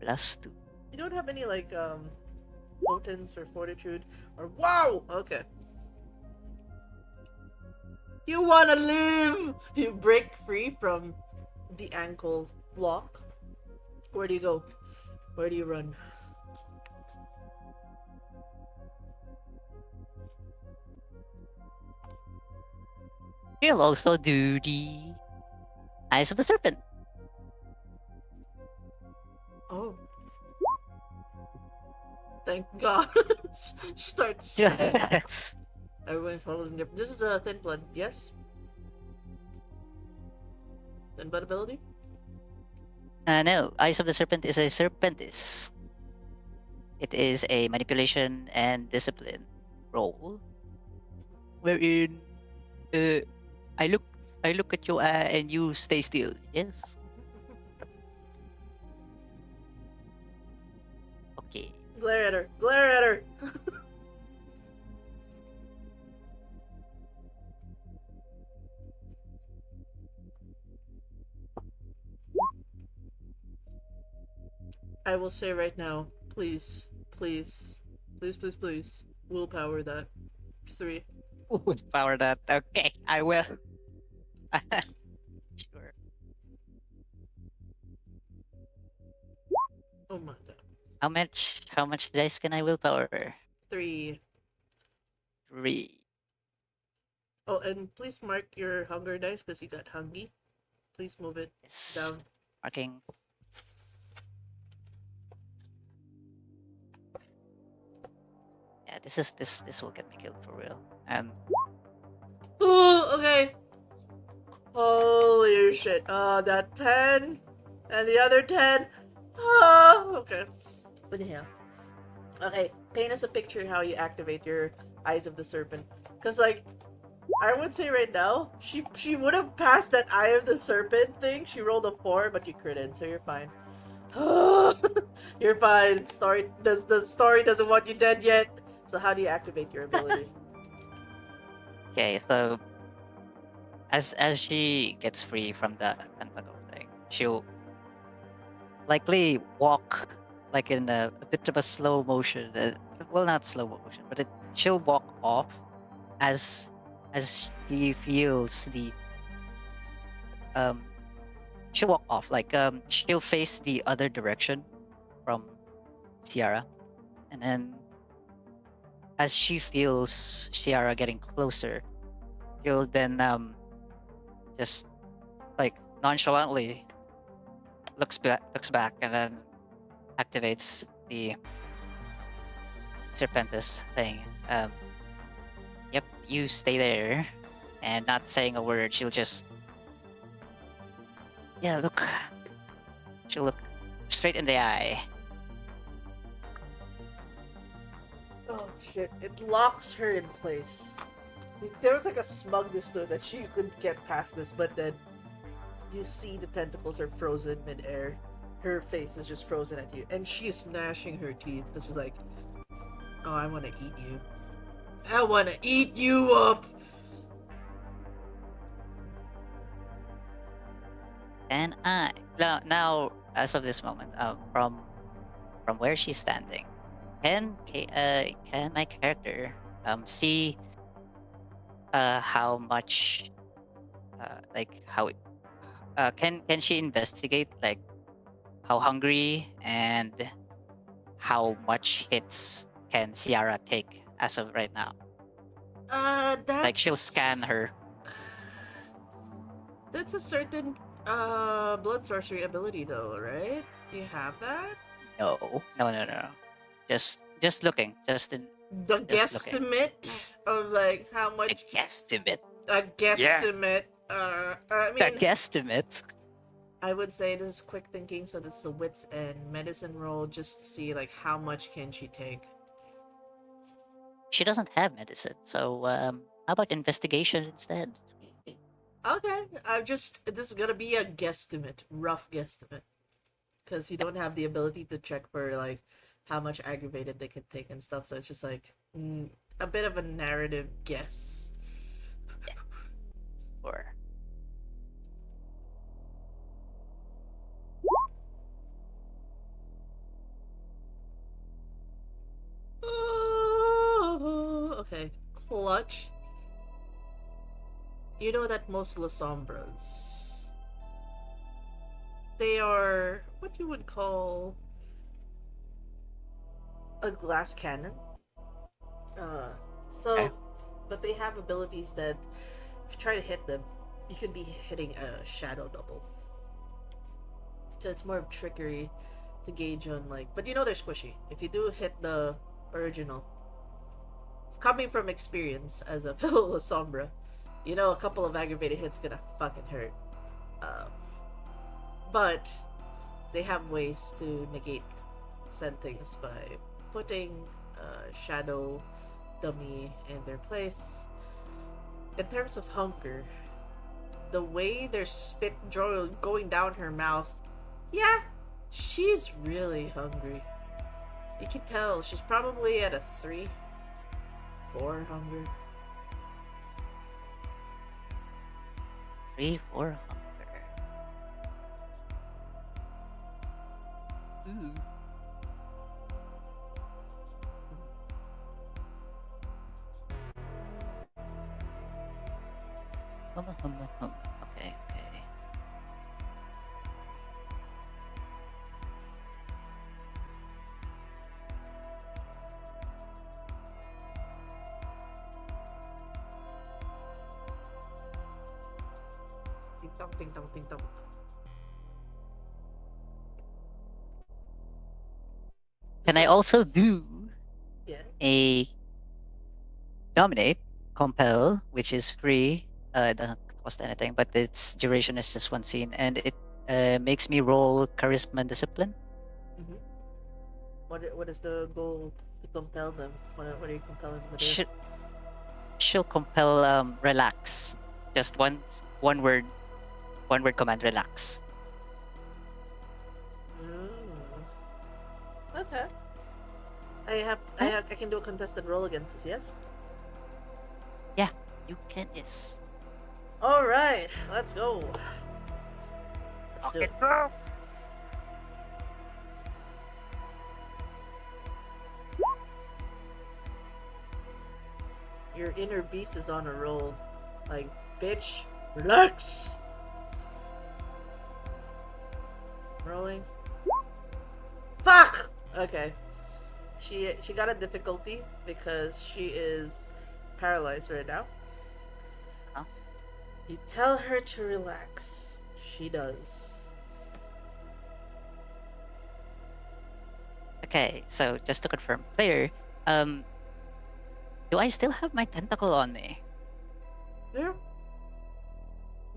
+2. You don't have any like potence or fortitude or wow. Okay. You wanna live. You break free from the ankle lock. Where do you go? Where do you run? She'll also do the Eyes of the Serpent. Oh. Thank God. Starts. Everyone follows in different. This is a thin blood, yes? Thin blood ability? No, Eyes of the Serpent is a Serpentis. It is a manipulation and discipline roll, wherein uh, I look I look at you and you stay still. Yes. Okay. Glare at her. Glare at her. I will say right now, please, please, please, please, please, willpower that. 3. Would power that. Okay, I will. Sure. Oh my God. How much dice can I willpower? 3. 3. Oh, and please mark your hunger dice because you got hungry. Please move it Yes. down. Marking. Yeah, this will get me killed for real. Oh, okay. Holy shit. That 10 and the other 10. Oh, okay. What the hell? Okay, paint us a picture how you activate your Eyes of the Serpent. Because, like, I would say right now, she would have passed that Eye of the Serpent thing. She rolled a 4, but you critted, so you're fine. You're fine. The story doesn't want you dead yet. So how do you activate your ability? Okay, so as she gets free from the tentacle thing, she'll likely walk like in a bit of a slow motion. Well, not slow motion, but she'll walk off as she feels the she'll walk off like she'll face the other direction from Ciara, and then as she feels Ciara getting closer, she'll then just like nonchalantly looks back and then activates the Serpentis thing. Yep, you stay there, and not saying a word, she'll just look. She'll look straight in the eye. Oh shit! It locks her in place. There was like a smugness to it that she could get past this, but then you see the tentacles are frozen mid-air. Her face is just frozen at you, and she's gnashing her teeth because she's like, "Oh, I want to eat you. I want to eat you up." And now, as of this moment, from where she's standing, can my character see how much like how can she investigate like how hungry and how much hits can Ciara take as of right now? That's Like she'll scan her. That's a certain blood sorcery ability, though, right? Do you have that? No. Just looking. The Just looking. guesstimate of like how A much guesstimate. a guesstimate. I A mean, guesstimate. I would say this is quick thinking, so this is a wits and medicine roll just to see like how much can she take. She doesn't have medicine, so how about investigation instead? Okay, this is gonna be a guesstimate, rough guesstimate, because you don't have the ability to check for like how much aggravated they can take and stuff. So it's just like a bit of a narrative guess. Or clutch. You know that most La Sombras, they are what you would call a glass cannon. Uh, so, Okay. but they have abilities that if you try to hit them, you could be hitting a shadow double. So it's more of trickery to gauge on like. But you know they're squishy. If you do hit the original, coming from experience as a fellow Sombra, you know a couple of aggravated hits gonna fucking hurt. Um, but they have ways to negate said things by putting a shadow dummy in their place. In terms of hunger, the way their spit going down her mouth, yeah, she's really hungry. You can tell she's probably at a 3, 4 hunger. 3, 4 hunger. Ooh. Okay, okay. Ting tong, ting tong, ting tong. Can I also do Yeah. a dominate, compel, which is free? It doesn't cost anything, but its duration is just one scene, and it makes me roll charisma and discipline. Mm-hmm. What is the goal to compel them? What are you compelling them to do? She'll compel relax. Just one word command, relax. Okay. I can do a contested roll against this, yes? Yeah, you can. Yes. Alright, let's go. Let's do it. Your inner beast is on a roll. Like, bitch, relax! Rolling. Fuck! Okay. She got a difficulty because she is paralyzed right now. Huh? You tell her to relax. She does. Okay, so just to confirm, player, do I still have my tentacle on me? Yeah.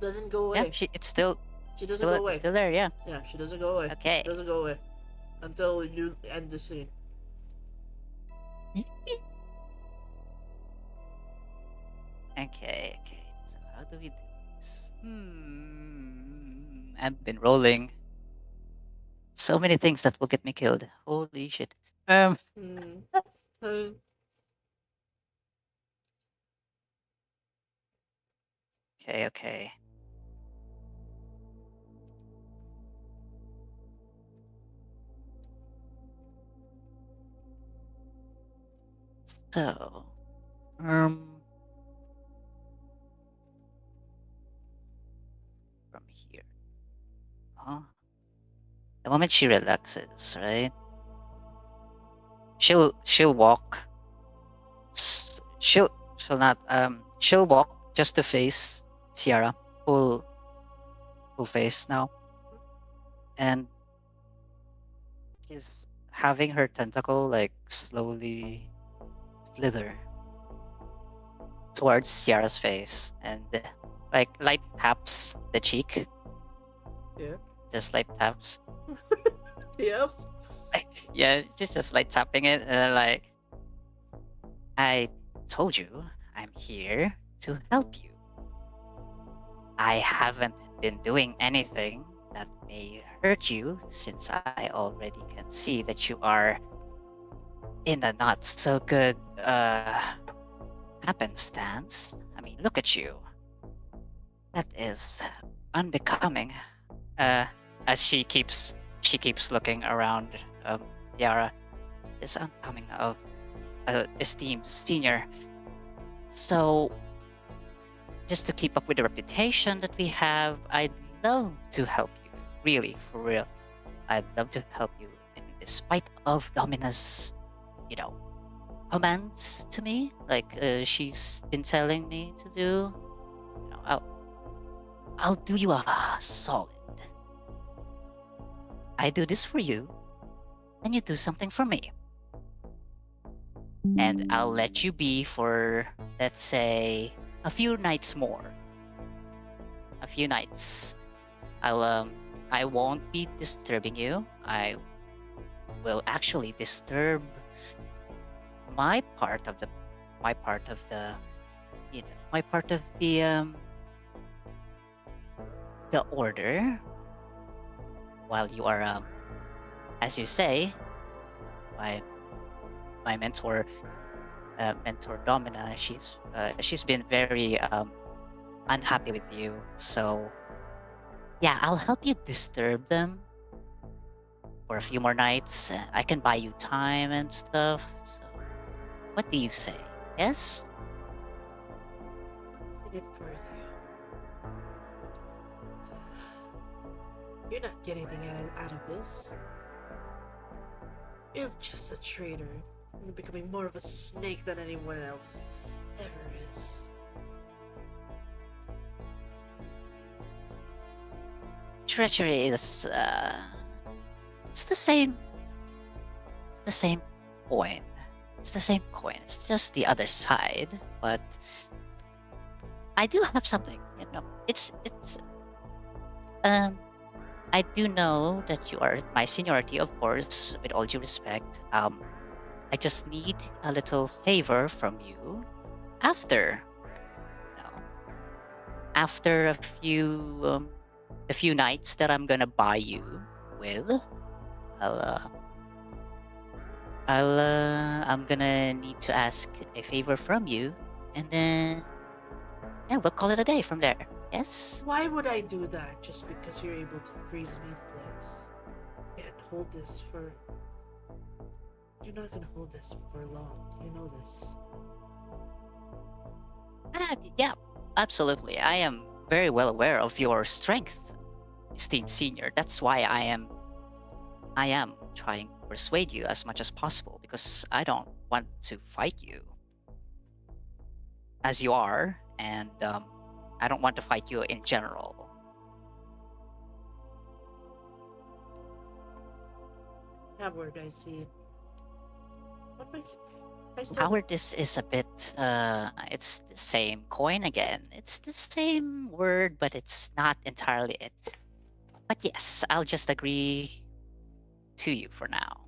Doesn't go Yeah, away. it's still She doesn't go away. still there. Yeah. Yeah, she doesn't go away. Okay. Doesn't go away. Until you end the scene. Okay. So how do we do this? I've been rolling so many things that will get me killed. Holy shit. Okay. So, from here. The moment she relaxes, right? She'll walk. She'll not she'll walk just to face Sierra, full face now, and she's having her tentacle like slowly slither towards Sierra's face and like light taps the cheek. Yeah. Just light taps. Yep. Yeah, just like tapping it, and then like, I told you I'm here to help you. I haven't been doing anything that may hurt you since I already can see that you are in a not so good happenstance. I mean, look at you. That is unbecoming. As she keeps looking around Yara, is unbecoming of esteemed senior So, just to keep up with the reputation that we have, I'd love to help you. Really, for real. I'd love to help you in despite of Domina's, you know, commands to me. Like she's been telling me to do. You know, I'll do you a solid. I do this for you, and you do something for me. And I'll let you be for, let's say, a few nights more. A few nights. I won't be disturbing you. I will actually disturb my part of the my part of the you know my part of the order while you are as you say, my mentor Domina, she's been very unhappy with you. So yeah, I'll help you disturb them for a few more nights. I can buy you time and stuff. So what do you say? Yes? Take it further. You're not getting anything out of this. You're just a traitor. You're becoming more of a snake than anyone else ever is. Treachery is it's the same coin. It's the same coin. It's just the other side. But I do have something, you know. It's I do know that you are my seniority, of course, with all due respect. I just need a little favor from you after, you know, after a few nights that I'm gonna buy you with. I'm gonna need to ask a favor from you, and then yeah, we'll call it a day from there. Yes. Why would I do that just because you're able to freeze me in place? You can't hold this for. You're not gonna hold this for long. You know this. Yeah, absolutely. I am very well aware of your strength, esteemed senior. That's why I am trying to persuade you as much as possible, because I don't want to fight you as you are, and I don't want to fight you in general. Howard, I see. What makes I still Howard, this is a bit, it's the same coin again. It's the same word, but it's not entirely it. But yes, I'll just agree to you for now.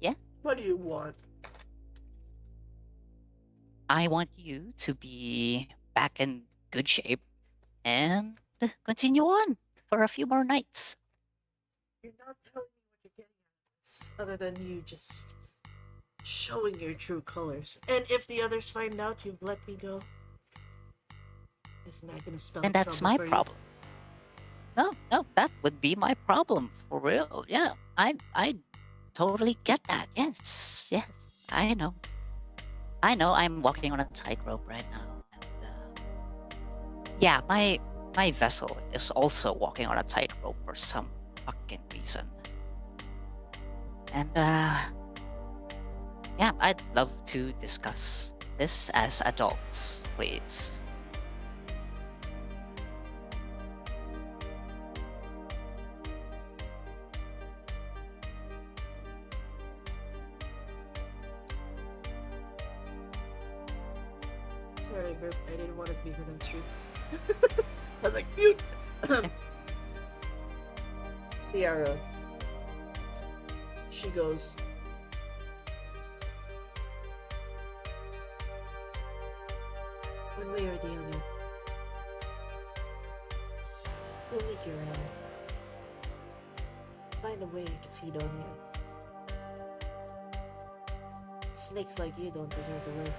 Yeah? What do you want? I want you to be back in good shape and continue on for a few more nights. You're not telling me what you're getting out of this, other than you just showing your true colors. And if the others find out you've let me go, isn't that gonna spell And that's trouble my for problem. No, that would be my problem for real. Yeah, I totally get that. Yes, I know. I'm walking on a tightrope right now, and yeah, my vessel is also walking on a tightrope for some fucking reason. And yeah, I'd love to discuss this as adults, please. Sorry, Burp. I didn't want it to be heard on stream. I was like, mute! Sierra. She goes, one way or the other, you'll make your own. Find a way to feed on you. Snakes like you don't deserve to live.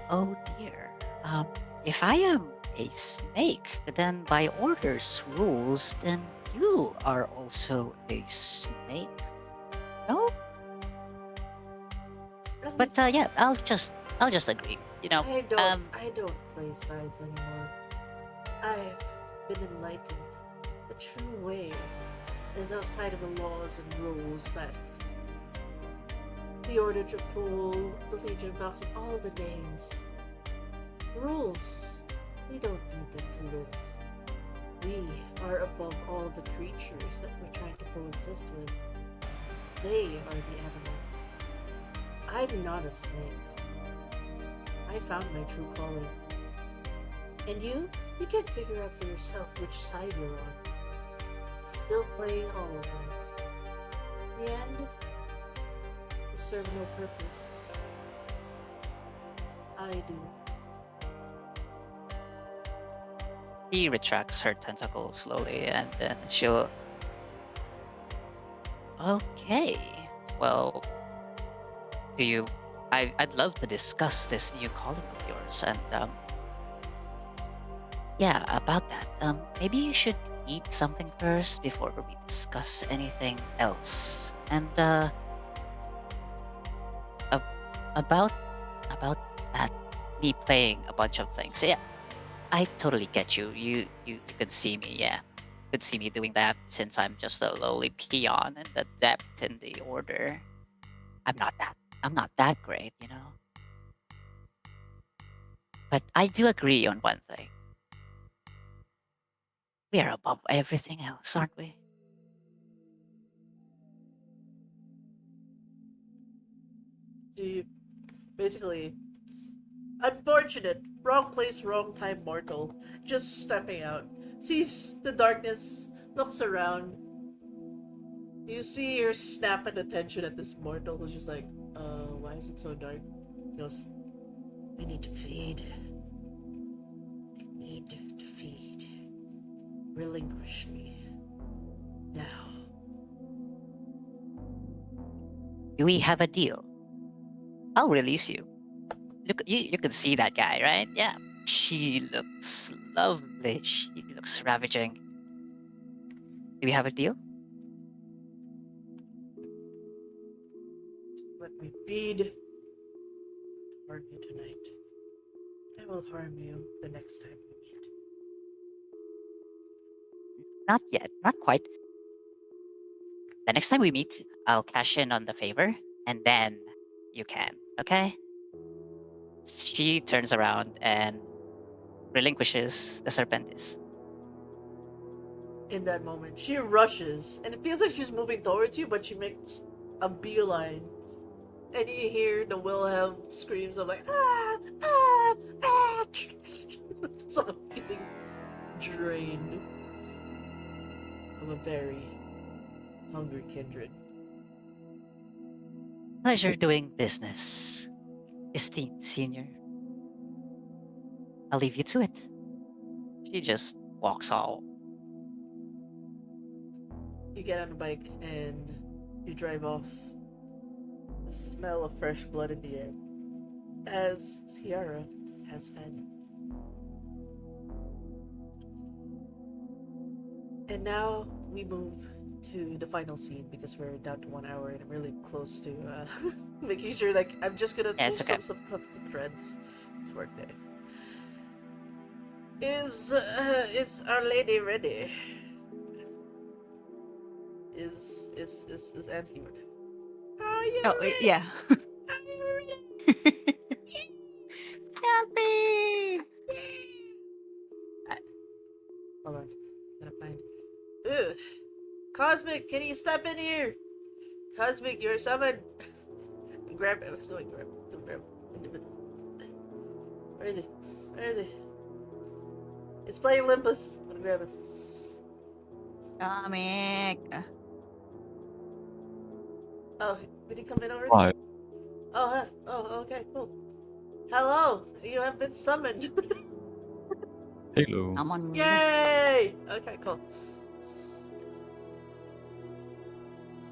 Oh dear. If I am a snake, then by orders rules, then you are also a snake. No? Nothing But yeah, I'll just agree. You know, I don't play sides anymore. I've been enlightened. The true way is outside of the laws and rules that the Order Dracul, the Legion of Doctrine, all the names. Rules. We don't need them to live. We are above all the creatures that we're trying to coexist with. They are the animals. I'm not a snake. I found my true calling. And you can figure out for yourself which side you're on. Still playing all of them. In the end, they serve no purpose. I do. she retracts her tentacle slowly, and then she'll. Okay. Well, do you? I'd love to discuss this new calling of yours, and yeah, about that. Maybe you should eat something first before we discuss anything else. And about that, me playing a bunch of things. Yeah, I totally get you. You could see me. Yeah, you could see me doing that since I'm just a lowly peon and the depth in the order. I'm not that great, you know. But I do agree on one thing. We are above everything else, aren't we? She basically unfortunate, wrong place, wrong time mortal, just stepping out, sees the darkness, looks around. You see her snap at attention at this mortal who's just like, why is it so dark? He goes, I need to feed. I need to feed. Relinquish me. Now. Do we have a deal? I'll release you. Look, you can see that guy, right? Yeah. She looks lovely. She looks ravaging. Do we have a deal? Let me feed. Harm you tonight. I will harm you the next time we meet. Not yet. Not quite. The next time we meet, I'll cash in on the favor, and then you can, okay? She turns around and relinquishes the Serpentis. In that moment, she rushes, and it feels like she's moving towards you, but she makes a beeline. And you hear the Wilhelm screams of like, ah, ah, ah. It's like getting drained of a very hungry kindred. Pleasure doing business, esteemed senior. I'll leave you to it. She just walks all. You get on the bike and you drive off. The smell of fresh blood in the air, as Sierra has fed. And now we move to the final scene because we're down to 1 hour and I'm really close to making sure, like, I'm just gonna Yeah, move it's okay. some stuff to threads. It's work day. Is Our Lady ready? Is Auntie ready? Are you Oh, ready? yeah. Are you ready? Happy! Hold on. Gotta find. Ugh. Cosmic, can you step in here? Cosmic, you're summoned. Grab him. Don't grab him. Don't grab him. Where is he? Where is he? He's playing Olympus. I'm gonna grab him. Comic. Oh, did he come in already? Right. Oh, huh. Oh, okay, cool. Hello, you have been summoned. Hello. Come on. Yay! Okay, cool.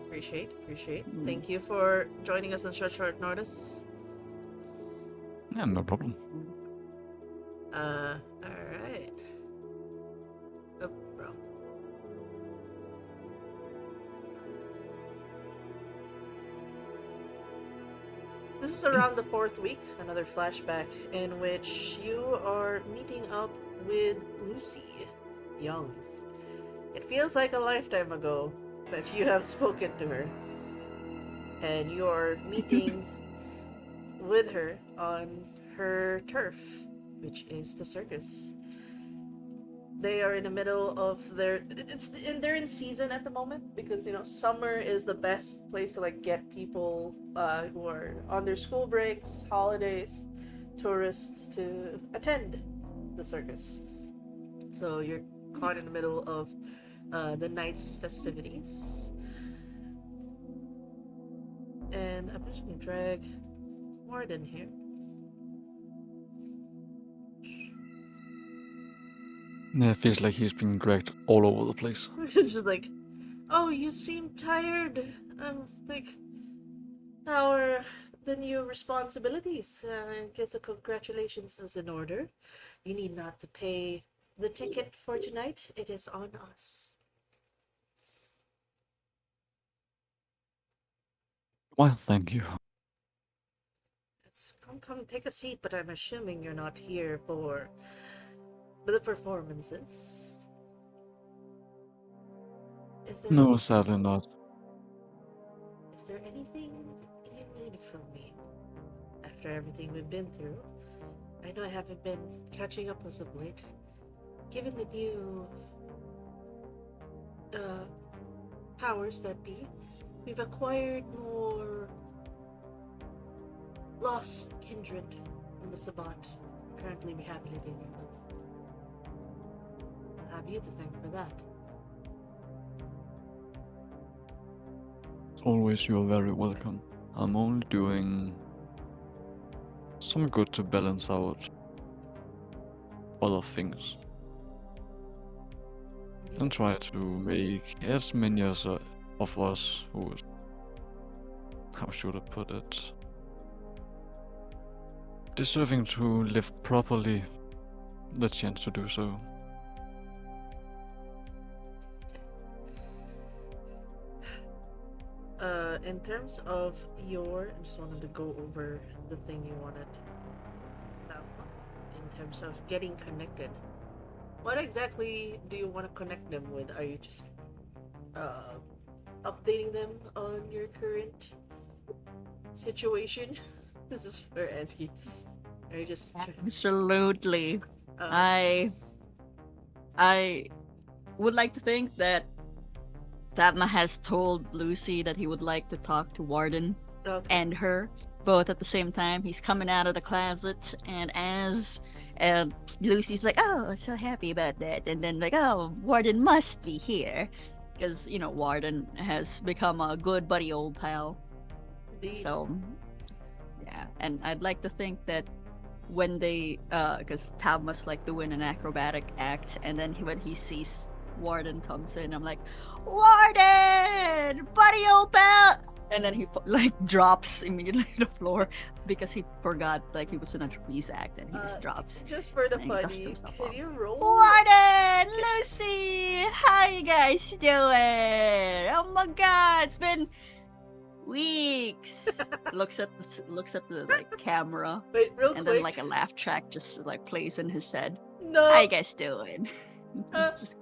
Appreciate. Thank you for joining us on short notice. Yeah, no problem. Alright. Oh, bro. This is It's around the 4th week, another flashback in which you are meeting up with Lucy Young. It feels like a lifetime ago that you have spoken to her, and you are meeting with her on her turf, which is the circus. They are in the middle of they're in season at the moment because summer is the best place to like get people who are on their school breaks, holidays, tourists to attend the circus. So you're caught in the middle of the night's festivities. And I'm just gonna drag Warden here. Yeah, it feels like he's being dragged all over the place. It's just like, oh, you seem tired. Like, how are the new responsibilities? I guess the congratulations is in order. You need not to pay the ticket for tonight. It is on us. Well, thank you. Come, take a seat, but I'm assuming you're not here for the performances. No, sadly not. Is there anything you need from me? After everything we've been through, I know I haven't been catching up as of late. Given the new powers that be, we've acquired more lost kindred in the Sabbat. Currently rehabilitating them. I'll have you to thank for that. Always, you're very welcome. I'm only doing some good to balance out other things. And try to make as many of us who, how should I put it, deserving to live properly, the chance to do so. In terms of I just wanted to go over the thing you wanted. That one. In terms of getting connected. What exactly do you want to connect them with? Are you just updating them on your current situation? This is for Ansky. Are you just Absolutely. I would like to think that Tabma has told Lucy that he would like to talk to Warden and her both at the same time. He's coming out of the closet, and as Lucy's like, oh, so happy about that, and then like, oh, Warden must be here, because Warden has become a good buddy old pal. Indeed. So yeah, and I'd like to think that when they because Tab must like doing an acrobatic act, and then when he sees Warden comes in, I'm like, Warden, buddy old pal, and then he like drops immediately to the floor because he forgot like he was in a trapeze act, and he just drops. Just for the and he dusts funny, himself can off. you roll? Lucy, how you guys doing? Oh my God, it's been weeks. looks at the like camera, Wait, real and quick. then like a laugh track just like plays in his head. No. How you guys doing? just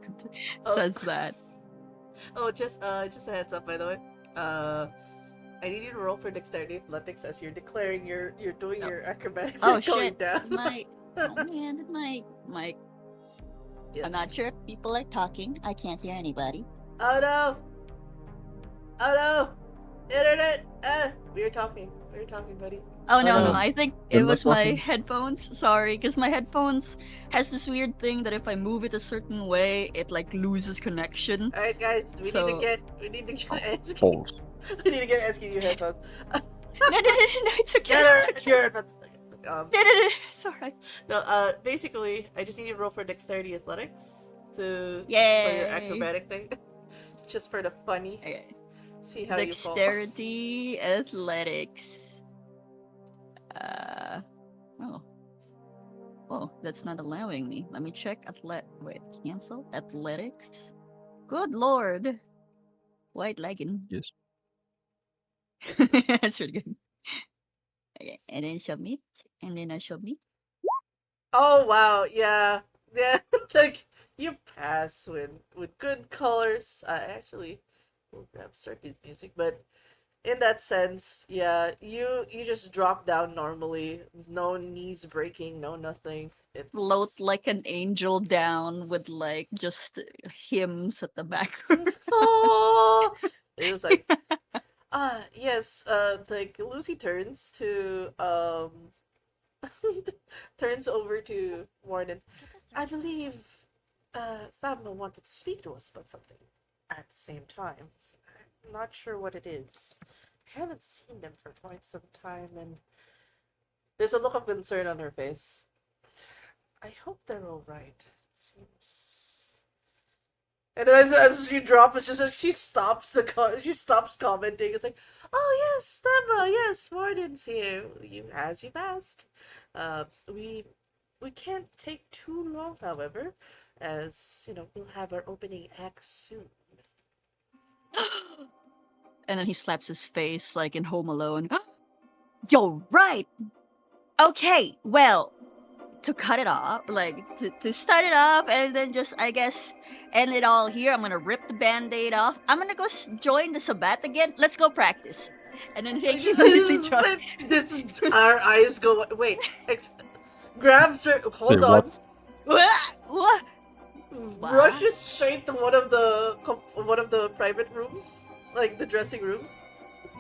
says that. Oh, just a heads up, by the way. I need you to roll for dexterity athletics as you're declaring you're doing your acrobatics Oh and going shit! down. Oh man, my. Yes. I'm not sure if people are talking. I can't hear anybody. Oh no! Oh no! Internet! We're talking, buddy. Oh no, I think it You're not was my talking. headphones. Sorry, because my headphones has this weird thing that if I move it a certain way, it like loses connection. All right, guys, we need to get Ansky. Balls. We need to get Ansky your headphones. No, it's okay. Get her It's okay. your headphones. No, it's alright. No, basically, I just need you to roll for dexterity athletics for your Yay. acrobatic thing, just for the funny. Okay. See how Dexterity, athletics. Oh, that's not allowing me. Let me check. Wait, cancel athletics. Good lord. White legging. Yes. That's really good. Okay. and then submit, and then I submit. Oh wow, yeah, yeah. Like you pass with good colors. I actually will grab circuit music, but in that sense, yeah, you just drop down normally, no knees breaking, no nothing. Float It's like an angel down with like just hymns at the background. oh, it was like yes, like Lucy turns to turns over to Warden. I believe Thabma wanted to speak to us about something at the same time. I'm not sure what it is. I haven't seen them for quite some time, and there's a look of concern on her face. I hope they're all right. It seems. And as you drop, it's just like she stops she stops commenting. It's like, oh yes, Thabma, yes, Warden's here. You've asked. We can't take too long, however, as we'll have our opening act soon. And then he slaps his face like in Home Alone. You're right. Okay, well, to cut it off, like to start it off, and then just I guess end it all here. I'm gonna rip the band-aid off. I'm gonna go join the Sabat again. Let's go practice. And then he immediately tries. This our eyes go. Wait, grabs her. Hold Wait, on. What? Rushes straight to one of the private rooms, like the dressing rooms,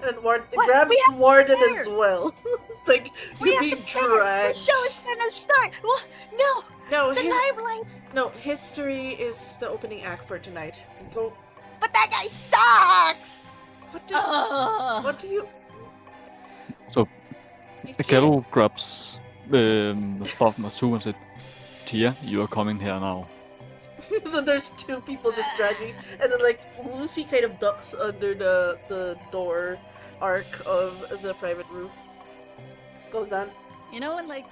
and grabs Warden as well. It's like you're being dragged. The show is gonna start. What? No. No, The limelight. no. History is the opening act for tonight. Go. But that guy sucks. What do you? So, You Ghetto grabs Thorfinn too and said, Tia, you are coming here now. There's two people just dragging, and then like Lucy kind of ducks under the door arc of the private room. Goes down. You know when like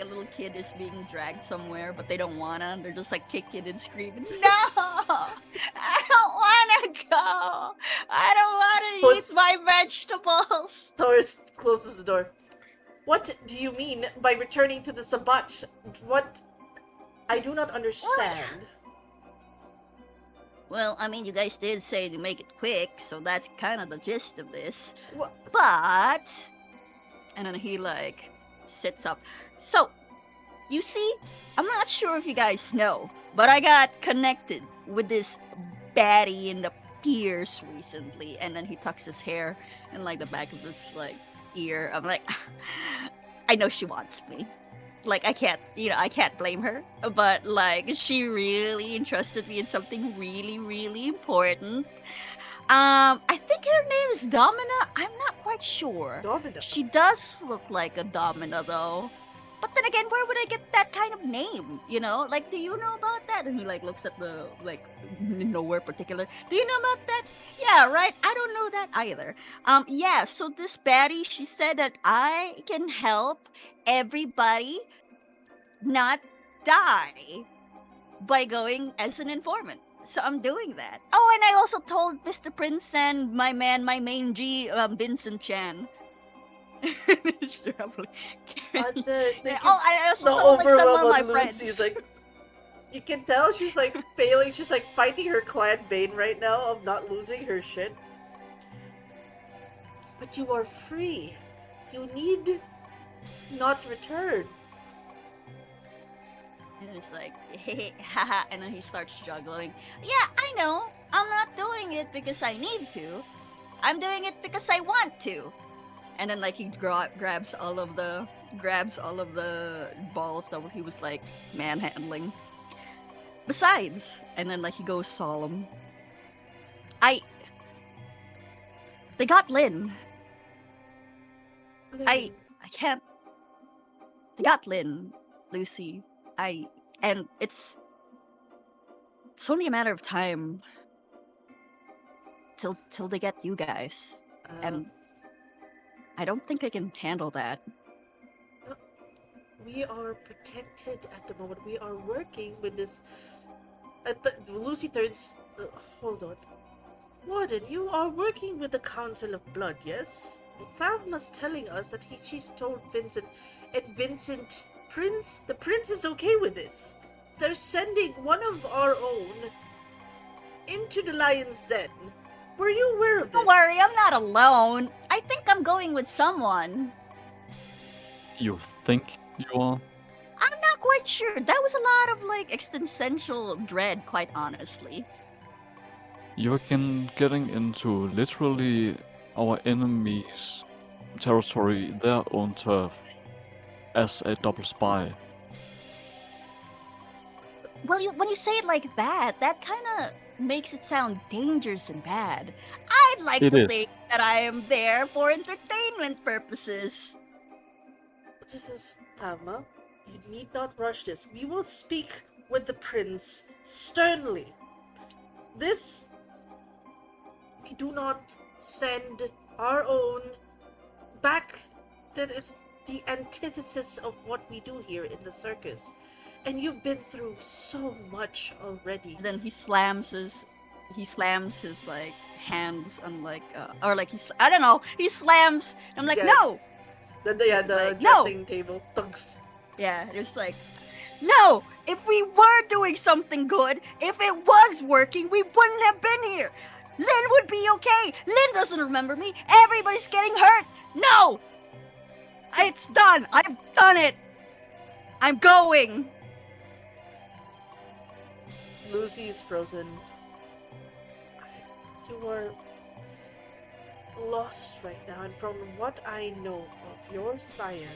a little kid is being dragged somewhere, but they don't wanna. They're just like kicking and screaming. No, I don't wanna go. I don't wanna eat my vegetables. Taurus closes the door. What do you mean by returning to the Sabbat? What? I do not understand. Well, I mean, you guys did say to make it quick, so that's kind of the gist of this. What? But, and then he like sits up. So, you see, I'm not sure if you guys know, but I got connected with this baddie in the piers recently, and then he tucks his hair in like the back of his like ear. I'm like, I know she wants me. Like I can't blame her, but like she really entrusted me in something really, really important. I think her name is Domina. I'm not quite sure. Domina. She does look like a Domina though. But then again, where would I get that kind of name? You know, like, do you know about that? And he like looks at the like nowhere particular. Do you know about that? Yeah, right. I don't know that either. Yeah. So this baddie, she said that I can help everybody not die by going as an informant. So I'm doing that. Oh, and I also told Mr. Prince and my main G, Vincent Chan. I also told like some of my friends. Lucy's like, you can tell she's like failing. She's like fighting her clan bane right now of not losing her shit. But you are free. You need not return. And it's like, hey, haha, and then he starts juggling. Yeah, I know. I'm not doing it because I need to. I'm doing it because I want to. And then like he grabs all of the balls that he was like manhandling. Besides, and then like he goes solemn. They got Lynn. I can't. They got Lynn, Lucy. And it's only a matter of time till they get you guys. And I don't think I can handle that. We are protected at the moment. We are working with this. Lucy turns. Hold on. Warden, you are working with the Council of Blood, yes? Thavma's telling us that she's told Vincent, and the prince is okay with this. They're sending one of our own into the lion's den. Were you aware of this? Don't worry, I'm not alone. I think I'm going with someone. You think you are? I'm not quite sure. That was a lot of like existential dread, quite honestly. You're getting into literally our enemies' territory, their own turf, as a double spy. Well, when you say it like that kind of makes it sound dangerous and bad. I'd like It to is. think that I am there for entertainment purposes. This is Thavma. You need not rush this. We will speak with the prince sternly. This, we do not send our own back. That is the antithesis of what we do here in the circus. And you've been through so much already. Then he slams his like hands on like or like I don't know. He slams. I'm like, Yeah. no. The Like, no. dressing table. Thugs. Yeah, just like, no. If we were doing something good, if it was working, we wouldn't have been here. Lynn would be okay. Lynn doesn't remember me. Everybody's getting hurt. No. It's done. I've done it. I'm going. Lucy is frozen. You are lost right now, and from what I know of your sire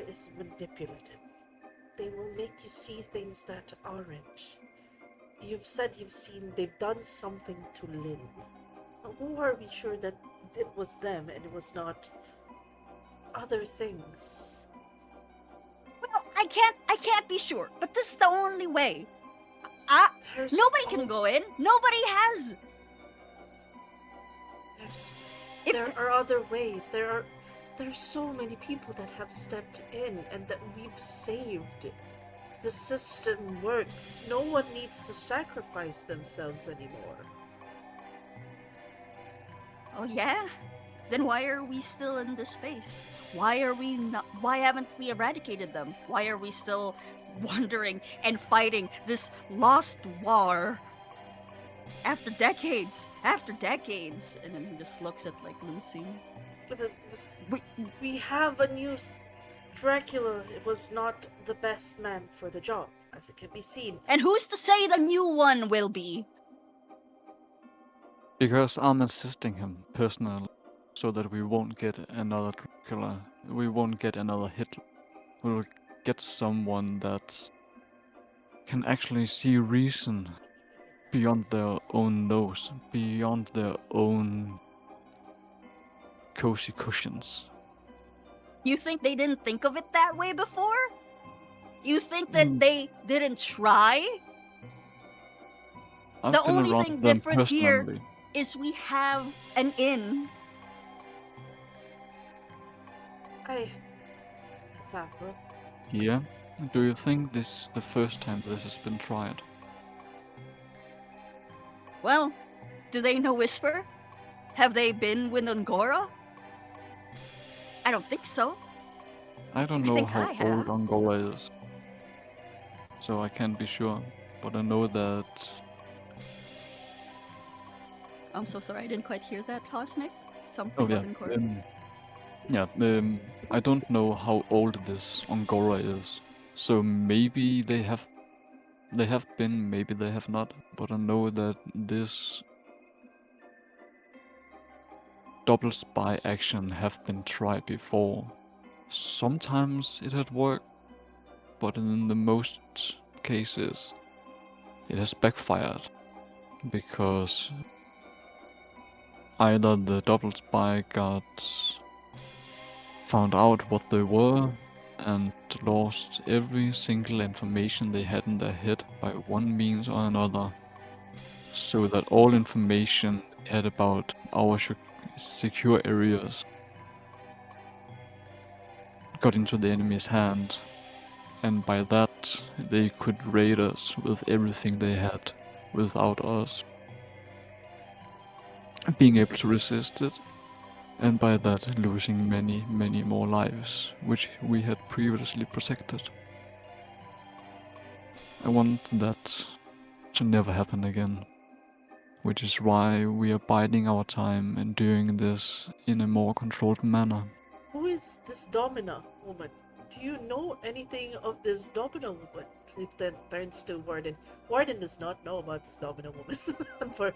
is manipulative. They will make you see things that aren't. You've said they've done something to Lynn. Now, who are we sure that it was them and it was not other things? Well, I can't be sure, but this is the only way. Nobody can go in. Nobody has. There are other ways. There are so many people that have stepped in and that we've saved. The system works. No one needs to sacrifice themselves anymore. Oh yeah? Then why are we still in this space? Why haven't we eradicated them? Why are we still wandering and fighting this lost war after decades? And then he just looks at like Lucy. But we have a new Dracula. It was not the best man for the job, as it can be seen. And who's to say the new one will be? Because I'm assisting him personally, so that we won't get another Dracula. We won't get another Hitler. We'll get someone that can actually see reason beyond their own nose, beyond their own cozy cushions. You think they didn't think of it that way before? You think that they didn't try? I've The been only around thing them different here personally. is we have an inn. Sakura. Yeah? Do you think this is the first time this has been tried? Well, do they know Whisper? Have they been with Angora? I don't think so. I don't I know think how I have. old Angola is, so I can't be sure. But I know that I'm so sorry, I didn't quite hear that, Cosmic. Something Oh yeah. about Angora. I don't know how old this Angora is. So maybe they have been, maybe they have not. But I know that this double spy action have been tried before. Sometimes it had worked, but in the most cases it has backfired. Because either the double spy found out what they were and lost every single information they had in their head by one means or another, so that all information they had about our secure areas got into the enemy's hand, and by that they could raid us with everything they had without us being able to resist it. and by that losing many, many more lives, which we had previously protected. I want that to never happen again, which is why we are biding our time and doing this in a more controlled manner. Who is this Domina woman? Do you know anything of this Domina woman? It then turns to Warden. Warden does not know about this Domina woman.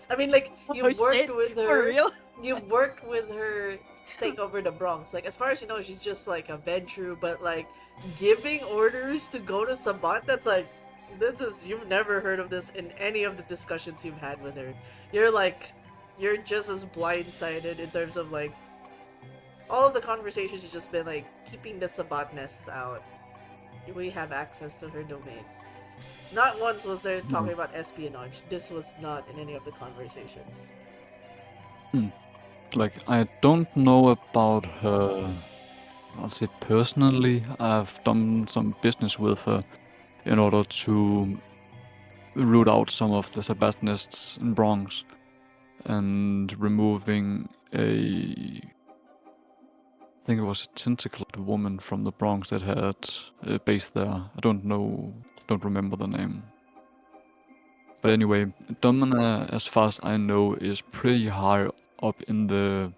I mean, like, you've Oh, worked shit. with For her. real? You've worked with her take over the Bronx. Like, as far as you know, she's just like a Ventru, but like, giving orders to go to Sabat, that's like, you've never heard of this in any of the discussions you've had with her. You're just as blindsided in terms of like, all of the conversations have just been like keeping the Sabat nests out. We have access to her domains. Not once was there talking about espionage. This was not in any of the conversations. Like, I don't know about her, I'll say personally. I've done some business with her in order to root out some of the Sebastianists in Bronx and removing I think it was a tentacled woman from the Bronx that had a base there. I don't remember the name. But anyway, Domina, as far as I know, is pretty high up in the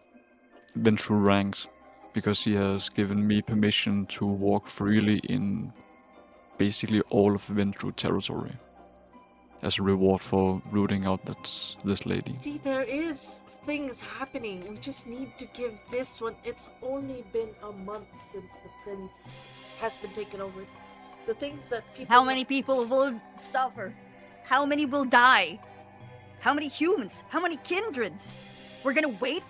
Ventru ranks, because she has given me permission to walk freely in basically all of Ventru territory as a reward for rooting out this lady. See, there is things happening. We just need to give this one. It's only been a month since the prince has been taken over. The things that people. How many people will suffer? How many will die? How many humans? How many kindreds? We're gonna wait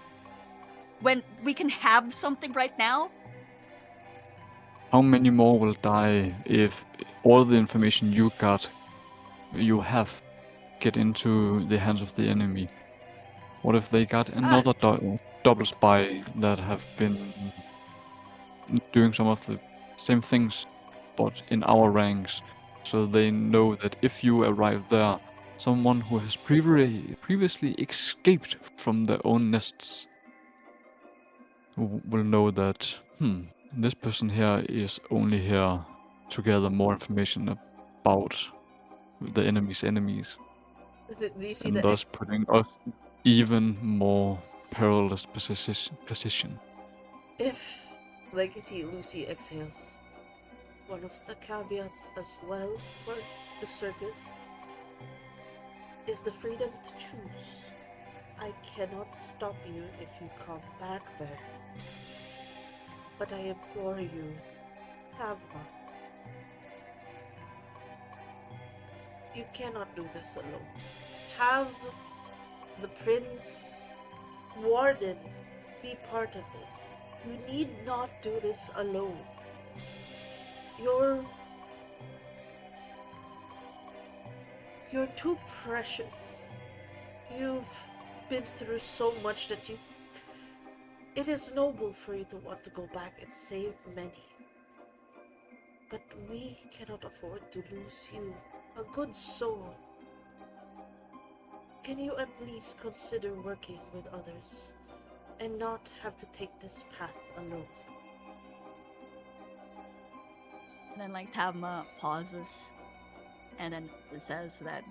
when we can have something right now? How many more will die if all the information you have get into the hands of the enemy? What if they got another double spy that have been doing some of the same things, but in our ranks, so they know that if you arrive there, someone who has previously escaped from their own nests will know that, this person here is only here to gather more information about the enemy's enemies, Do you see and the thus putting us even more perilous position. if Legacy Lucy exhales? One of the caveats as well for the circus is the freedom to choose. I cannot stop you if you come back there. But I implore you, Thavma, you cannot do this alone. Have the prince, Warden, be part of this. You need not do this alone. You're too precious. You've been through so much that it is noble for you to want to go back and save many. But we cannot afford to lose you, a good soul. Can you at least consider working with others and not have to take this path alone? And then like Tavma pauses and then says that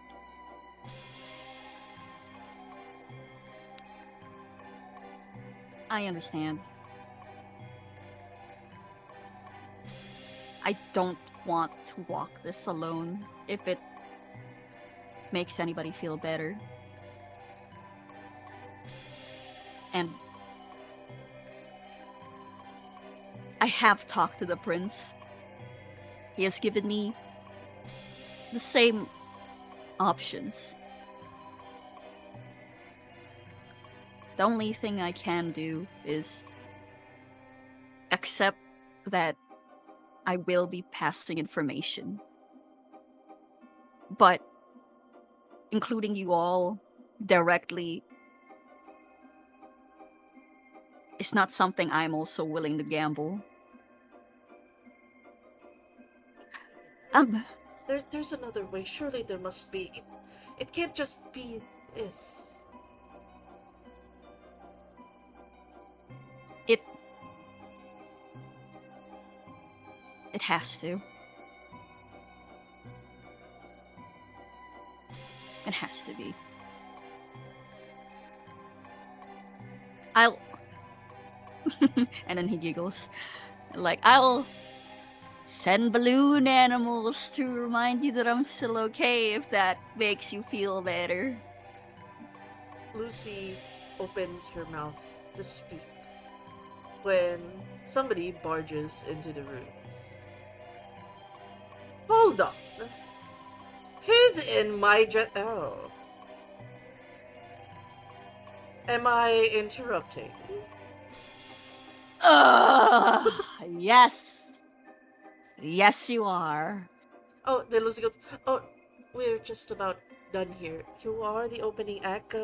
I understand. I don't want to walk this alone if it makes anybody feel better. And I have talked to the prince. He has given me the same options. The only thing I can do is accept that I will be passing information. But including you all directly is not something I'm also willing to gamble. There's another way. Surely there must be. It can't just be this. It has to. It has to be. I'll. And then he giggles. Like, I'll send balloon animals to remind you that I'm still okay if that makes you feel better. Lucy opens her mouth to speak when somebody barges into the room. Hold on. Who's in my dress? Oh. Am I interrupting? Yes. Yes, you are. Oh, then Lucy goes, oh, we're just about done here. You are the opening act.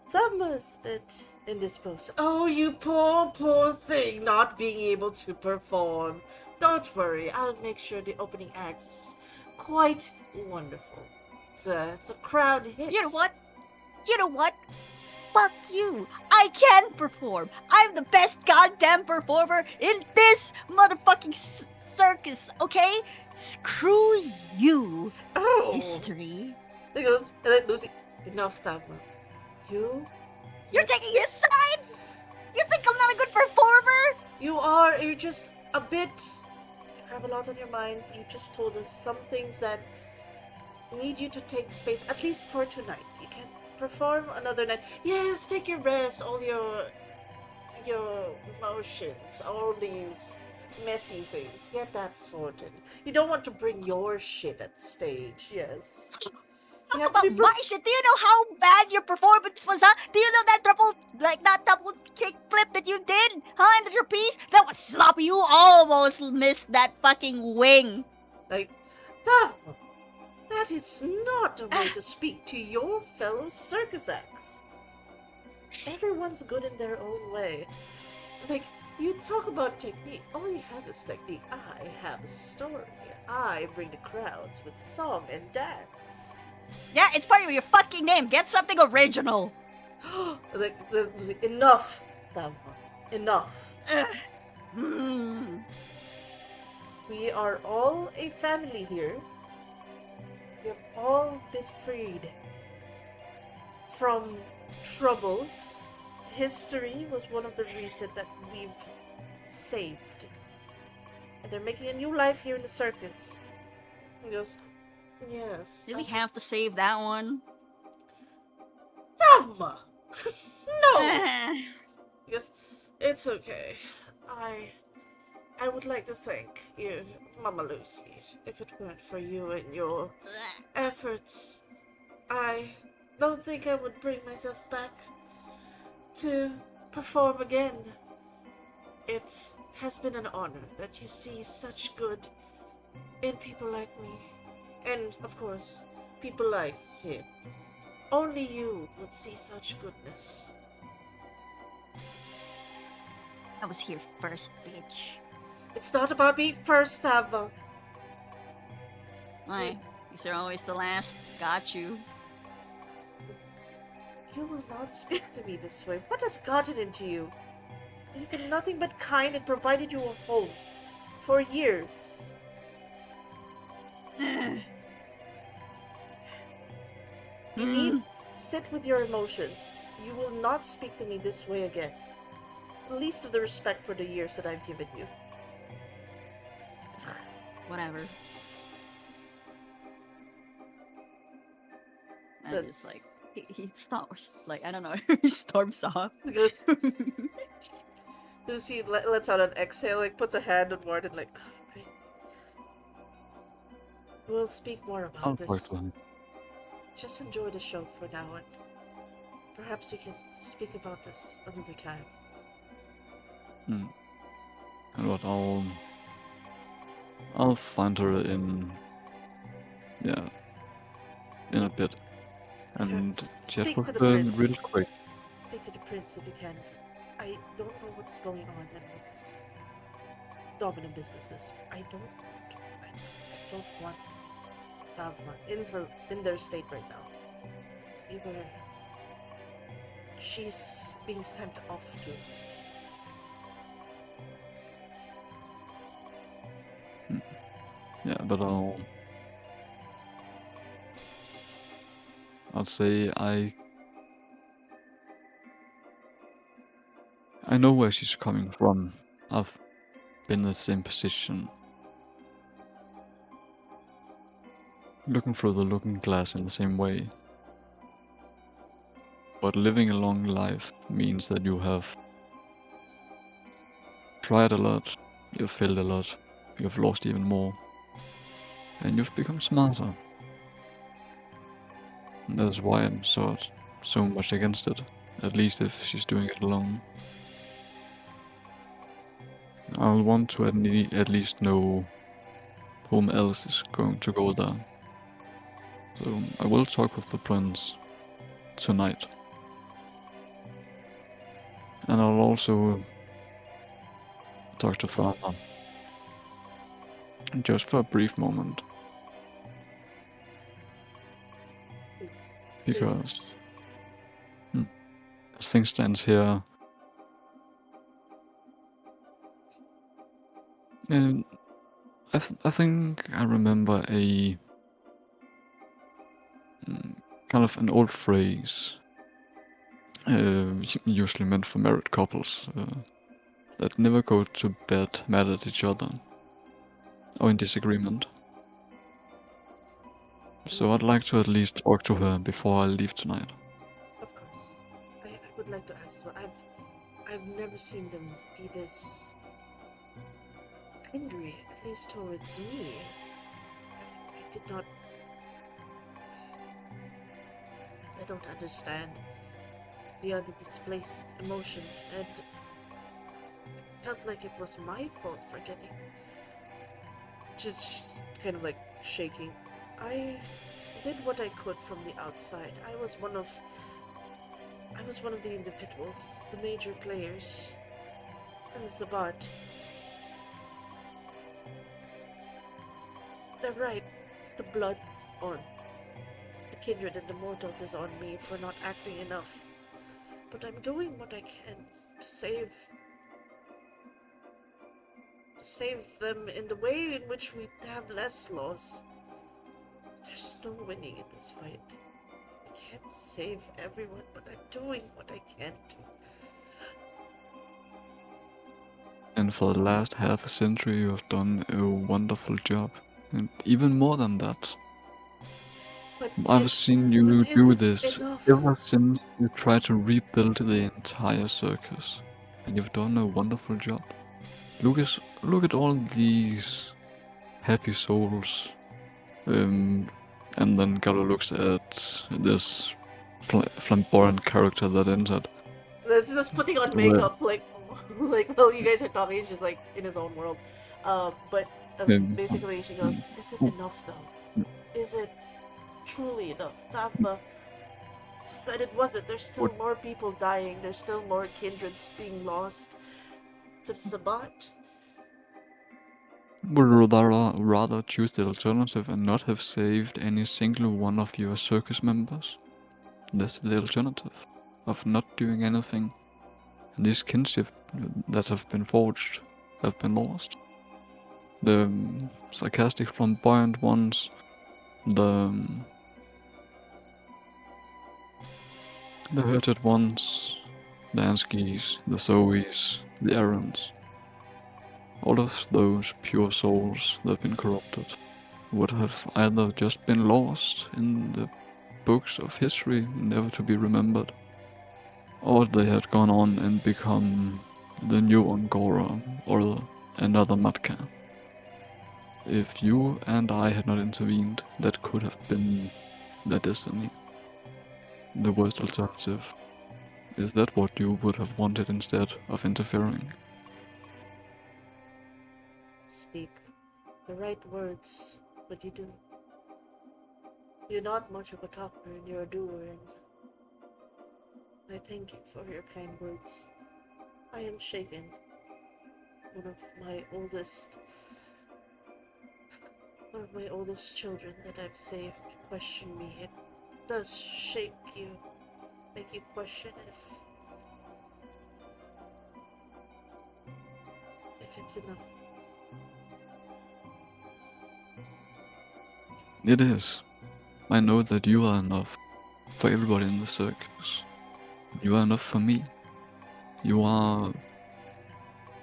Thelma's a bit indisposed. Oh, you poor thing, not being able to perform. Don't worry, I'll make sure the opening act's quite wonderful. It's a crowd hit. You know what? You know what? Fuck you. I can perform. I'm the best goddamn performer in this motherfucking circus, okay? Screw you, Oh. history. There goes, and then Lucy, enough, Thelma. You're taking his side? You think I'm not a good performer? You are. You're just a bit. You have a lot on your mind. You just told us some things that need you to take space, at least for tonight. You can perform another night. Yes, take your rest. All your emotions, all these messy things. Get that sorted. You don't want to bring your shit at stage. Yes. Talk about my shit. Do you know how bad your performance was, huh? Do you know that double kick flip that you did, huh, in the trapeze? That was sloppy. You almost missed that fucking wing. Like, that is not a way to speak to your fellow circus acts. Everyone's good in their own way. Like, you talk about technique. All you have is technique. I have a story. I bring the crowds with song and dance. Yeah, it's part of your fucking name. Get something original. like, enough, Thelma. Enough. We are all a family here. We have all been freed from troubles. History was one of the reasons that we've saved. And they're making a new life here in the circus. He goes, yes. Did we have to save that one? Thelma! No! He goes, it's okay. I would like to thank you, Mama Lucy. If it weren't for you and your efforts, I don't think I would bring myself back to perform again. It has been an honor that you see such good in people like me. And, of course, people like him. Only you would see such goodness. I was here first, bitch. It's not about me first, Thelma. Why? These are always the last. Got you. You will not speak to me this way. What has gotten into you? You've been nothing but kind and provided you a home for years. You need sit with your emotions. You will not speak to me this way again. Least of the respect for the years that I've given you. Whatever. And just like he storms, like, I don't know, he storms off. He goes, Lucy lets out an exhale, like puts a hand on Warden, like, right. We'll speak more about this. Unfortunately. Just enjoy the show for now, and perhaps we can speak about this another time. And what I'll find her in a bit. And chat Speak with to the her prince. real quick. Speak to the prince if you can. I don't know what's going on in this dominant businesses. I don't want to have one in their state right now. Either she's being sent off to. Yeah, but I'll say I know where she's coming from. I've been in the same position. Looking through the looking glass in the same way. But living a long life means that you have tried a lot, you've failed a lot, you've lost even more, and you've become smarter. And that's why I'm so much against it, at least if she's doing it alone. I'll want to at least know whom else is going to go there. So I will talk with the prince tonight. And I'll also talk to Father. Just for a brief moment. Because as things stands here, I think I remember a kind of an old phrase, usually meant for married couples, that never go to bed mad at each other or in disagreement. So I'd like to at least talk to her before I leave tonight. Of course. I would like to ask, well, I've never seen them be this angry, at least towards me. I did not... I don't understand the other displaced emotions, and it felt like it was my fault for getting... Just kind of like shaking. I did what I could from the outside. I was one of the individuals, the major players, in the Sabbat. They're right. The blood on the kindred and the mortals is on me for not acting enough. But I'm doing what I can to save them in the way in which we have less loss. There's no winning in this fight. I can't save everyone, but I'm doing what I can to. And for the last half a century you have done a wonderful job. And even more than that. But I've seen you but is do it this enough? ever since you tried to rebuild the entire circus. And you've done a wonderful job. Look at all these happy souls. And then Gallo looks at this flamboyant character that entered. That's just putting on makeup, like while you guys are talking, he's just like in his own world. But basically, she goes, "Is it enough though? Is it truly enough?" Thavma just said it wasn't. There's still more people dying. There's still more kindreds being lost to the Sabbat. Would rather choose the alternative and not have saved any single one of your circus members? That's the alternative of not doing anything. These kinship that have been forged have been lost. The sarcastic, flamboyant ones, the hurted ones, the Anskis, the Zoes, the Aarons. All of those pure souls that have been corrupted would have either just been lost in the books of history, never to be remembered, or they had gone on and become the new Angora or another Matka. If you and I had not intervened, that could have been their destiny. The worst alternative. Is that what you would have wanted instead of interfering? Speak the right words, but you do. You're not much of a talker, and you're a doer, and I thank you for your kind words. I am shaken. One of my oldest children that I've saved question me. It does shake you, make you question if it's enough. It is. I know that you are enough for everybody in the circus. You are enough for me. You are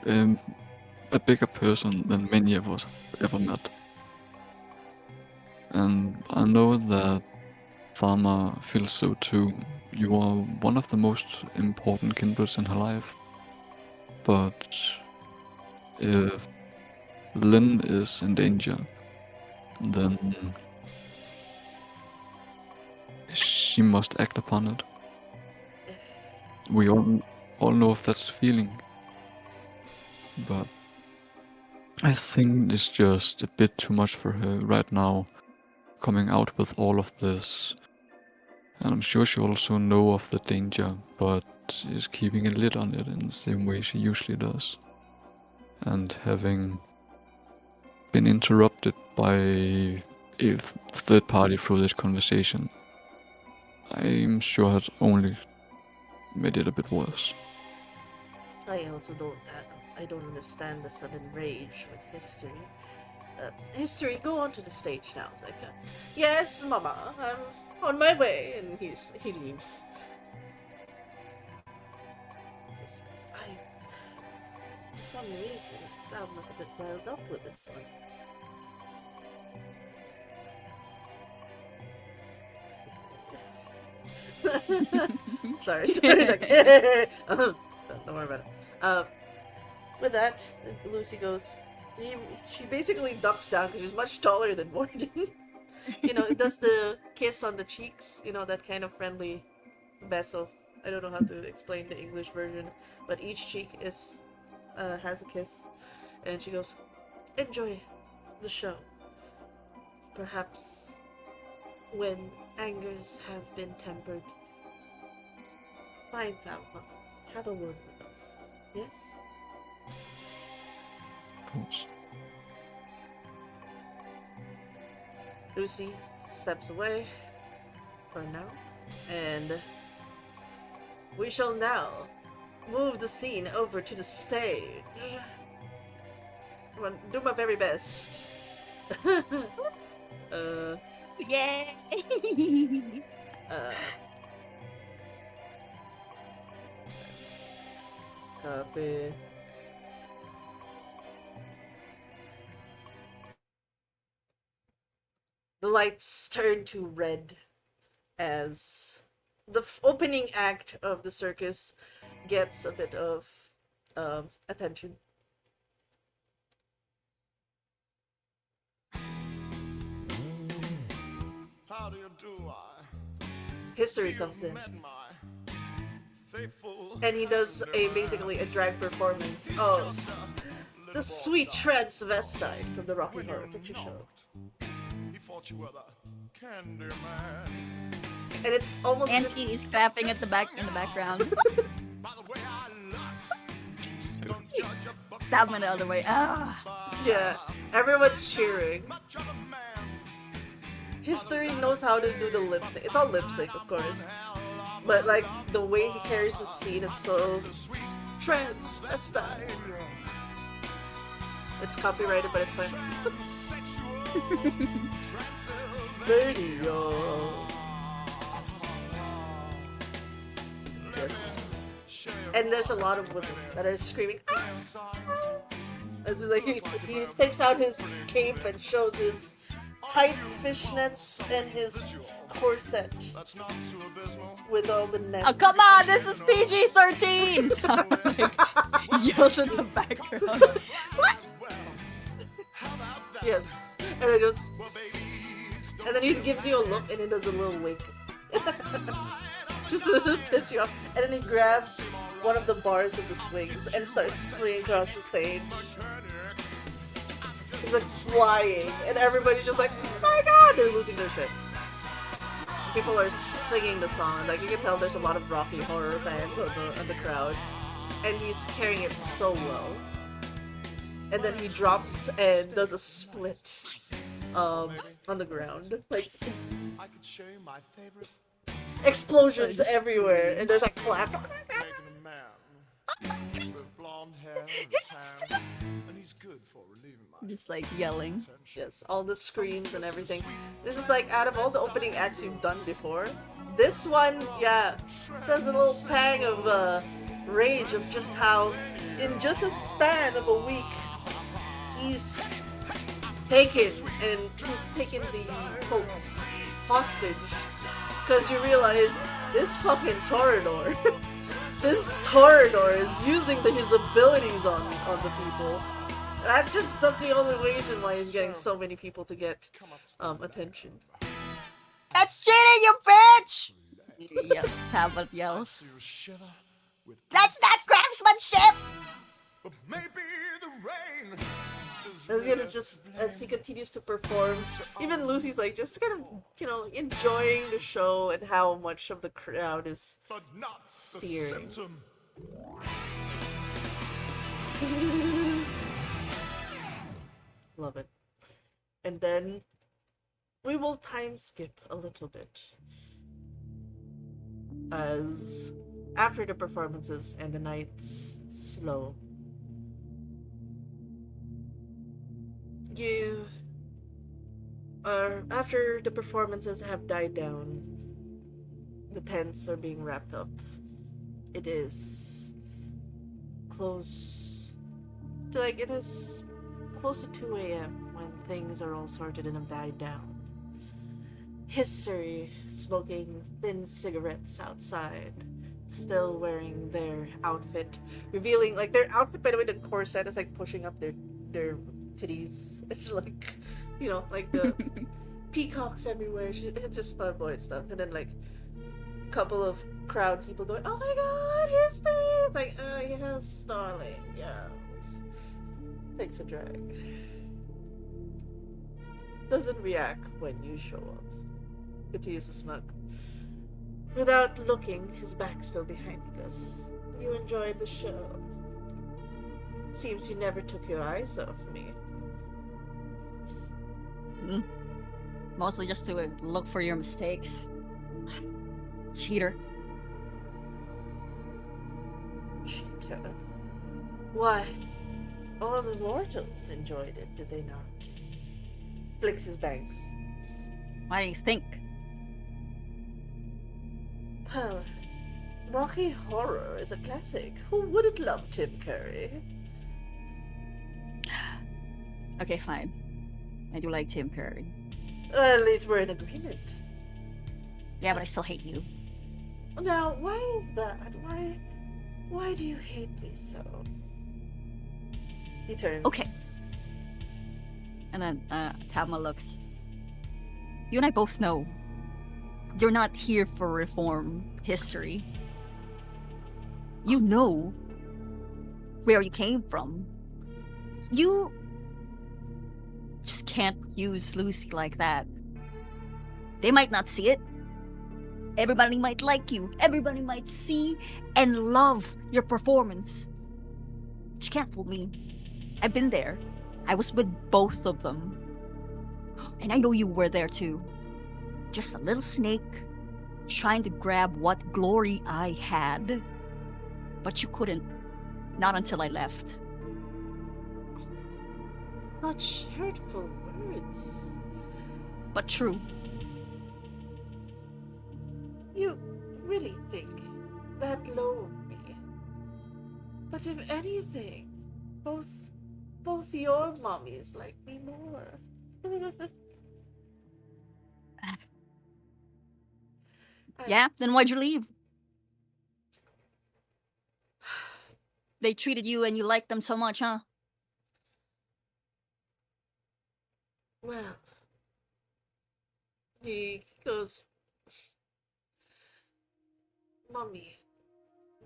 a bigger person than many of us have ever met. And I know that Farmer feels so too. You are one of the most important kindreds in her life. But if Lynn is in danger, then she must act upon it. We all know if that's feeling, but I think it's just a bit too much for her right now, coming out with all of this. And I'm sure she also know of the danger, but is keeping a lid on it in the same way she usually does. And having been interrupted by a third party through this conversation, I'm sure had only made it a bit worse. I also I don't understand the sudden rage with History. History, go onto the stage now. It's like, yes, Mama, I'm on my way, and he leaves. For some reason, Sal was a bit riled up with this one. sorry, like, don't worry about it. With that, Lucy goes. She basically ducks down because she's much taller than Morden. It does the kiss on the cheeks. That kind of friendly beso. I don't know how to explain the English version, but each cheek has a kiss, and she goes, "Enjoy the show. Perhaps when angers have been tempered, fine, Falcon, have a word with us. Yes?" Of course. Lucy steps away for now, and we shall now move the scene over to the stage. I'm gonna do my very best. Yay! Copy. The lights turn to red as the opening act of the circus gets a bit of attention. How do you do? History comes in, and he does basically a drag performance of the sweet transvestite from the Rocky Horror Picture Show. And it's almost Nancy is clapping at the back in the background. That went the other way. Yeah, everyone's cheering. History knows how to do the lip sync. It's all lip sync, of course. But like the way he carries the scene, it's so transvestite. It's copyrighted, but it's fine. Radio. Yes. And there's a lot of women that are screaming. As like he takes out his cape and shows his tight fishnets and his corset with all the nets. Oh, come on, this is PG-13! Yells in the background. What? Yes. And then he gives you a look and he does a little wink. Just to piss you off. And then he grabs one of the bars of the swings and starts swinging across the stage. He's like flying, and everybody's just like, "Oh my god!" They're losing their shit. People are singing the song. Like, you can tell there's a lot of Rocky Horror fans on the crowd. And he's carrying it so well. And then he drops and does a split on the ground. Like, explosions everywhere, and there's a clap. With blonde hair and tan, and he's good for relieving my Just like yelling. tension. Yes, all the screams and everything. This is like, out of all the opening acts you've done before, this one, yeah, there's a little pang of rage of just how, in just a span of a week, he's taken the folks hostage. Because you realize this fucking Torador, this Torador is using his abilities on the people. That's the only reason why he's getting so many people to get attention. That's cheating, you bitch! Yeah, Tablet yells. You shiver with That's not craftsmanship! but maybe the rain. As he continues to perform, even Lucy's like just kind of, enjoying the show and how much of the crowd is But not the steering. symptom. Love it. And then we will time skip a little bit. As after the performances and the night's slow, you are, after the performances have died down, the tents are being wrapped up. It is close to, it is close to 2 a.m. when things are all sorted and have died down. History smoking thin cigarettes outside, still wearing their outfit, revealing, their outfit, by the way, the corset is pushing up their titties. It's the peacocks everywhere. It's just flamboyant stuff. And then a couple of crowd people going, "Oh my god, history!" It's yes, darling, yes. Takes a drag. Doesn't react when you show up. Continues to smoke. Without looking, his back still behind because you enjoyed the show. Seems you never took your eyes off me. Mostly just to look for your mistakes. Cheater. Cheater. Why? All the mortals enjoyed it, did they not? Flicks his bangs. Why do you think? Well, Rocky Horror is a classic. Who wouldn't love Tim Curry? Okay, fine. I do like Tim Curry. At least we're in agreement. Yeah, but I still hate you. Now, why is that? Why do you hate me so? He turns. Okay. And then Tama looks. You and I both know you're not here for reform history. You know where you came from. You just can't use Lucy like that. They might not see it. Everybody might like you. Everybody might see and love your performance. But you can't fool me. I've been there. I was with both of them. And I know you were there too. Just a little snake trying to grab what glory I had. But you couldn't. Not until I left. Such hurtful words. But true. You really think that low of me? But if anything, both your mommies like me more. Yeah, then why'd you leave? They treated you and you liked them so much, huh? Well, he goes, Mommy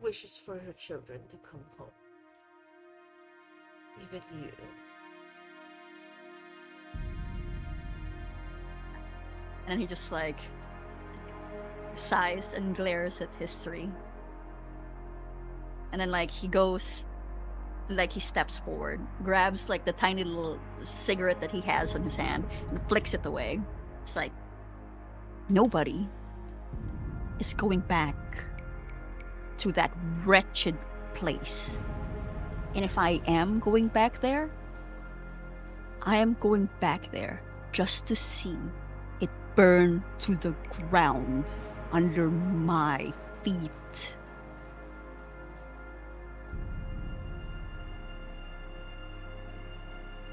wishes for her children to come home. Even you. And then he just sighs and glares at history. And then he goes, he steps forward, grabs the tiny little cigarette that he has in his hand and flicks it away. It's nobody is going back to that wretched place. And if I am going back there, I am going back there just to see it burn to the ground under my feet.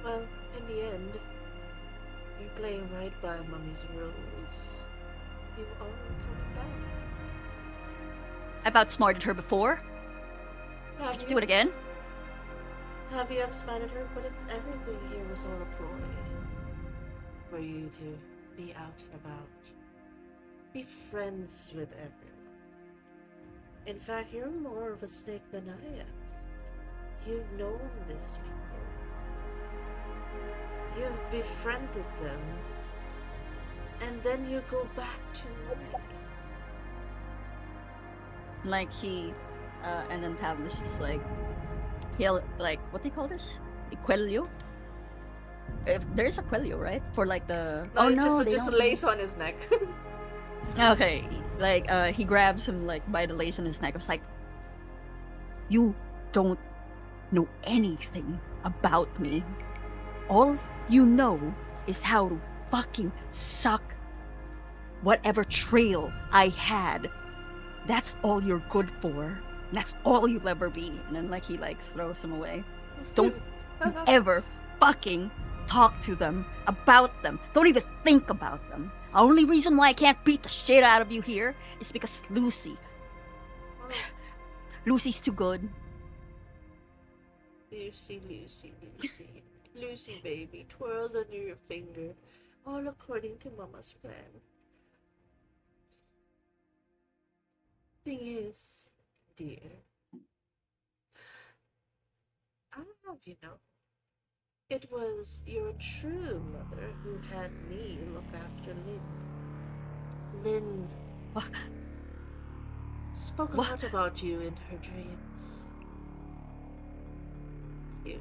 Well, in the end, you're playing right by Mummy's rules. You are coming back. I've outsmarted her before. I Have can you? do it again. Have you outsmarted her? But if everything here was all a ploy for you to be out and about, be friends with everyone. In fact, you're more of a snake than I am. You've known these people. You've befriended them. And then you go back to me. Like and then Tam was just like, he'll like, what do you call this? Equelio? If there's a quelio, right? For like the No, it's they just a don't- lace on his neck. Okay, like he grabs him like by the lace on his neck. It's like, you don't know anything about me. All you know is how to fucking suck whatever trail I had. That's all you're good for. That's all you'll ever be. And then like he like throws him away. Don't ever fucking talk to them about them. Don't even think about them. The only reason why I can't beat the shit out of you here is because Lucy's too good. Lucy, baby, twirled under your finger, all according to Mama's plan. Thing is, dear, I'll have you know, it was your true mother who had me look after Lynn. Lynn spoke a lot about you in her dreams.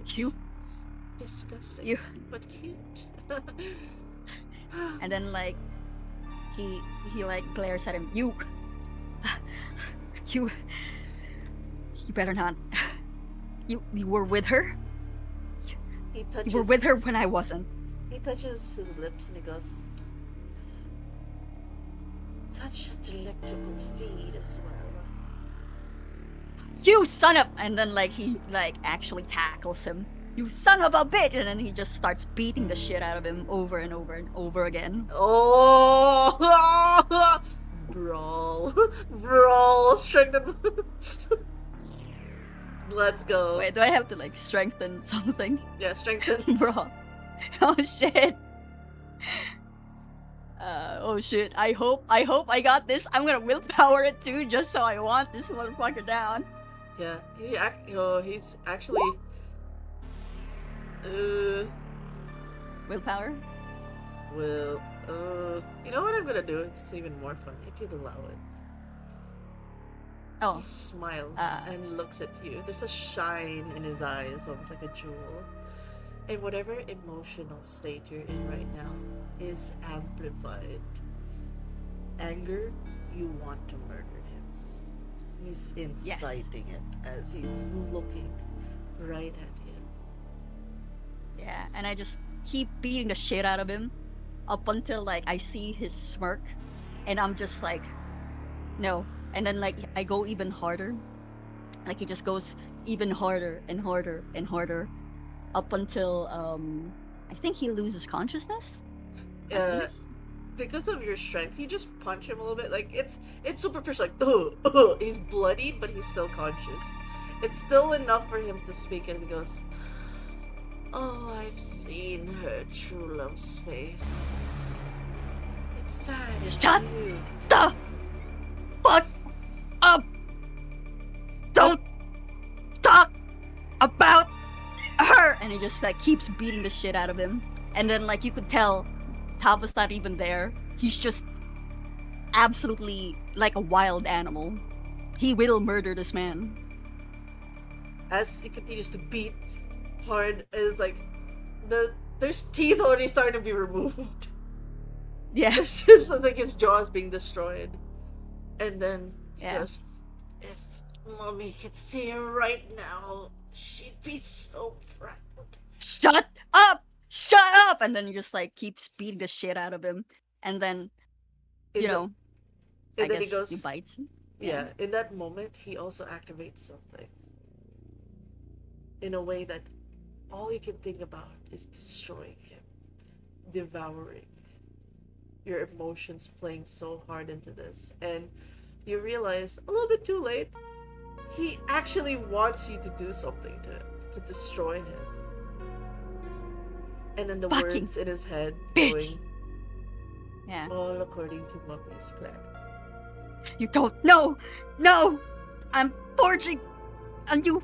Cute. Disgusting, but cute. And then like he like glares at him. You better not. You were with her? He touches, You were with her when I wasn't. He touches his lips and he goes, such a delectable feed as well. You son of, and then like he like actually tackles him. You son of a bitch! And then he just starts beating the shit out of him over and over and over again. Oh, brawl, strengthen. Let's go. Wait, do I have to like strengthen something? Yeah, strengthen. Bro. Oh shit. Oh shit. I hope I got this. I'm gonna willpower it too, just so I want this motherfucker down. Yeah, he's actually. Willpower? Well, you know what I'm gonna do? It's even more fun if you'd allow it. Oh. He smiles and looks at you. There's a shine in his eyes, almost like a jewel. And whatever emotional state you're in right now is amplified. Anger, you want to murder him. He's inciting it as he's looking right at him. Yeah, and I just keep beating the shit out of him up until like I see his smirk, and I'm just like, no. And then like I go even harder. Like he just goes even harder and harder and harder up until I think he loses consciousness. Because of your strength, you just punch him a little bit. Like it's superficial. Like he's bloodied, but he's still conscious. It's still enough for him to speak as he goes, "Oh, I've seen her true love's face. It's sad. It's Shut you." the fuck up! Don't talk about her! And he just like keeps beating the shit out of him. And then like you could tell Tava's not even there. He's just absolutely like a wild animal. He will murder this man. As he continues to beat hard, it's like there's teeth already starting to be removed. Yeah. It's just like his jaw is being destroyed. And then he goes, if Mommy could see her right now. She'd be so proud. Shut up! Shut up! And then you just like keeps beating the shit out of him, and then In you the- know, I And then he guess goes, he bites him. yeah, in that moment, he also activates something. In a way that all he can think about is destroying him, devouring. Your emotions playing so hard into this. And you realize, a little bit too late, he actually wants you to do something to him, to destroy him. And then the Fucking words in his head bitch. going, Yeah. all according to Mummy's plan. You don't know! No! I'm forging a new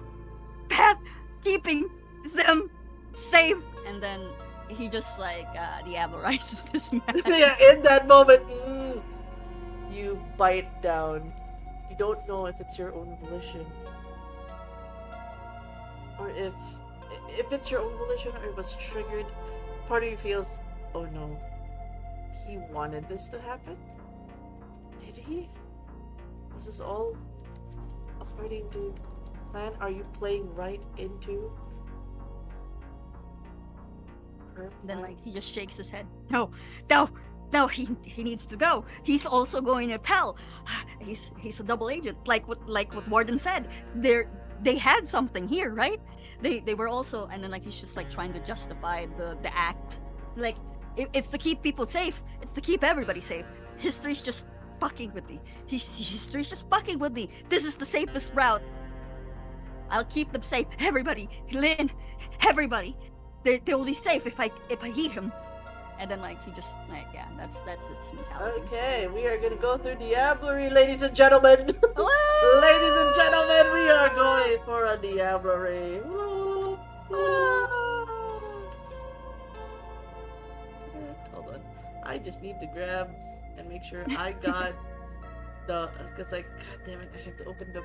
path, keeping them safe! And then he just like diabolizes this man. Yeah, in that moment, you bite down. You don't know if it's your own volition. Or if it's your own volition or it was triggered. Part of you feels, oh no, he wanted this to happen? Did he? Was this all according to plan? Are you playing right into her Then plan? like he just shakes his head. No, no, no. He needs to go. He's also going to tell. He's a double agent. Like what Warden said. They had something here, right? They were also, and then like he's just like trying to justify the act. Like it's to keep people safe. It's to keep everybody safe. History's just fucking with me. History's just fucking with me. This is the safest route. I'll keep them safe. Everybody, Lynn, everybody. They'll be safe if I heat him. And then like he just like that's his mentality. Okay, we are gonna go through Diablerie, ladies and gentlemen. Ladies and gentlemen, we are going for a Diablerie. Hold on. I just need to grab and make sure I got the, because like, god damn it, I have to open the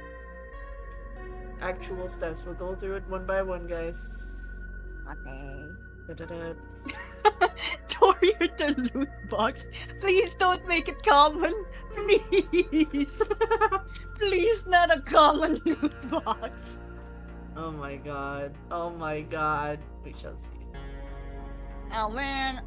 actual steps. We'll go through it one by one, guys. Okay. Da-da-da. Torier the loot box. Please don't make it common. Please. Please, not a common loot box. Oh my god. Oh my god. We shall see. Oh man.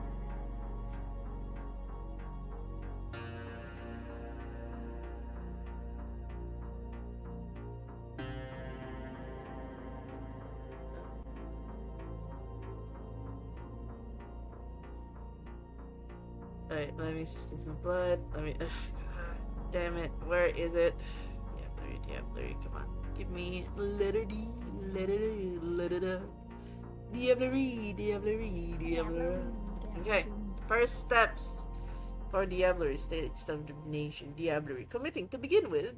Alright, let me see some blood. Let me. God damn it. Where is it? Diablerie, come on. Give me letter D. Diablerie. Okay, first steps for Diablerie, states of nation. Diablerie. Committing to begin with.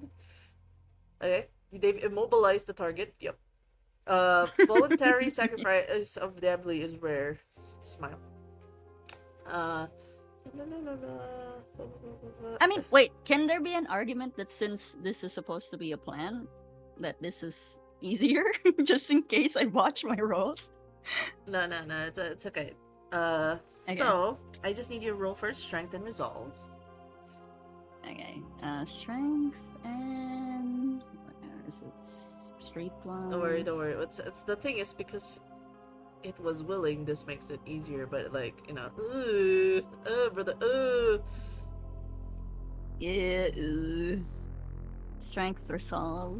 Okay, they've immobilized the target. Yep. Voluntary sacrifice of Diablerie is rare. Smile. I mean, wait, can there be an argument that since this is supposed to be a plan, that this is easier? Just in case I watch my rolls? No, it's okay. Okay. So, I just need you to roll for strength and resolve. Okay, strength and... Where is it? Straight one. Don't worry. It's the thing is because it was willing, this makes it easier, but like, you know, brother, Yeah, strength resolve.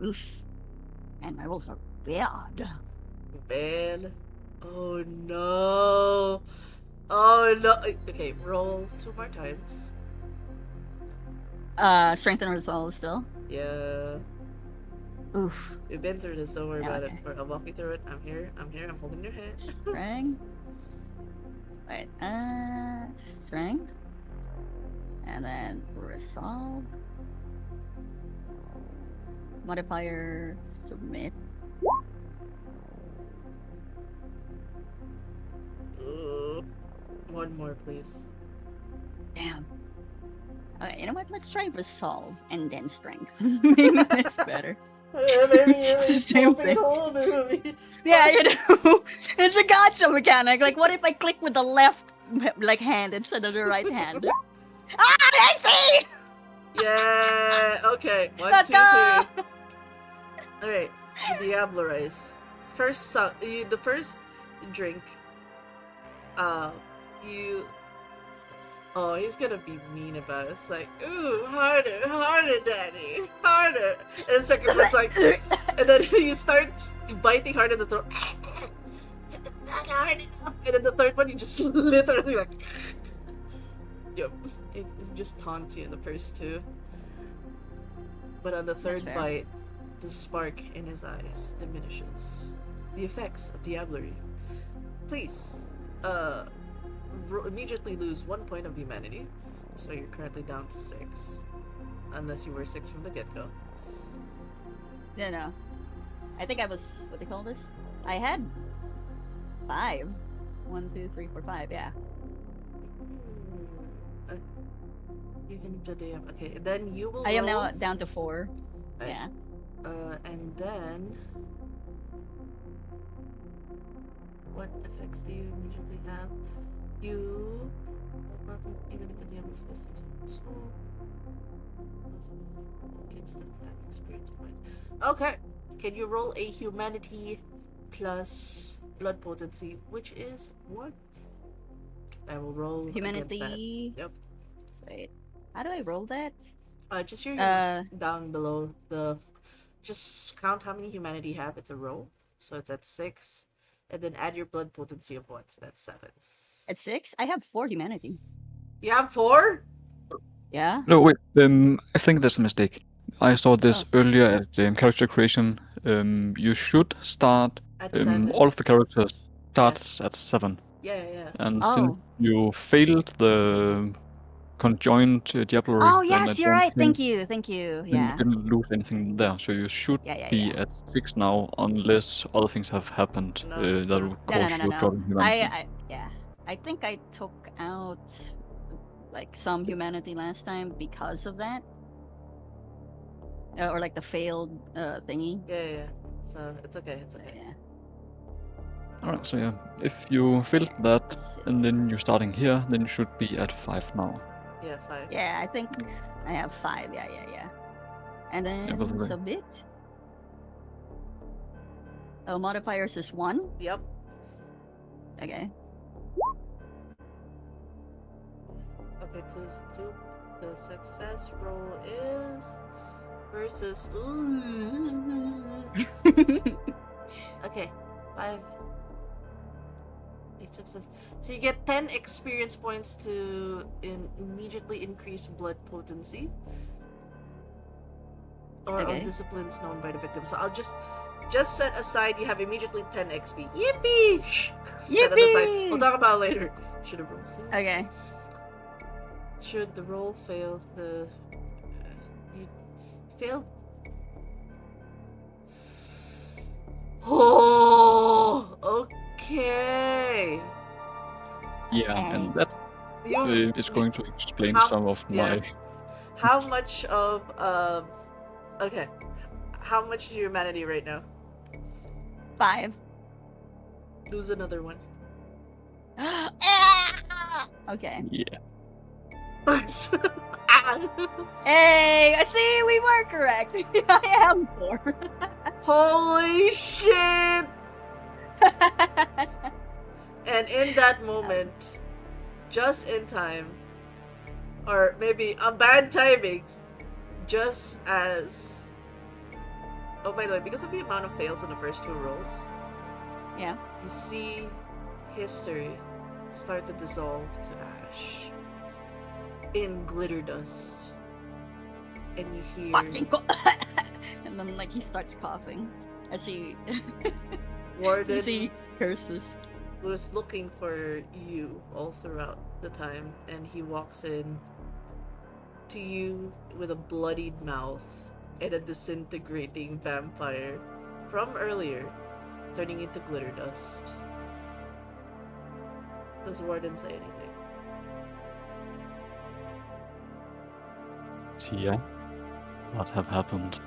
Oof. And my rolls are bad. bad. Oh no. Oh no. Okay, roll 2 more times. Strength and resolve still. Yeah. Oof. We've been through this, don't worry about Okay. it. I'll walk you through it. I'm here, I'm holding your hand. Strength. Wait, strength. And then resolve. Modifier submit. Ooh. 1 more, please. Damn. Okay, you know what? Let's try resolve and then strength. Maybe that's better. Maybe It's the same thing. maybe. Yeah, you know, it's a gotcha mechanic. Like, what if I click with the left, like, hand instead of the right hand? Ah, I see! Yeah. Okay. One, Let's two, go! three. All right. The Diablo rice. The first drink. You. Oh, he's gonna be mean about it. It's like, ooh, harder, harder, daddy, harder. And the second one's like, and then you start biting hard in the throat. It's not hard enough. And then the third one, you just literally like, yep. It just taunts you in the first two. But on the third fair. bite, the spark in his eyes diminishes. The effects of Diablerie. Please, immediately lose 1 point of humanity. So you're currently down to 6. Unless you were 6 from the get-go. No. I think I was, what do you call this? I had 5. 1, 2, 3, 4, 5, yeah. Even today, okay, then you will I am roll, now down to 4. Right. Yeah. And then... What effects do you immediately have? You... Even if the DM is supposed to so... Keeps them back experience point. Okay! Can you roll a humanity plus blood potency, which is 1? I will roll against Humanity. that. Yep. Wait. How do I roll that? Just your Uh, down below the... Just count how many humanity you have. It's a row. So it's at 6. And then add your blood potency of 1. So that's 7. At 6? I have 4 humanity. You have 4? Yeah? No, wait. I think that's a mistake. I saw this earlier at character creation. You should start. At 7? All of the characters starts at 7. Yeah. And Oh. since you failed the conjoined Diablerie, Oh, then I yes, you're don't right. think Thank you. then Yeah. you didn't lose anything there. So you should Yeah. be at 6 now, unless other things have happened No. that will cause you a drop in No. humanity. I think I took out like some humanity last time because of that. Or like the failed thingy. Yeah. So it's okay. Yeah. Alright, so yeah, if you failed that, and then you're starting here, then you should be at 5 now. Yeah, 5. Yeah, I think I have 5. Yeah. And then that's right. submit. Oh, modifiers is 1? Yep. Okay. Okay, 2. The success roll is... Versus... Okay, 5. 8 success. So you get 10 experience points to immediately increase blood potency. Or Okay. on disciplines known by the victim. So I'll just set aside you have immediately 10 XP. Yippee! Set it aside. Yippee! We'll talk about it later. Should have rolled failed. Okay. Should the roll fail, you failed. Oh, okay. Yeah, and that You is going to explain how- some of yeah. my... How much of okay. How much is your humanity right now? 5. Lose another one. Okay. Yeah. Hey, I see we were correct. I am 4. Holy shit! And in that moment, just in time, or maybe a bad timing, just as... Oh, by the way, because of the amount of fails in the first 2 rolls, Yeah. you see history start to dissolve to ash in glitter dust. And you hear... Fucking and then like he starts coughing as he Warden as he curses. was looking for you all throughout the time, and he walks in to you with a bloodied mouth and a disintegrating vampire from earlier, turning into glitter dust. Does Warden say anything? Yeah. What have happened?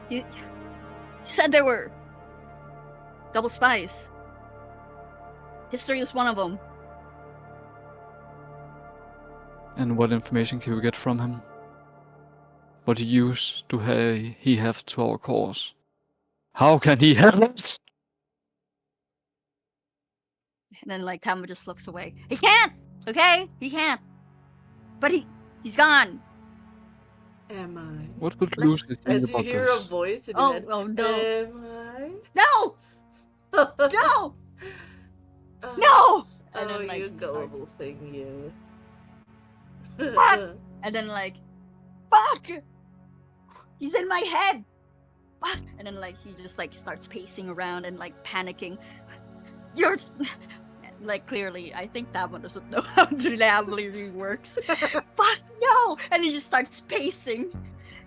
You said there were double spies. History was one of them. And what information can we get from him? What use do he have to our cause? How can he help us? And then like Tama just looks away. He can't. Okay, he can't. But he's gone. Am I? What would Let's- Lucy think As you about hear a this? voice in your head. Oh no. Am I? No! No! Oh, No! And Oh, then, like, you he starts- gullible thing, you. What? And then like, fuck! He's in my head! Fuck! And then like he just like starts pacing around and like panicking. Like clearly, I think Tama doesn't know how reliability works. Fuck no! And he just starts pacing.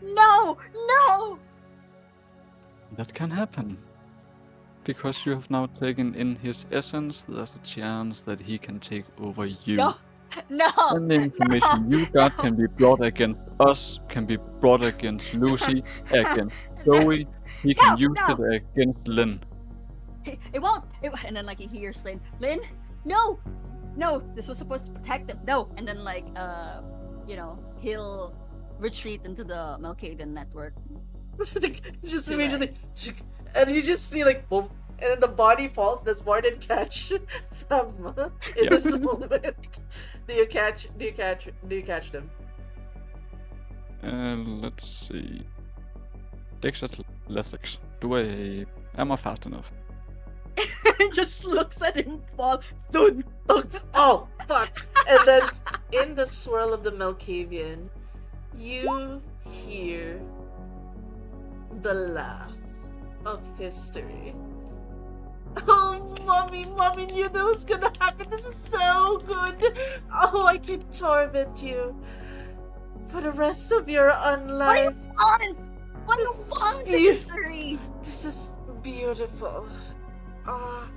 No! No! That can happen. Because you have now taken in his essence, there's a chance that he can take over you. No! No! And the information you got can be brought against us, can be brought against Lucy, against Zoe. He can use no. it against Lynn. It won't. And then like he hears Lynn, no, this was supposed to protect him. No, and then like he'll retreat into the Malkavian network. Just immediately, and you just see like boom, and then the body falls. Does Martin catch them in Yeah. this moment? Do you catch them? Let's see. Dex Athletics. Am I fast enough? He just looks at him fall. Dun. Oh fuck! And then in the swirl of the Malkavian, you hear the laugh of history. Oh, mommy knew that was gonna happen. This is so good. Oh, I can torment you for the rest of your unlife. What do you want? The history. This is beautiful. Ah,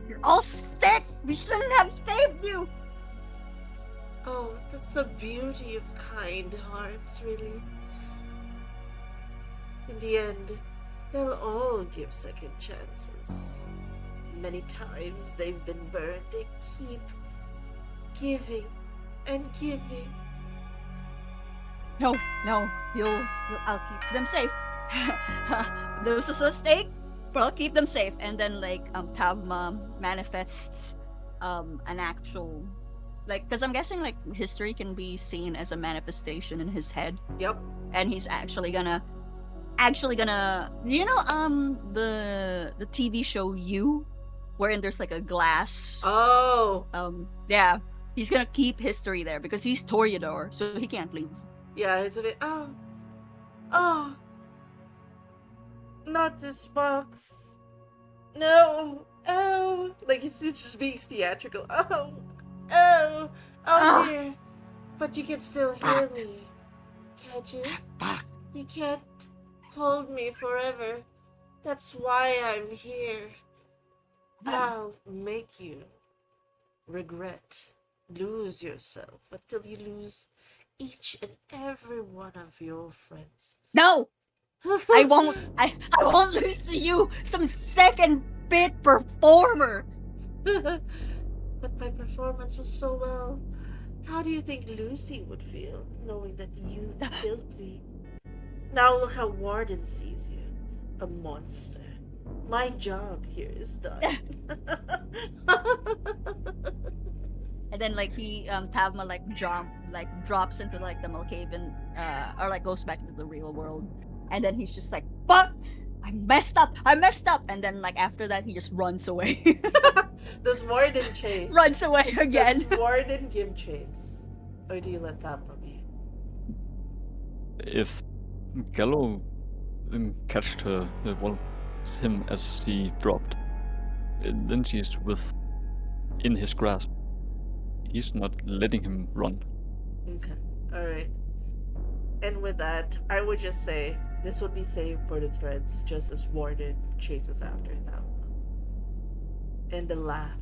You're all sick. We shouldn't have saved you. oh, that's the beauty of kind hearts, really. In the end, they'll all give second chances. Many times they've been burned, they keep giving and giving. No, I'll keep them safe. This is a mistake, but I'll keep them safe. And then like Tavma manifests an actual because I'm guessing like history can be seen as a manifestation in his head. Yep. And he's actually gonna the TV show You, wherein there's like a glass. Oh. Yeah. He's gonna keep history there because he's Toreador, so he can't leave. Yeah, it's a bit. Oh. Not this box. No. Oh. Like it's just being theatrical. Oh dear. But you can still hear me. Can't you? You can't hold me forever. That's why I'm here. I'll make you regret, lose yourself until you lose each and every one of your friends. No! I won't lose to you, some second bit performer. But my performance was so well. How do you think Lucy would feel knowing that you killed me? Now look how Warden sees you. A monster. My job here is done. And then like he Tavma drops into like the Malkavian or like goes back into the real world. And then he's just like, fuck! I messed up! And then like after that he just runs away. Does Warden chase? Runs away again. Does Warden give chase? Or do you let Tavma be? If Gallo catched her, him as he dropped, then she's in his grasp. He's not letting him run. Okay. Alright. And with that, I would just say this would be saved for the threads, just as Warden chases after Thalma. And the laugh,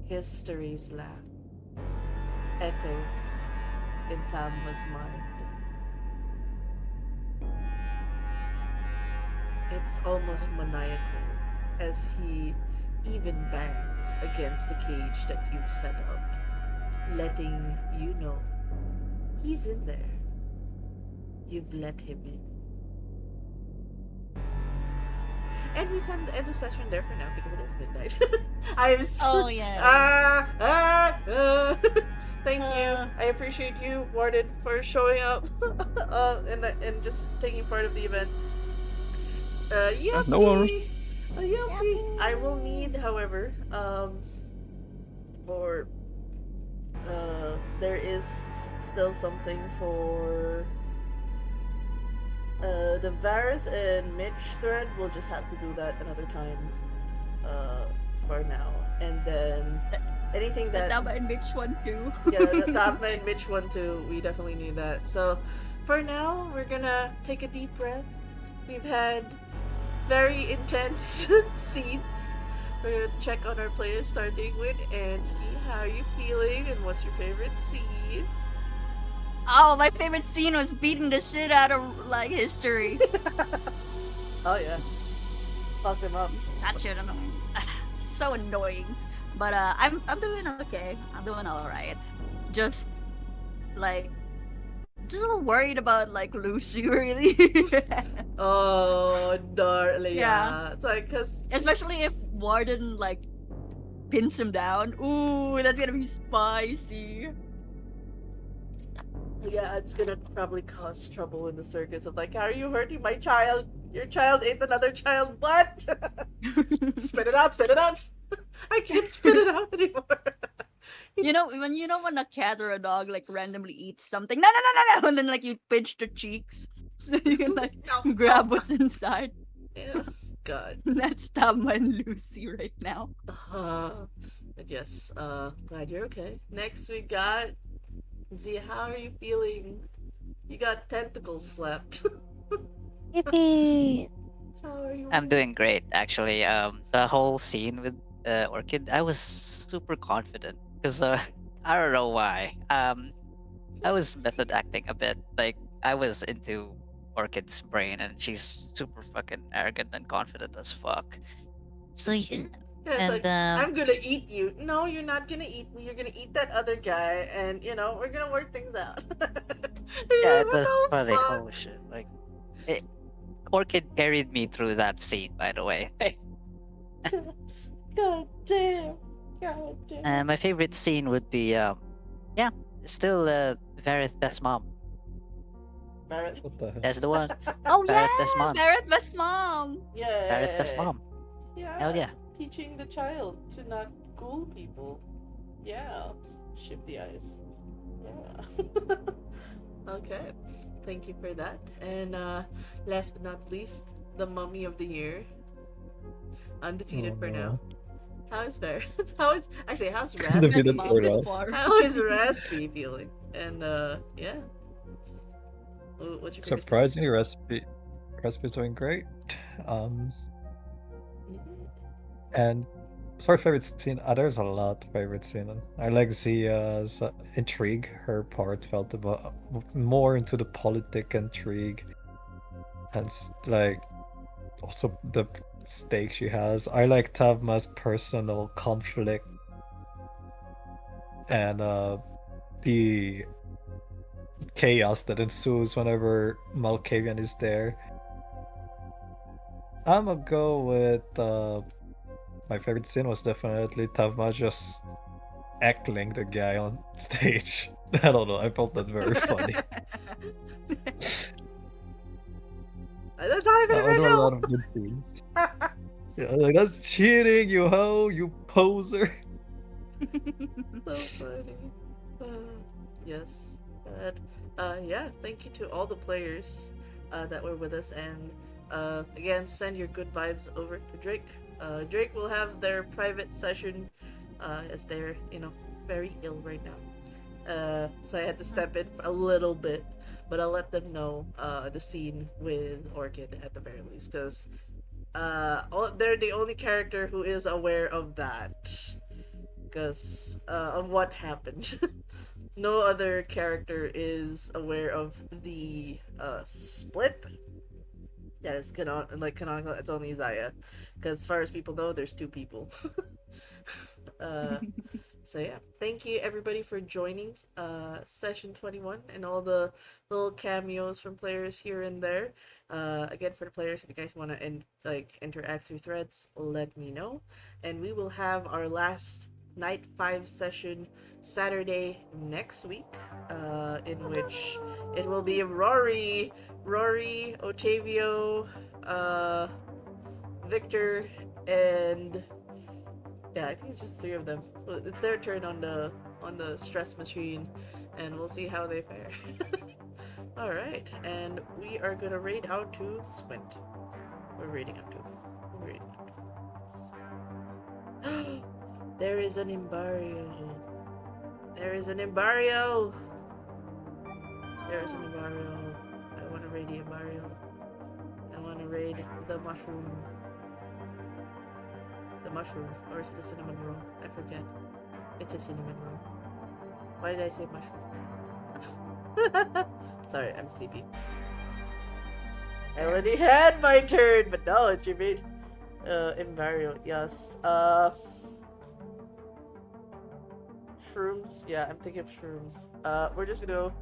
history's laugh, echoes in Thalma's mind. It's almost maniacal as he even bangs against the cage that you've set up. letting you know he's in there. You've let him in. And we end the session there for now because it is midnight. Oh yeah. Thank you. I appreciate you, Warden, for showing up and just taking part of the event. Yuppie. No worries. Yuppie. I will need, however, for there is still something for the Vareth and Mitch thread. We'll just have to do that another time for now. And then anything The that Tama and Mitch one too. yeah, the Tama and Mitch one too, we definitely need that. So for now, we're gonna take a deep breath. We've had very intense scenes. We're gonna check on our players, starting with Ansky. How are you feeling, and what's your favorite scene? Oh, my favorite scene was beating the shit out of like history. Oh yeah, fuck them up. Such an annoying, so annoying. But I'm doing okay. I'm doing all right. Just like just a little worried about like Lucy, really. Oh, darling. Yeah. It's like, cause Especially if Warden like pins him down. Ooh, that's gonna be spicy. yeah, it's gonna probably cause trouble in the circus of like, how are you hurting my child? Your child ate another child. What? Spit it out, spit it out. I can't spit it out anymore. You know when a cat or a dog like randomly eats something, no, and then like you pinch the cheeks so you can like No, grab no. what's inside. Yes, God. That's Tama and Lucy right now. But yes, glad you're okay. Next we got Zia. How are you feeling? You got tentacles slapped. Yippee! How are you? I'm doing great, actually. The whole scene with Orchid, I was super confident because I don't know why. I was method acting a bit. Like I was into Orchid's brain, and she's super fucking arrogant and confident as fuck. So yeah, Yeah, it's and like, I'm gonna eat you. No, you're not gonna eat me. You're gonna eat that other guy, and we're gonna work things out. yeah, it What was the funny. fuck? Oh shit! Like, Orchid carried me through that scene, by the way. God damn. God damn. My favorite scene would be yeah, still Vareth best mom. Barrett. What the hell? That's the one. Oh Barrett yeah, best mom. Barrett best mom. Yeah. Barrett best mom. Yeah. Hell yeah. Teaching the child to not ghoul people. Yeah. Ship the eyes. Yeah. Okay. Thank you for that. And last but not least, the mummy of the year. Undefeated Oh, for no. now. How's Barrett? how's Undefeated Raspy? for now. How is Raspy feeling? And yeah. What's your favorite Surprisingly, Recipe's doing great. And as far as favorite scene, there's a lot of favorite scene. I like Zia's intrigue. Her part felt about more into the politic intrigue, and like also the stake she has. I like Tavma's personal conflict and the chaos that ensues whenever Malkavian is there. I'm gonna go with my favorite scene was definitely Tavma just heckling the guy on stage. I don't know, I felt that very funny. That's not even There were a lot of good scenes. Yeah, like, that's cheating, you hoe, you poser. So funny. Yes. But yeah, thank you to all the players that were with us, and again, send your good vibes over to Drake. Drake will have their private session as they're, very ill right now. So I had to step in for a little bit, but I'll let them know the scene with Orchid at the very least, because they're the only character who is aware of that, because of what happened. No other character is aware of the split. Yeah, it's canonical. It's only Zaya, because as far as people know, there's two people. So yeah, thank you everybody for joining session 21 and all the little cameos from players here and there. Again, for the players, if you guys want to interact through threads, let me know. And we will have our last night 5 session Saturday next week, in which it will be Rory, Otavio, Victor, and yeah, I think it's just 3 of them. So it's their turn on the stress machine, and we'll see how they fare. Alright, and we are gonna raid out to Squint. We're raiding out to. We're raiding out to. There is an Imbario. There is an Imbario! There is an Imbario. I wanna raid the Imbario. I wanna raid the mushroom. The mushroom, or is it the cinnamon roll? I forget. It's a cinnamon roll. Why did I say mushroom? Sorry, I'm sleepy. I already had my turn, but no, it's your main Imbario, yes. Shrooms, yeah, I'm thinking of shrooms. We're just gonna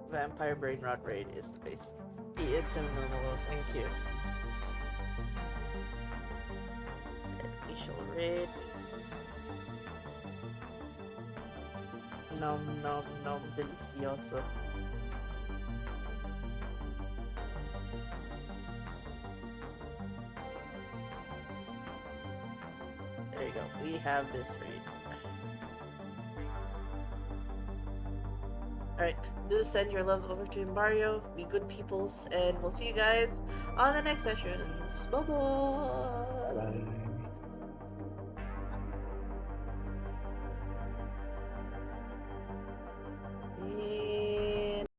Vampire Brain Rot Raid is the base. He is cinnamon roll, thank you. We shall raid. Nom nom nom delicioso. There you go. We have this raid. Alright, do send your love over to Imbario. Be good peoples, and we'll see you guys on the next sessions. Bye bye!